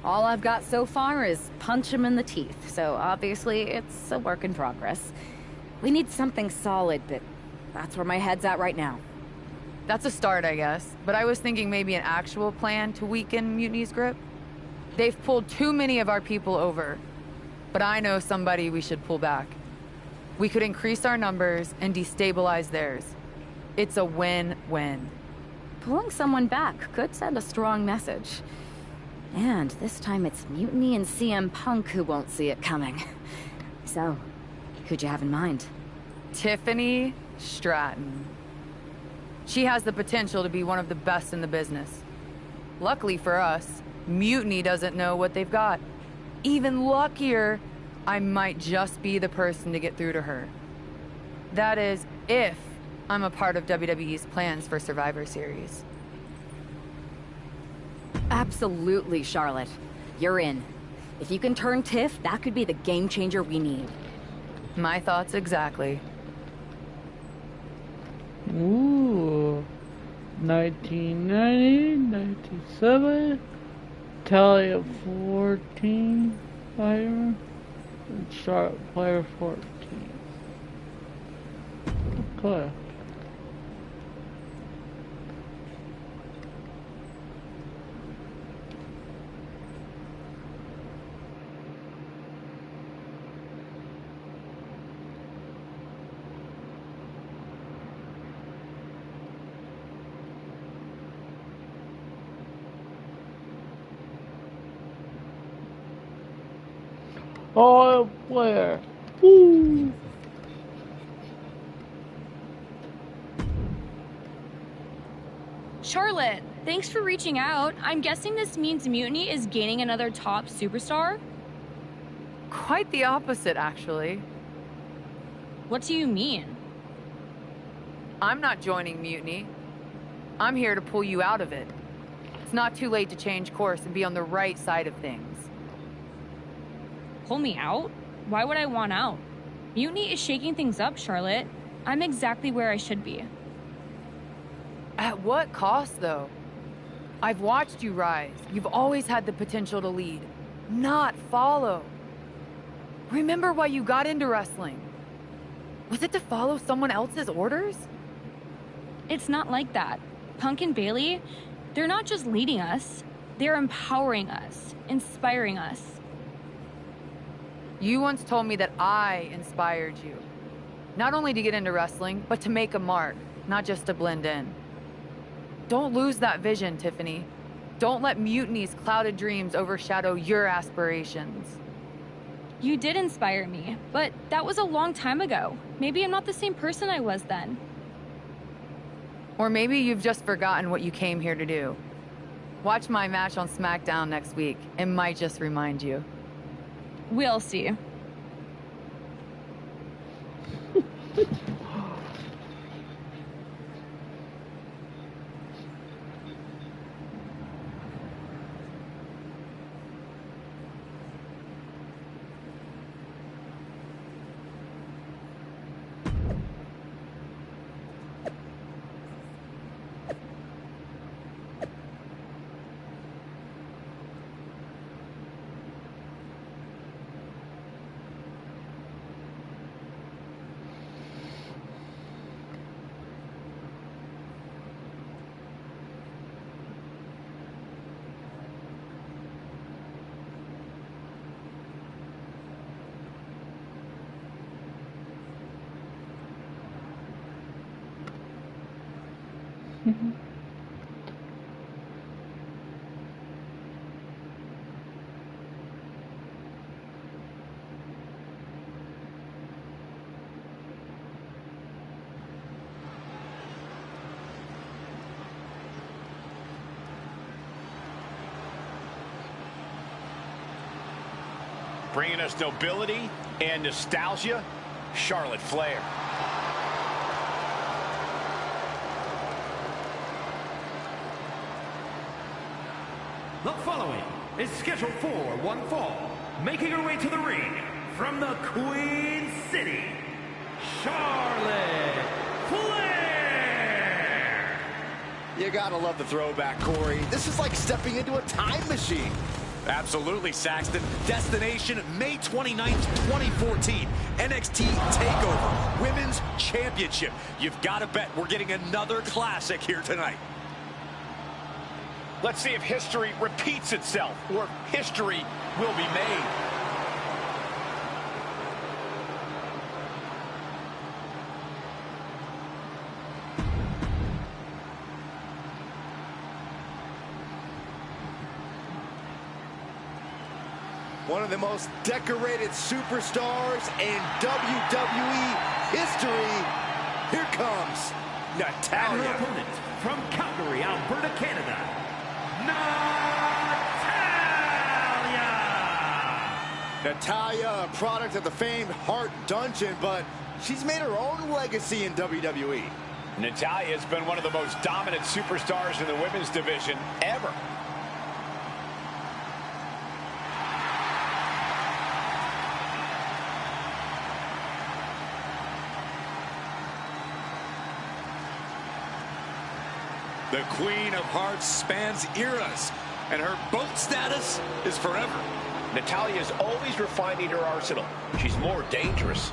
All I've got so far is punch him in the teeth, so obviously it's a work in progress. We need something solid, but that's where my head's at right now. That's a start, I guess. But I was thinking maybe an actual plan to weaken Mutiny's grip. They've pulled too many of our people over. But I know somebody we should pull back. We could increase our numbers and destabilize theirs. It's a win-win. Pulling someone back could send a strong message. And this time it's Mutiny and CM Punk who won't see it coming. So, who'd you have in mind? Tiffany Stratton. She has the potential to be one of the best in the business. Luckily for us, Mutiny doesn't know what they've got. Even luckier, I might just be the person to get through to her. That is, if I'm a part of WWE's plans for Survivor Series. Absolutely, Charlotte. You're in. If you can turn Tiff, that could be the game changer we need. My thoughts exactly. Ooh. 1990, 97, tally of 14 player, and Charlotte player 14. Okay. Oh, player. Woo. Charlotte, thanks for reaching out. I'm guessing this means Mutiny is gaining another top superstar? Quite the opposite, actually. What do you mean? I'm not joining Mutiny. I'm here to pull you out of it. It's not too late to change course and be on the right side of things. Pull me out? Why would I want out? Mutiny is shaking things up, Charlotte. I'm exactly where I should be. At what cost, though? I've watched you rise. You've always had the potential to lead, not follow. Remember why you got into wrestling? Was it to follow someone else's orders? It's not like that. Punk and Bayley, they're not just leading us. They're empowering us, inspiring us. You once told me that I inspired you. Not only to get into wrestling, but to make a mark, not just to blend in. Don't lose that vision, Tiffany. Don't let Mutiny's clouded dreams overshadow your aspirations. You did inspire me, but that was a long time ago. Maybe I'm not the same person I was then. Or maybe you've just forgotten what you came here to do. Watch my match on SmackDown next week. It might just remind you. We'll see. Bringing us nobility and nostalgia, Charlotte Flair. The following is scheduled for one fall, making her way to the ring from the Queen City, Charlotte Flair! You gotta love the throwback, Corey. This is like stepping into a time machine. Absolutely, Saxton. Destination May 29th, 2014. NXT TakeOver Women's Championship. You've got to bet we're getting another classic here tonight. Let's see if history repeats itself, or if history will be made. One of the most decorated superstars in WWE history. Here comes Natalya. And her opponent from Calgary, Alberta, Canada, Natalya, a product of the famed Hart Dungeon, but she's made her own legacy in WWE. Natalya has been one of the most dominant superstars in the women's division ever. The Queen of Hearts spans eras, and her boat status is forever. Natalya is always refining her arsenal. She's more dangerous.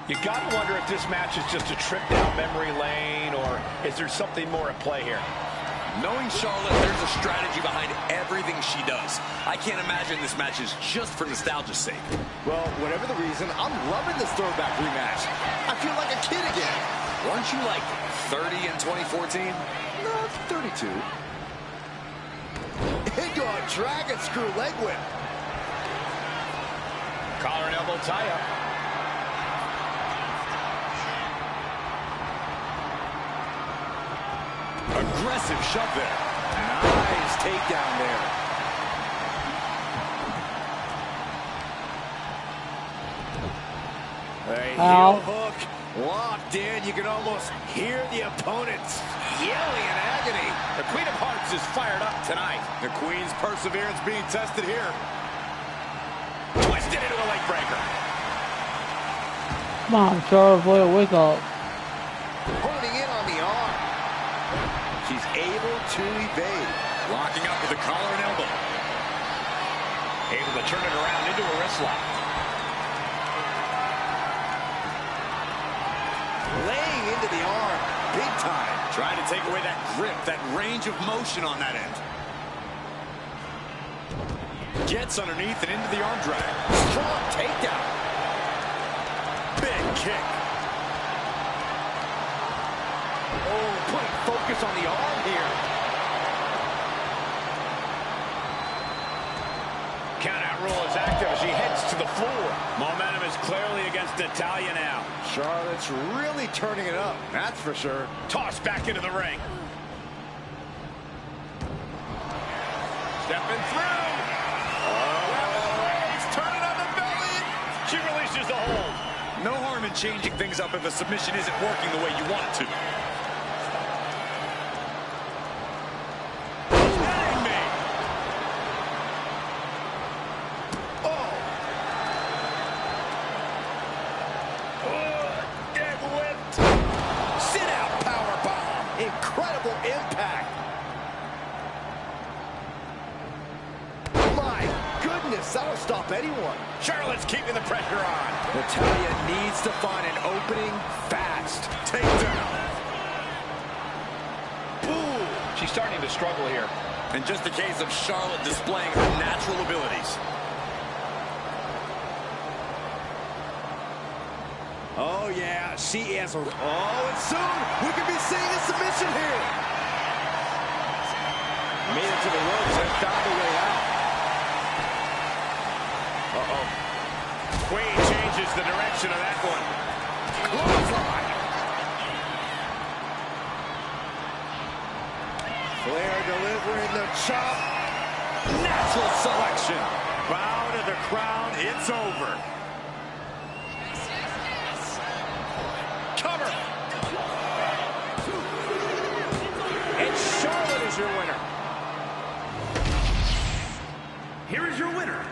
You gotta wonder if this match is just a trip down memory lane, or is there something more at play here? Knowing Charlotte, there's a strategy behind everything she does. I can't imagine this match is just for nostalgia's sake. Well, whatever the reason, I'm loving this throwback rematch. I feel like a kid again. Weren't you like 30 in 2014? No, 32. Into a dragon screw leg whip. Collar and elbow tie-up. Aggressive shove there. Nice takedown there. A heel hook locked in. You can almost hear the opponents yelling in agony. The Queen of Hearts is fired up tonight. The Queen's perseverance being tested here. Twisted into a leg breaker. Come on, Charlotte Flair, wake up. Holding in on the arm. She's able to evade. Locking up with the collar and elbow. Able to turn it around into a wrist lock. Laying into the arm. Big time. Trying to take away that grip, that range of motion on that end. Gets underneath and into the arm drag. Strong takedown. Big kick. Oh, putting focus on the arm here. Countout rule is active as she heads to the floor. Momentum is clearly against Natalya now. Charlotte's really turning it up, that's for sure. Tossed back into the ring. Stepping through. He's turning on the belly. She releases the hold. No harm in changing things up if a submission isn't working the way you want it to. That'll stop anyone. Charlotte's keeping the pressure on. Natalya needs to find an opening fast. Takedown. Boom. She's starting to struggle here. And just a case of Charlotte displaying her natural abilities. Oh, yeah, she is. Oh, and soon we could be seeing a submission here. Made it to the ropes and found a way out. Uh-oh. Queen changes the direction of that one. Clothesline. Flair delivering the chop. Natural selection. Bow to the crown. It's over. Cover. And Charlotte is your winner. Here is your winner,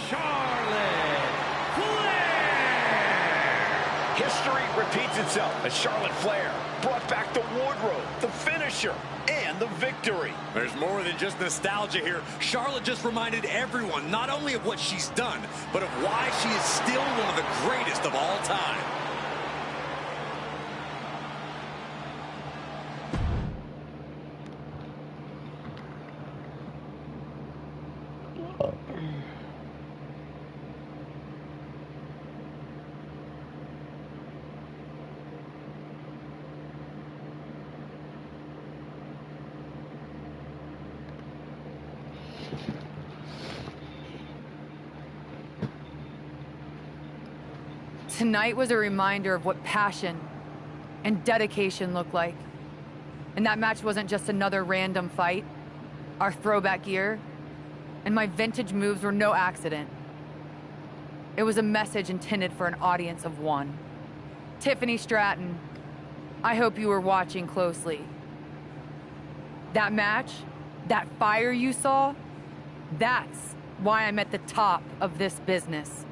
Charlotte Flair. History repeats itself as Charlotte Flair brought back the wardrobe, the finisher, and the victory. There's more than just nostalgia here. Charlotte just reminded everyone not only of what she's done, but of why she is still one of the greatest of all time. Tonight was a reminder of what passion and dedication look like. And that match wasn't just another random fight. Our throwback gear and my vintage moves were no accident. It was a message intended for an audience of one. Tiffany Stratton, I hope you were watching closely. That match, that fire you saw, that's why I'm at the top of this business.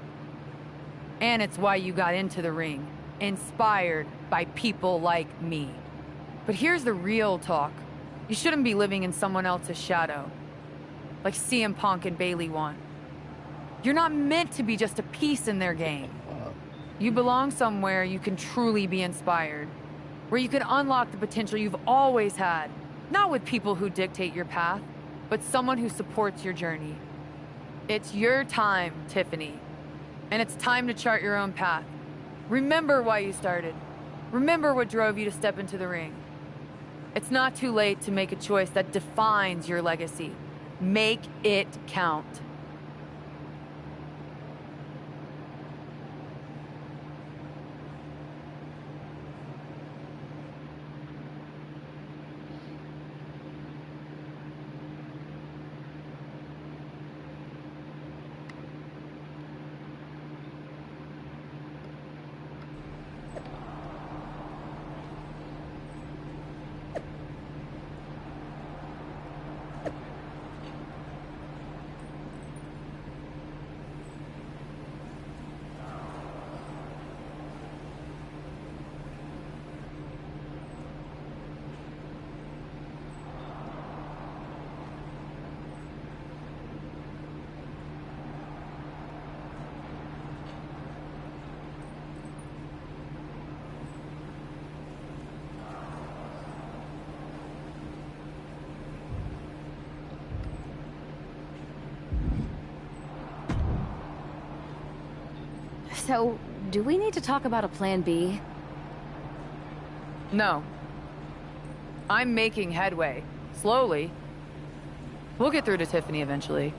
And it's why you got into the ring, inspired by people like me. But here's the real talk. You shouldn't be living in someone else's shadow, like CM Punk and Bayley want. You're not meant to be just a piece in their game. You belong somewhere you can truly be inspired, where you can unlock the potential you've always had, not with people who dictate your path, but someone who supports your journey. It's your time, Tiffany. And it's time to chart your own path. Remember why you started. Remember what drove you to step into the ring. It's not too late to make a choice that defines your legacy. Make it count. So, do we need to talk about a plan B? No. I'm making headway. Slowly. We'll get through to Tiffany eventually.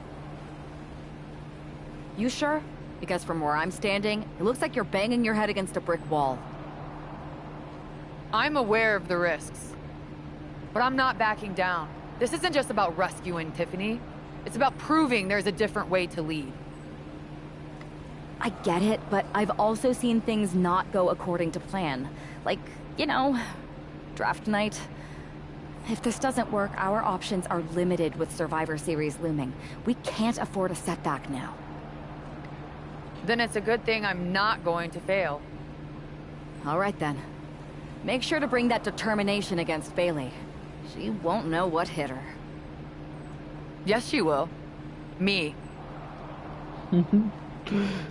You sure? Because from where I'm standing, it looks like you're banging your head against a brick wall. I'm aware of the risks. But I'm not backing down. This isn't just about rescuing Tiffany. It's about proving there's a different way to lead. I get it, but I've also seen things not go according to plan. Like, you know, draft night. If this doesn't work, our options are limited with Survivor Series looming. We can't afford a setback now. Then it's a good thing I'm not going to fail. All right then. Make sure to bring that determination against Bayley. She won't know what hit her. Yes, she will. Me.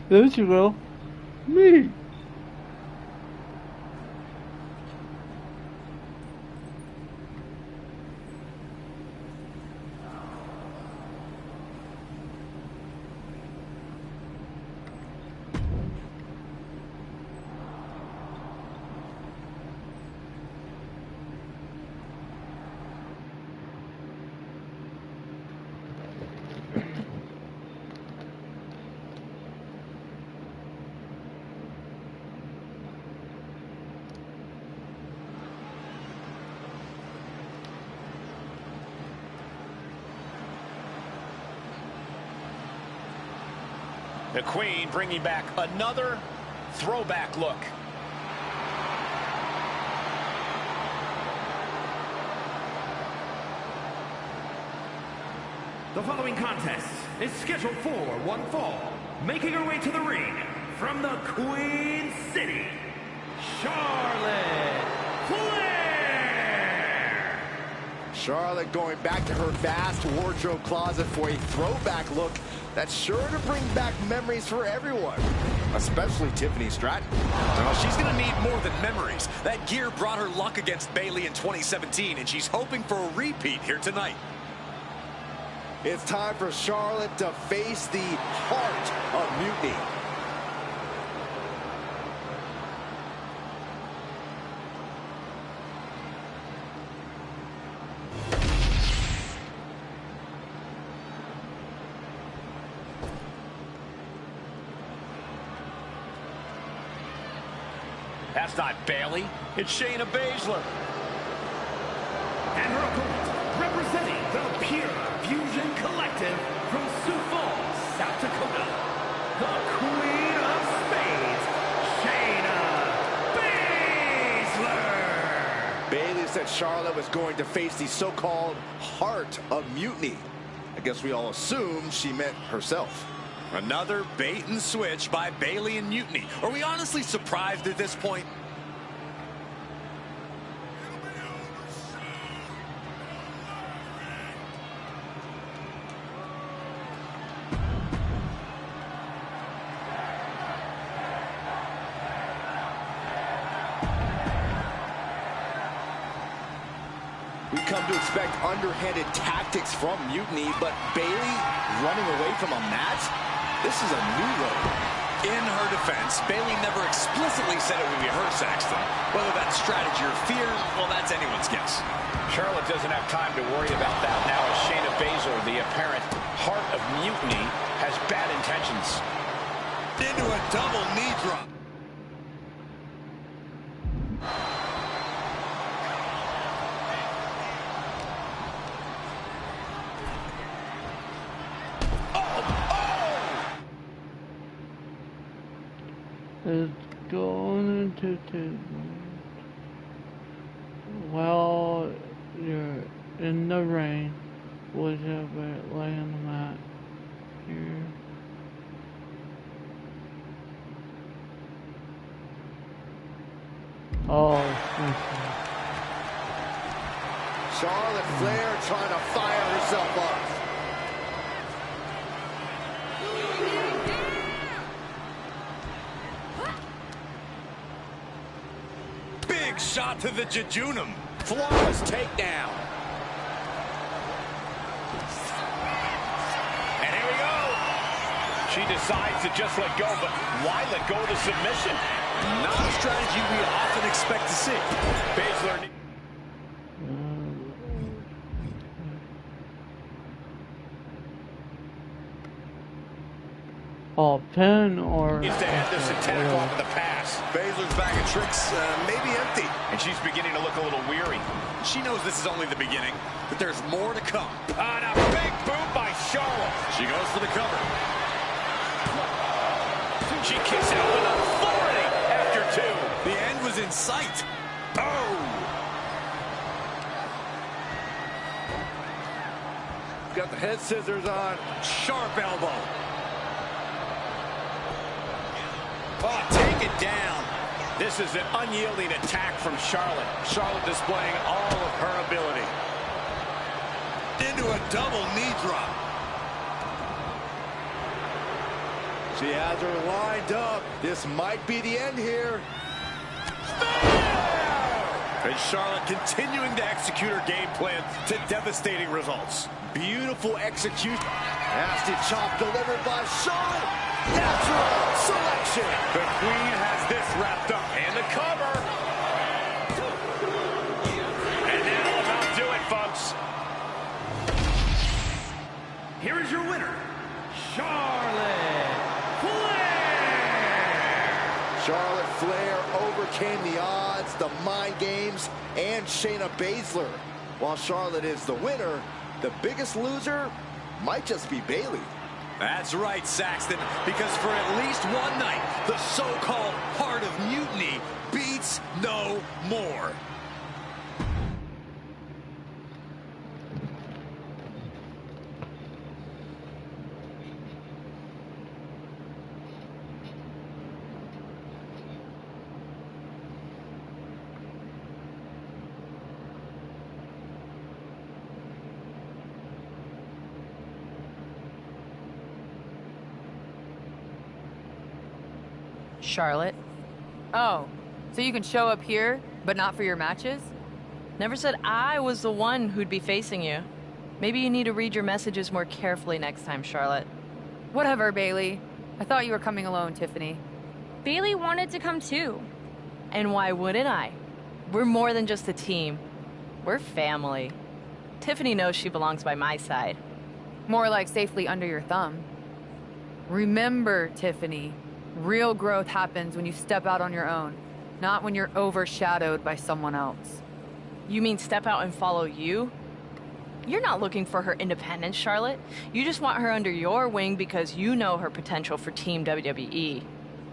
Yes, you will. Me. The Queen bringing back another throwback look. The following contest is scheduled for one fall. Making her way to the ring from the Queen City, Charlotte Flair! Charlotte going back to her vast wardrobe closet for a throwback look that's sure to bring back memories for everyone, especially Tiffany Stratton. Well, she's going to need more than memories. That gear brought her luck against Bayley in 2017, and she's hoping for a repeat here tonight. It's time for Charlotte to face the heart of Mutiny. That's not Bayley. It's Shayna Baszler. And her opponent, representing the Pure Fusion Collective from Sioux Falls, South Dakota, the Queen of Spades, Shayna Baszler. Bayley said Charlotte was going to face the so-called heart of Mutiny. I guess we all assumed she meant herself. Another bait and switch by Bayley and Mutiny. Are we honestly surprised at this point? We come to expect underhanded tactics from Mutiny, but Bayley running away from a match? This is a new low. In her defense, Bayley never explicitly said it would be her, Saxton. Whether that's strategy or fear, well, that's anyone's guess. Charlotte doesn't have time to worry about that now as Shayna Baszler, the apparent heart of Mutiny, has bad intentions. Into a double knee drop. It's going to take while you're in the ring, whichever lay on the mat here. Oh, Charlotte Flair trying to fire herself up. Big shot to the jejunum. Flawless takedown. And here we go. She decides to just let go, but why let go of the submission? Not a strategy we often expect to see. Baszler. Oh, pin or... Needs to end this attack off of the pass. Baszler's bag of tricks maybe empty. And she's beginning to look a little weary. She knows this is only the beginning, but there's more to come. And a big boot by Charlotte. She goes for the cover. She kicks out with authority after two. The end was in sight. Oh! Got the head scissors on. Sharp elbow. Oh, take it down. This is an unyielding attack from Charlotte. Charlotte displaying all of her ability. Into a double knee drop. She has her lined up. This might be the end here. And Charlotte continuing to execute her game plan to devastating results. Beautiful execution. Nasty chop delivered by Charlotte. Natural selection. The Queen has this wrapped up. And the cover. And that'll about do it, folks. Here is your winner, Charlotte Flair! Charlotte Flair overcame the odds, the mind games, and Shayna Baszler. While Charlotte is the winner, the biggest loser might just be Bayley. That's right, Saxton, because for at least one night, the so-called Heart of Mutiny beats no more. Charlotte? Oh, so you can show up here, but not for your matches? Never said I was the one who'd be facing you. Maybe you need to read your messages more carefully next time, Charlotte. Whatever, Bailey. I thought you were coming alone, Tiffany. Bailey wanted to come too. And why wouldn't I? We're more than just a team. We're family. Tiffany knows she belongs by my side. More like safely under your thumb. Remember, Tiffany, real growth happens when you step out on your own, not when you're overshadowed by someone else. You mean step out and follow you? You're not looking for her independence, Charlotte. You just want her under your wing because you know her potential for Team WWE.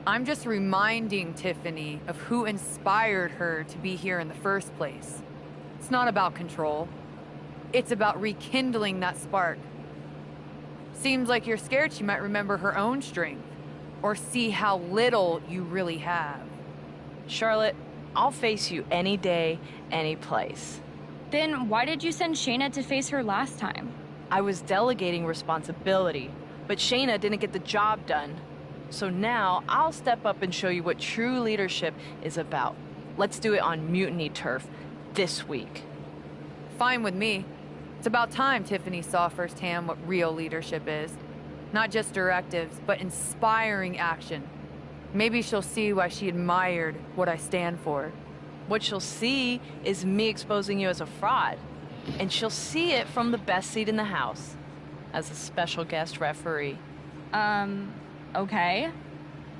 I'm just reminding Tiffany of who inspired her to be here in the first place. It's not about control. It's about rekindling that spark. Seems like you're scared she might remember her own strength, or see how little you really have. Charlotte, I'll face you any day, any place. Then why did you send Shayna to face her last time? I was delegating responsibility, but Shayna didn't get the job done. So now I'll step up and show you what true leadership is about. Let's do it on Mutiny Turf this week. Fine with me. It's about time Tiffany saw firsthand what real leadership is. Not just directives, but inspiring action. Maybe she'll see why she admired what I stand for. What she'll see is me exposing you as a fraud. And she'll see it from the best seat in the house, as a special guest referee. Okay.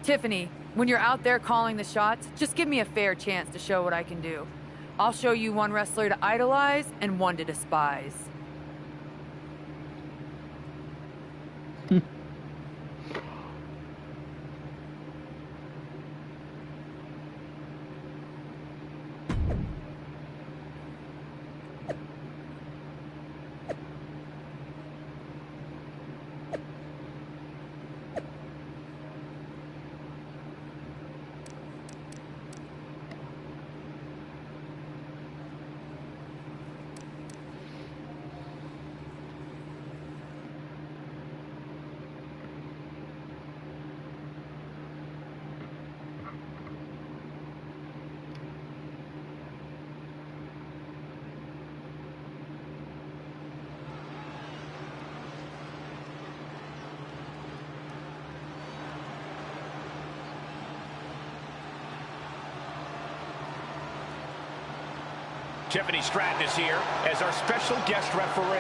Tiffany, when you're out there calling the shots, just give me a fair chance to show what I can do. I'll show you one wrestler to idolize and one to despise. Tiffany Stratton is here as our special guest referee.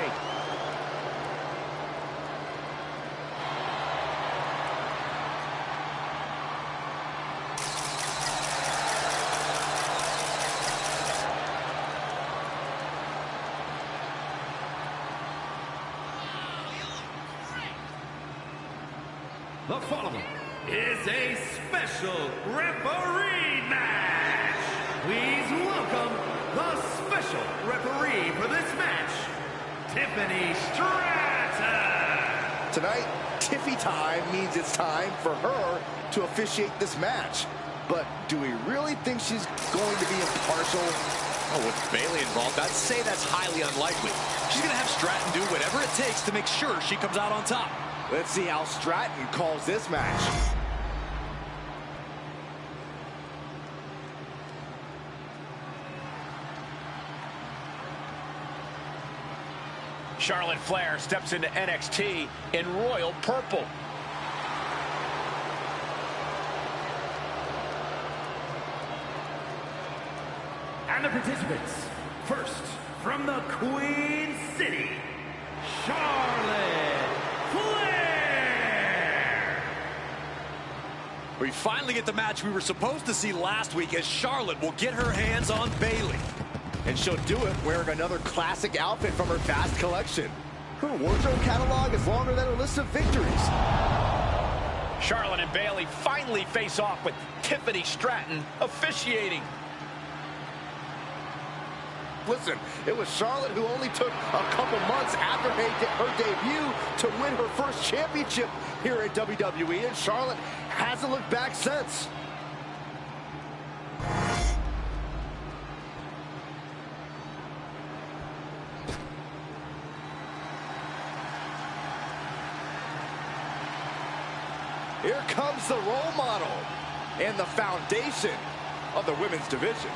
The following is a special referee match. Please welcome the special referee for this match, Tiffany Stratton. Tonight, Tiffy time means it's time for her to officiate this match. But do we really think she's going to be impartial? Oh, with Bailey involved, I'd say that's highly unlikely. She's going to have Stratton do whatever it takes to make sure she comes out on top. Let's see how Stratton calls this match. Charlotte Flair steps into NXT in royal purple. And the participants, first from the Queen City, Charlotte Flair. We finally get the match we were supposed to see last week, as Charlotte will get her hands on Bailey. And she'll do it wearing another classic outfit from her vast collection. Her wardrobe catalog is longer than her list of victories. Charlotte and Bayley finally face off with Tiffany Stratton officiating. Listen, it was Charlotte who only took a couple months after her debut to win her first championship here at WWE, and Charlotte hasn't looked back since. Here comes the role model and the foundation of the women's division.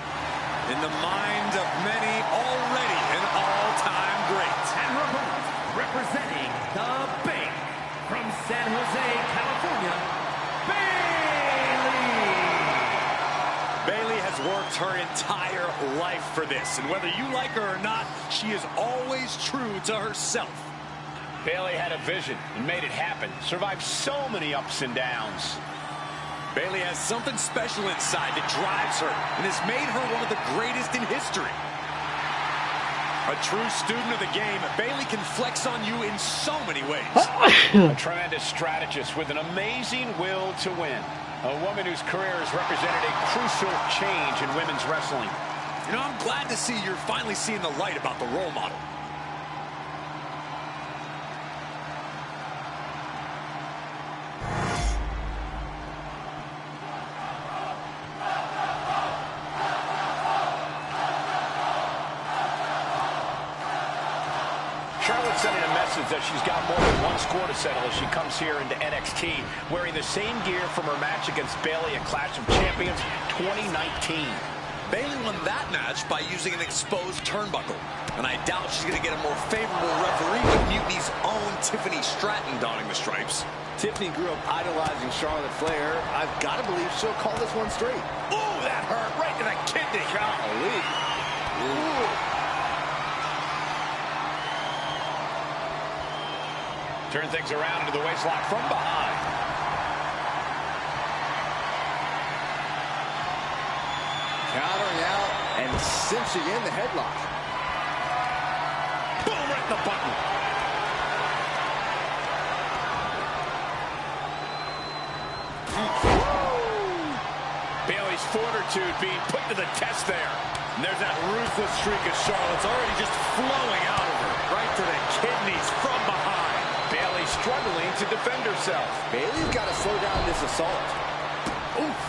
In the minds of many, already an all-time great. And her opponent, representing the Bank from San Jose, California, Bayley. Bayley has worked her entire life for this, and whether you like her or not, she is always true to herself. Bayley had a vision and made it happen. Survived so many ups and downs. Bayley has something special inside that drives her and has made her one of the greatest in history. A true student of the game, Bayley can flex on you in so many ways. A tremendous strategist with an amazing will to win. A woman whose career has represented a crucial change in women's wrestling. You know, I'm glad to see you're finally seeing the light about the role model. Charlotte's sending a message that she's got more than one score to settle as she comes here into NXT, wearing the same gear from her match against Bayley at Clash of Champions 2019. Bayley won that match by using an exposed turnbuckle, and I doubt she's going to get a more favorable referee with Mutiny's own Tiffany Stratton donning the stripes. Tiffany grew up idolizing Charlotte Flair. I've got to believe she'll call this one straight. Ooh, that hurt right to the kidney. Golly. Ooh. Turn things around into the waistlock from behind. Countering out and cinching in the headlock. Boom, right in the button. Bayley's fortitude being put to the test there. And there's that ruthless streak of Charlotte's already just flowing out of her. Right to the kidneys from behind. Bayley struggling to defend herself. Bayley's got to slow down this assault. Oof.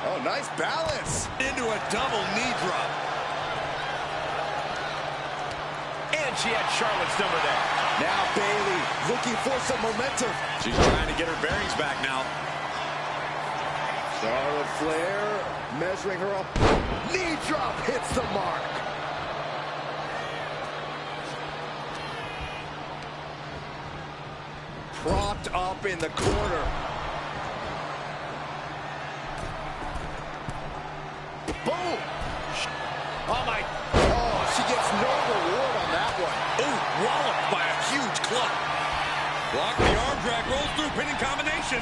Oh, nice balance. Into a double knee drop. And she had Charlotte's number there. Now Bayley looking for some momentum. She's trying to get her bearings back now. Charlotte Flair measuring her up. Knee drop hits the mark. Propped up in the corner. Boom! Oh, my. Oh, she gets no reward on that one. Ooh, walloped by a huge club. Block the arm drag, rolls through, pinning combination.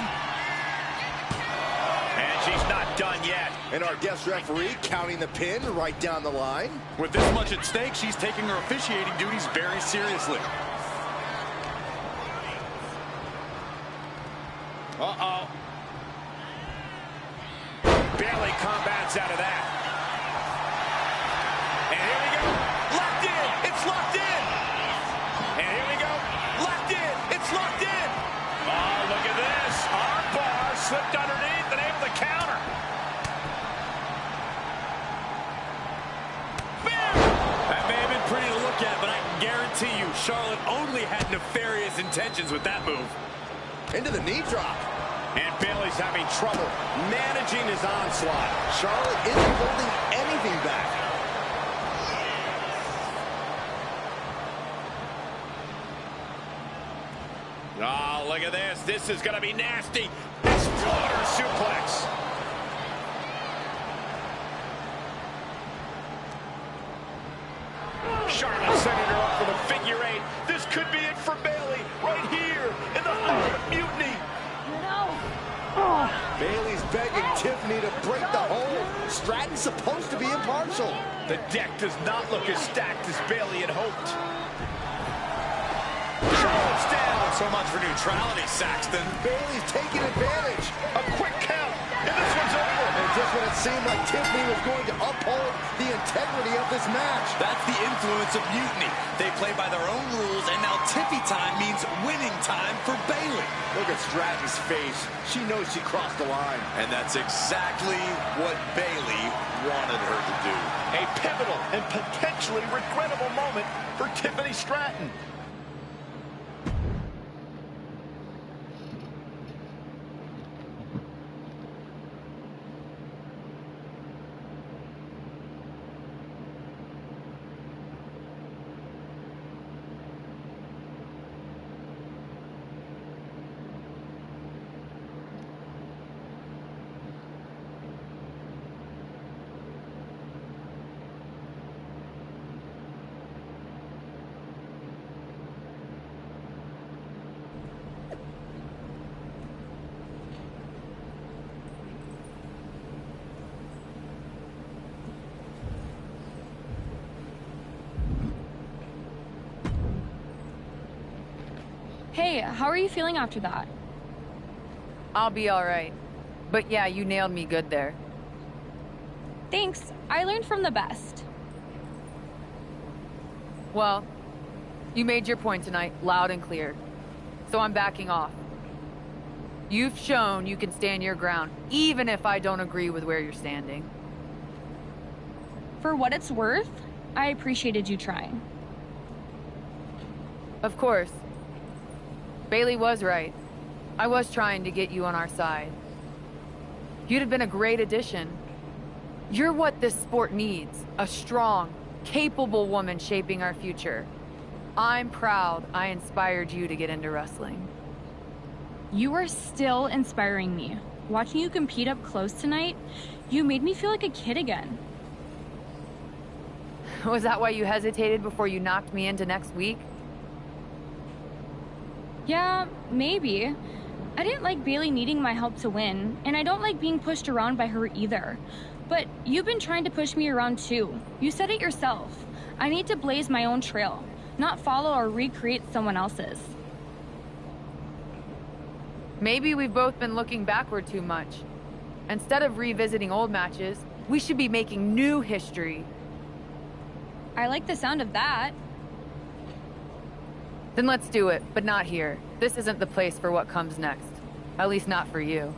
And she's not done yet. And our guest referee counting the pin right down the line. With this much at stake, she's taking her officiating duties very seriously. Uh-oh. Bayley combats out of that. And here we go. Locked in. It's locked in. And here we go. Locked in. It's locked in. Oh, look at this. Arm bar slipped underneath and able to counter. Bam! That may have been pretty to look at, but I can guarantee you Charlotte only had nefarious intentions with that move. Into the knee drop. And Bayley's having trouble managing his onslaught. Charlotte isn't holding anything back. Oh, look at this. This is going to be nasty. Exploder suplex. Charlotte sending her up for the figure eight. This could be it for Bayley right here in the heart of Mutiny. Bayley's begging Tiffany to break the hold. Stratton's supposed to be impartial. The deck does not look as stacked as Bayley had hoped. Charlotte's down. So much for neutrality, Saxton. Bayley's taking advantage. A quick count, and this one's over. And just when it seemed like Tiffany was going to uphold the integrity of this match. That's the influence of Mutiny. They play by their own rules, and now Tiffy time means winning time for Bayley. Look at Stratton's face. She knows she crossed the line. And that's exactly what Bayley wanted her to do. A pivotal and potentially regrettable moment for Tiffany Stratton. Hey, how are you feeling after that? I'll be all right. But yeah, you nailed me good there. Thanks. I learned from the best. Well, you made your point tonight, loud and clear. So I'm backing off. You've shown you can stand your ground, even if I don't agree with where you're standing. For what it's worth, I appreciated you trying. Of course. Bayley was right. I was trying to get you on our side. You'd have been a great addition. You're what this sport needs. A strong, capable woman shaping our future. I'm proud I inspired you to get into wrestling. You are still inspiring me. Watching you compete up close tonight, you made me feel like a kid again. Was that why you hesitated before you knocked me into next week? Yeah, maybe. I didn't like Bayley needing my help to win, and I don't like being pushed around by her either. But you've been trying to push me around too. You said it yourself. I need to blaze my own trail, not follow or recreate someone else's. Maybe we've both been looking backward too much. Instead of revisiting old matches, we should be making new history. I like the sound of that. Then let's do it, but not here. This isn't the place for what comes next. At least not for you.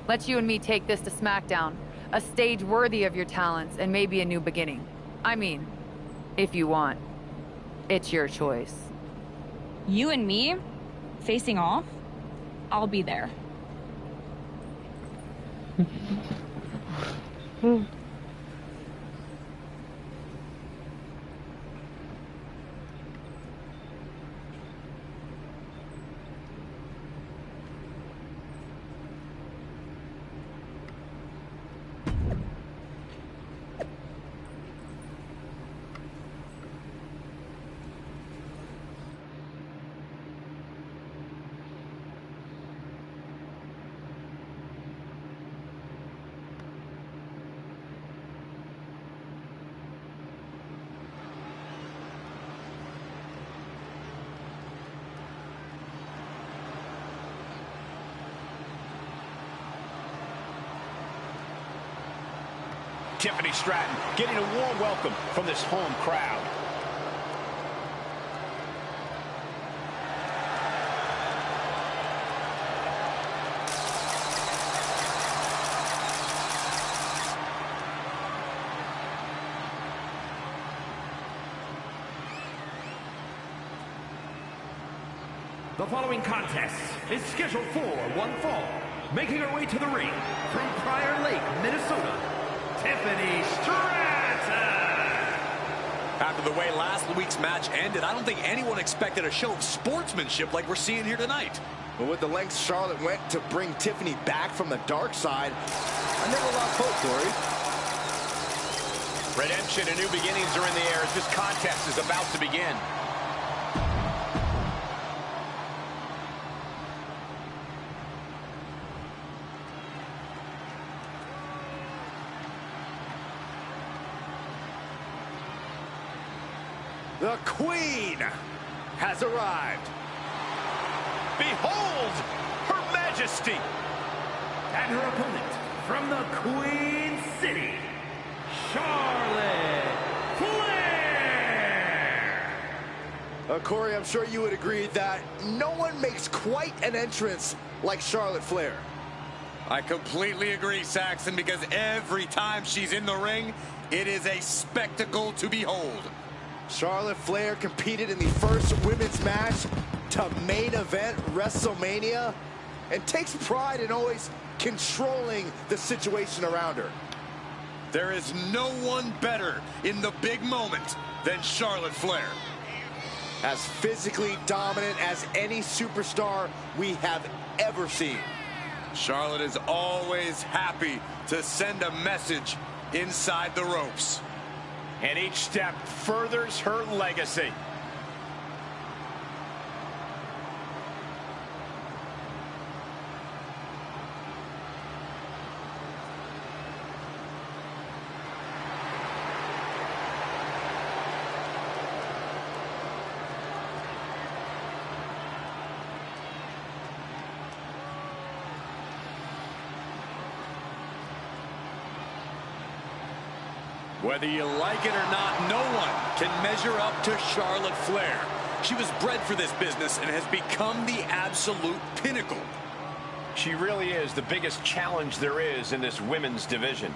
Let you and me take this to SmackDown. A stage worthy of your talents and maybe a new beginning. I mean, if you want. It's your choice. You and me? Facing off? I'll be there. Tiffany Stratton getting a warm welcome from this home crowd. The following contest is scheduled for one fall. Making her way to the ring from Prior Lake, Minnesota, Tiffany Stratton! After the way last week's match ended, I don't think anyone expected a show of sportsmanship like we're seeing here tonight. But with the lengths Charlotte went to bring Tiffany back from the dark side, I never lost hope, Corey. Redemption and new beginnings are in the air as this contest is about to begin. The Queen has arrived. Behold, Her Majesty. And her opponent from the Queen City, Charlotte Flair. Corey, I'm sure you would agree that no one makes quite an entrance like Charlotte Flair. I completely agree, Saxton, because every time she's in the ring, it is a spectacle to behold. Charlotte Flair competed in the first women's match to main event WrestleMania and takes pride in always controlling the situation around her. There is no one better in the big moment than Charlotte Flair. As physically dominant as any superstar we have ever seen. Charlotte is always happy to send a message inside the ropes. And each step furthers her legacy. Whether you like it or not, no one can measure up to Charlotte Flair. She was bred for this business and has become the absolute pinnacle. She really is the biggest challenge there is in this women's division.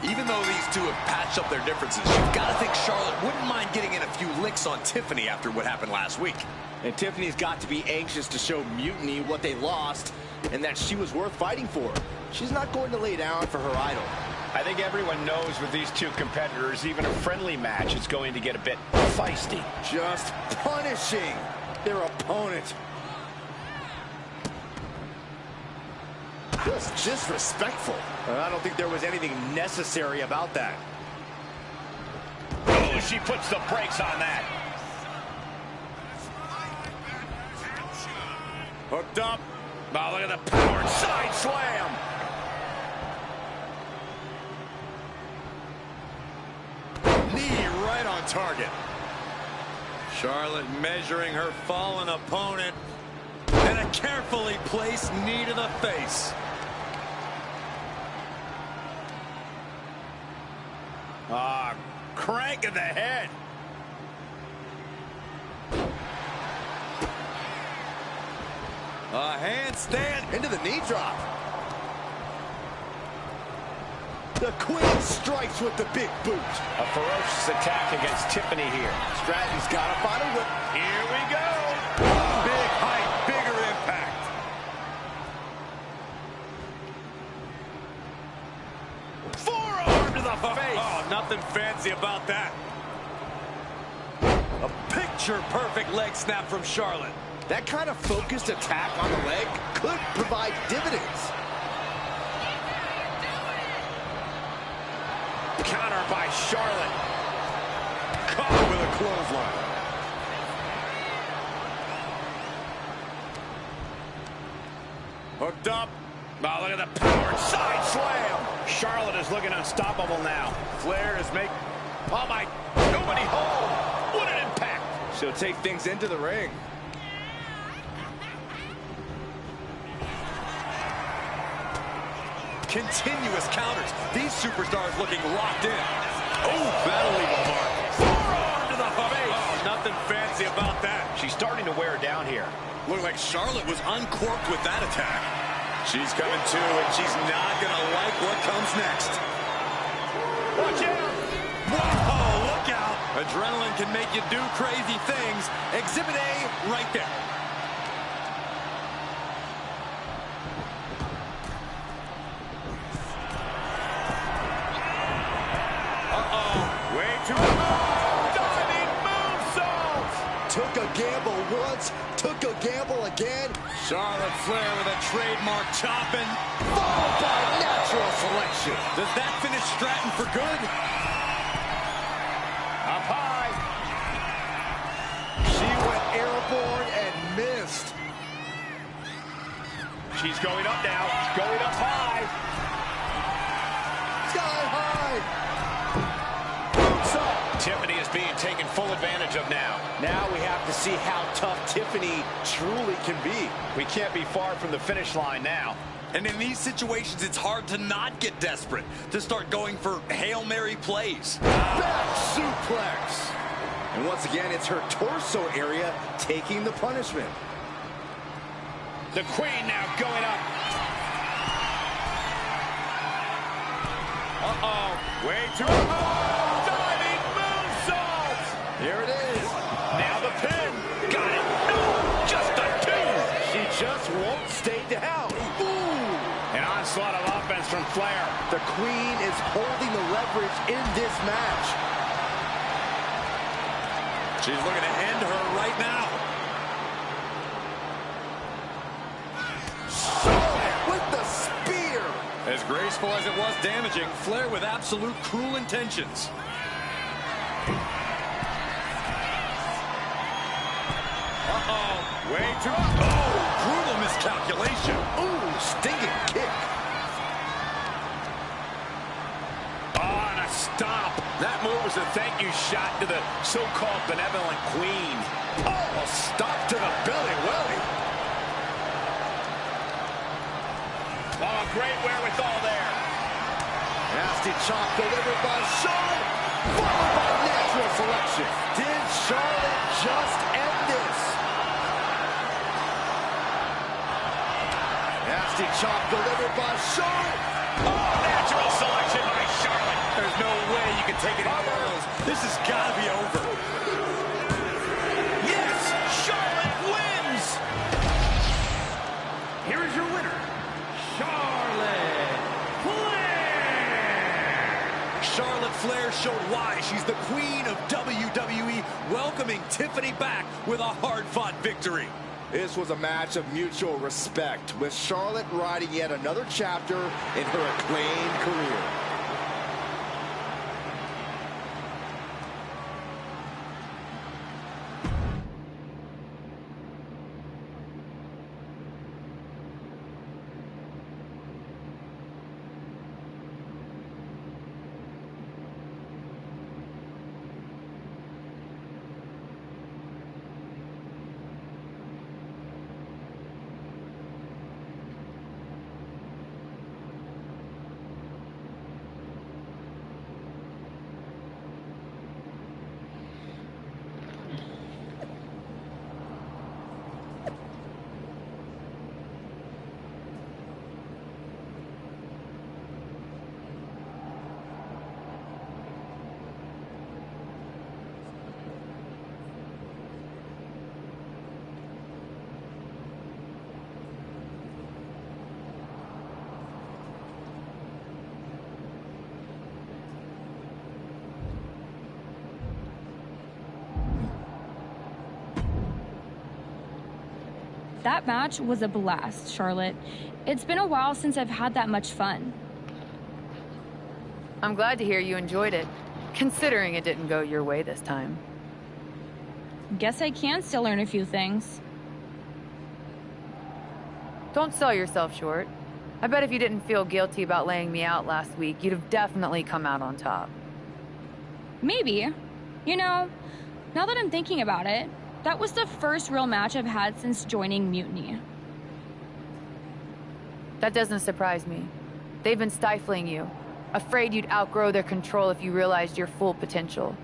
Even though these two have patched up their differences, you've got to think Charlotte wouldn't mind getting in a few licks on Tiffany after what happened last week. And Tiffany's got to be anxious to show Mutiny what they lost and that she was worth fighting for. She's not going to lay down for her idol. I think everyone knows with these two competitors, even a friendly match is going to get a bit feisty. Just punishing their opponent. Just disrespectful. I don't think there was anything necessary about that. Oh, she puts the brakes on that. Hooked up. Now look at the power side slam. Knee right on target. Charlotte measuring her fallen opponent. And a carefully placed knee to the face. Crank in the head. A handstand into the knee drop. The Queen strikes with the big boot. A ferocious attack against Tiffany here. Stratton's got to find a whip. Here we go. Big height, bigger impact. Forearm to the face. Oh, nothing fancy about that. A picture-perfect leg snap from Charlotte. That kind of focused attack on the leg could provide dividends. Counter by Charlotte. Caught with a clothesline. Hooked up. Now look at the power side slam. Charlotte is looking unstoppable now. Flair is making... Oh my, nobody home. What an impact. She'll take things into the ring. Continuous counters. These superstars looking locked in. Oh, that'll leave a mark. Forearm to the face. Oh, nothing fancy about that. She's starting to wear down here. Looked like Charlotte was uncorked with that attack. She's coming to, and she's not going to like what comes next. Watch out. Whoa, look out. Adrenaline can make you do crazy things. Exhibit A right there. Took a gamble once, took a gamble again. Charlotte Flair with a trademark chopping. Followed by natural selection. Does that finish Stratton for good? Up high. She went airborne and missed. She's going up now. Going up high. Sky high. Tiffany is being taken full advantage of now. Now we have to see how tough Tiffany truly can be. We can't be far from the finish line now. And in these situations, it's hard to not get desperate, to start going for Hail Mary plays. Back suplex. And once again, it's her torso area taking the punishment. The Queen now going up. Uh-oh. Way too... Diving moonsault! Here it is. Now the pin. Got it. No, just a two. She just won't stay down. Ooh. An onslaught of offense from Flair. The Queen is holding the leverage in this match. She's looking to end her right now. With the spear. As graceful as it was damaging, Flair with absolute cruel intentions. Uh-oh. Way too... Oh, brutal miscalculation. Ooh, stinging kick. Oh, and a stomp. That move was a thank you shot to the so-called benevolent Queen. Oh, a stomp to the belly. Welly. Oh, great wherewithal there. Nasty chop delivered by Charlotte, followed by natural selection. Did Charlotte just end this? Nasty chop delivered by Charlotte. Oh, natural selection by Charlotte. There's no way you can take any more of those. This has got to be over. Yes, Charlotte wins. Here is your winner, Charlotte Flair! Charlotte Flair showed why she's the queen of WWE, welcoming Tiffany back with a hard-fought victory. This was a match of mutual respect, with Charlotte riding yet another chapter in her acclaimed career. That match was a blast, Charlotte. It's been a while since I've had that much fun. I'm glad to hear you enjoyed it, considering it didn't go your way this time. Guess I can still learn a few things. Don't sell yourself short. I bet if you didn't feel guilty about laying me out last week, you'd have definitely come out on top. Maybe. You know, now that I'm thinking about it, that was the first real match I've had since joining Mutiny. That doesn't surprise me. They've been stifling you, afraid you'd outgrow their control if you realized your full potential.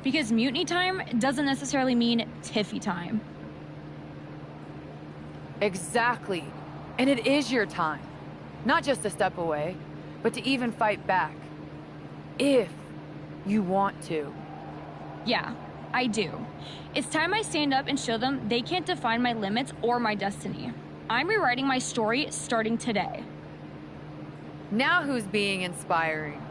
Because Mutiny time doesn't necessarily mean Tiffy time. Exactly. And it is your time. Not just a step away, but to even fight back. If you want to. Yeah, I do. It's time I stand up and show them they can't define my limits or my destiny. I'm rewriting my story starting today. Now who's being inspiring?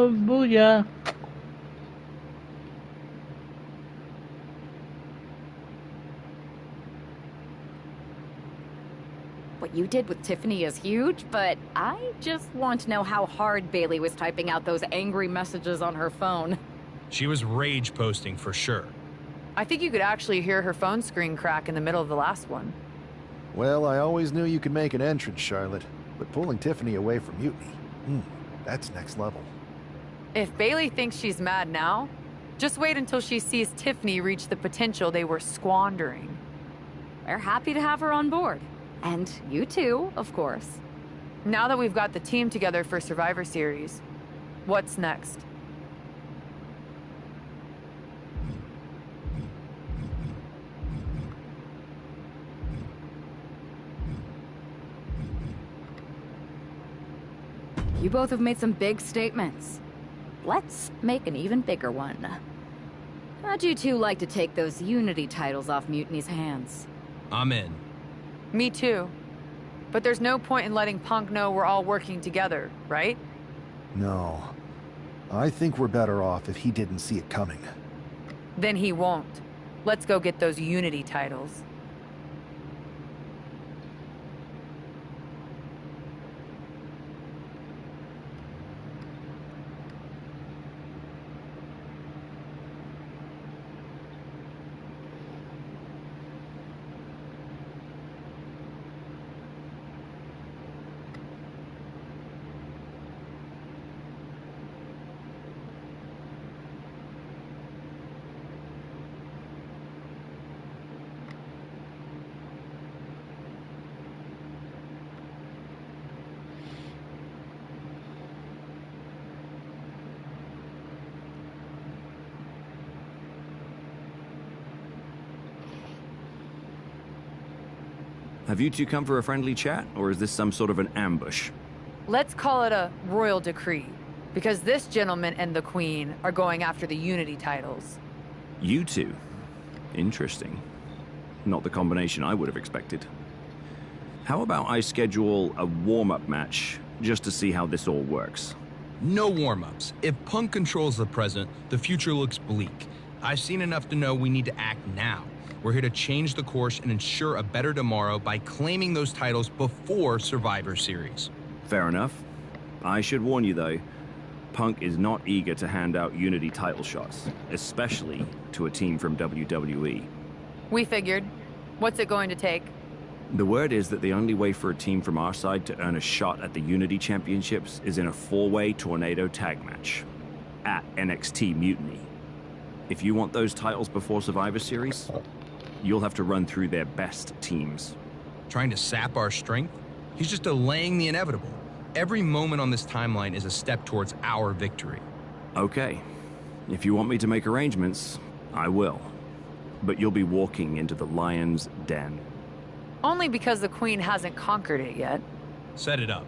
Oh, booyah. What you did with Tiffany is huge, but I just want to know how hard Bailey was typing out those angry messages on her phone. She was rage posting for sure. I think you could actually hear her phone screen crack in the middle of the last one. Well, I always knew you could make an entrance, Charlotte. But pulling Tiffany away from Mutiny, that's next level. If Bailey thinks she's mad now, just wait until she sees Tiffany reach the potential they were squandering. We're happy to have her on board. And you too, of course. Now that we've got the team together for Survivor Series, what's next? You both have made some big statements. Let's make an even bigger one. How'd you two like to take those Unity titles off Mutiny's hands? I'm in. Me too. But there's no point in letting Punk know we're all working together, right? No. I think we're better off if he didn't see it coming. Then he won't. Let's go get those Unity titles. Have you two come for a friendly chat, or is this some sort of an ambush? Let's call it a royal decree, because this gentleman and the Queen are going after the Unity titles. You two? Interesting. Not the combination I would have expected. How about I schedule a warm-up match, just to see how this all works? No warm-ups. If Punk controls the present, the future looks bleak. I've seen enough to know we need to act now. We're here to change the course and ensure a better tomorrow by claiming those titles before Survivor Series. Fair enough. I should warn you, though, Punk is not eager to hand out Unity title shots, especially to a team from WWE. We figured. What's it going to take? The word is that the only way for a team from our side to earn a shot at the Unity Championships is in a four-way tornado tag match at NXT Mutiny. If you want those titles before Survivor Series, you'll have to run through their best teams. Trying to sap our strength? He's just delaying the inevitable. Every moment on this timeline is a step towards our victory. Okay. If you want me to make arrangements, I will. But you'll be walking into the lion's den. Only because the Queen hasn't conquered it yet. Set it up.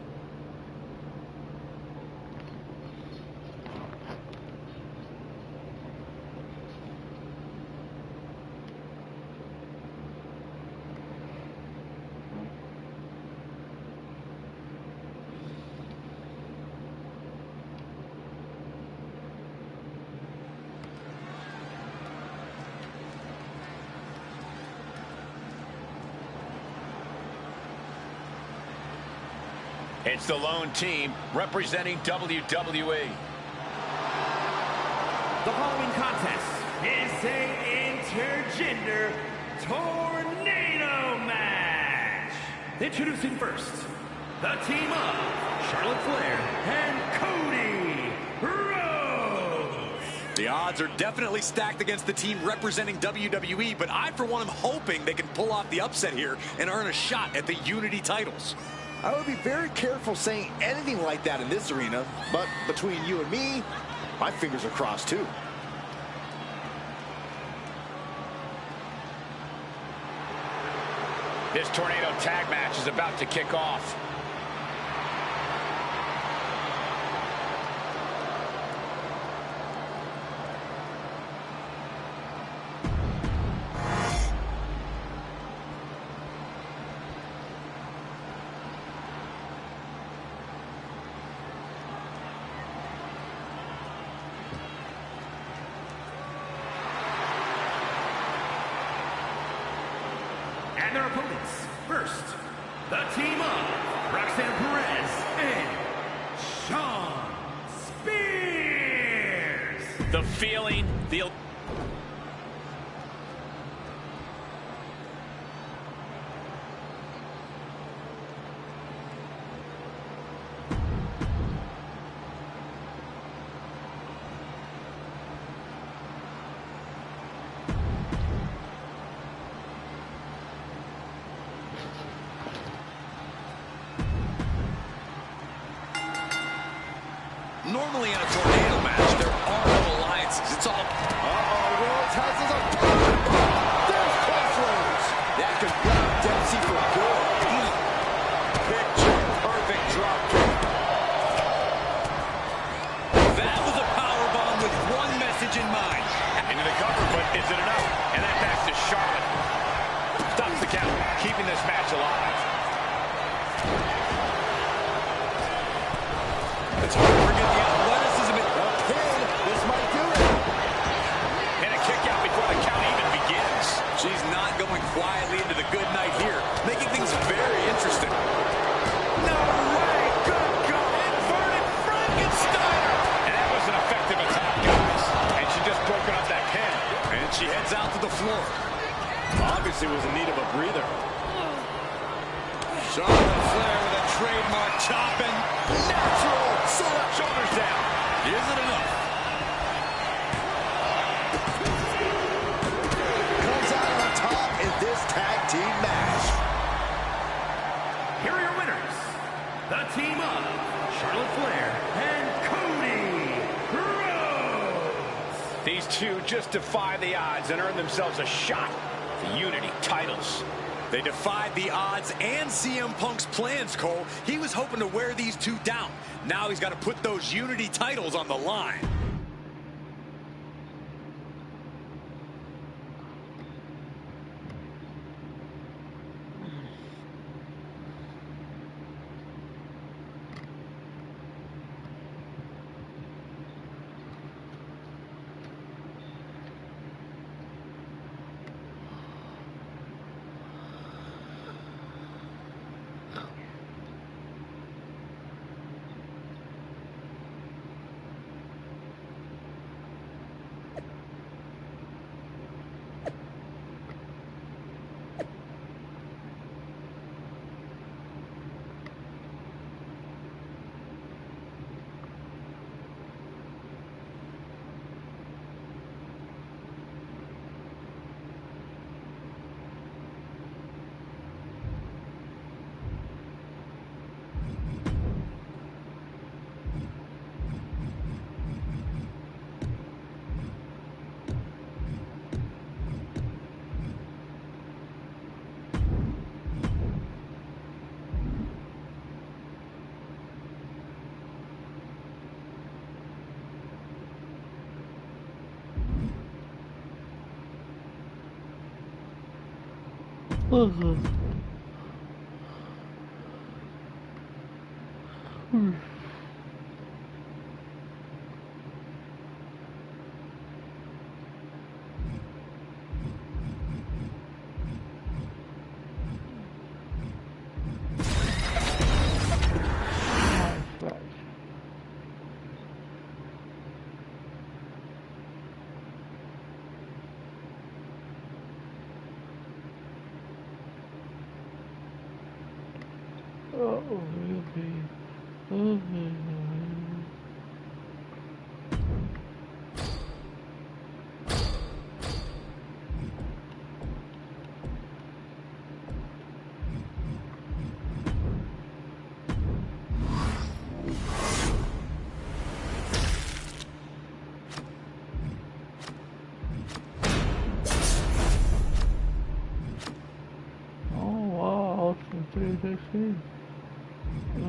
It's the lone team representing WWE. The following contest is an intergender tornado match. Introducing first, the team of Charlotte Flair and Cody Rhodes. The odds are definitely stacked against the team representing WWE, but I, for one, am hoping they can pull off the upset here and earn a shot at the Unity titles. I would be very careful saying anything like that in this arena, but between you and me, my fingers are crossed too. This tornado tag match is about to kick off. And their opponents, first, the team of Roxanne Perez and Shawn Spears. The feeling, the... Normally in a tornado match, there are no alliances. It's all... World titles are there's crossroads. That could break Dempsey for good. Picture perfect drop kick. That was a powerbomb with one message in mind. Into the cover, but is it enough? And that back to Charlotte. Stops the count, keeping this match alive. It's hard to forget the athleticism. This might do it. And a kick out before the count even begins. She's not going quietly into the good night here, making things very interesting. No way! Good God! Inverted Frankensteiner! And that was an effective attack, guys. And she just broken up that pin. And she heads out to the floor. Obviously was in need of a breather. Charlotte Flair with a trademark chop and natural shoulders down. Is it enough? Comes out on top in this tag team match. Here are your winners, the team of Charlotte Flair and Cody Rhodes. These two just defy the odds and earn themselves a shot at the Unity titles. They defied the odds and CM Punk's plans, Cole. He was hoping to wear these two down. Now he's got to put those Unity titles on the line.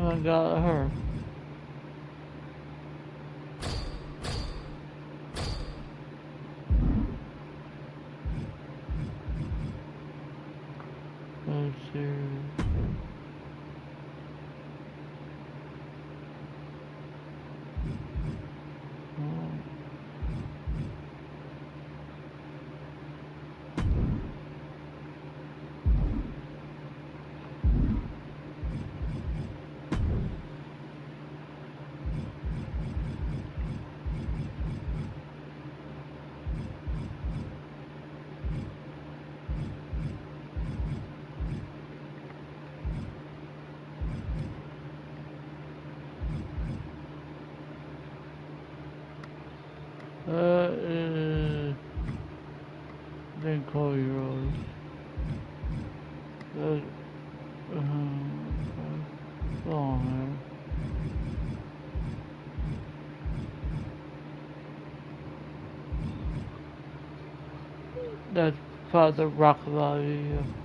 I got her. Let's see. Cody Rhodes. Long hair. That's Father Rock Lobby.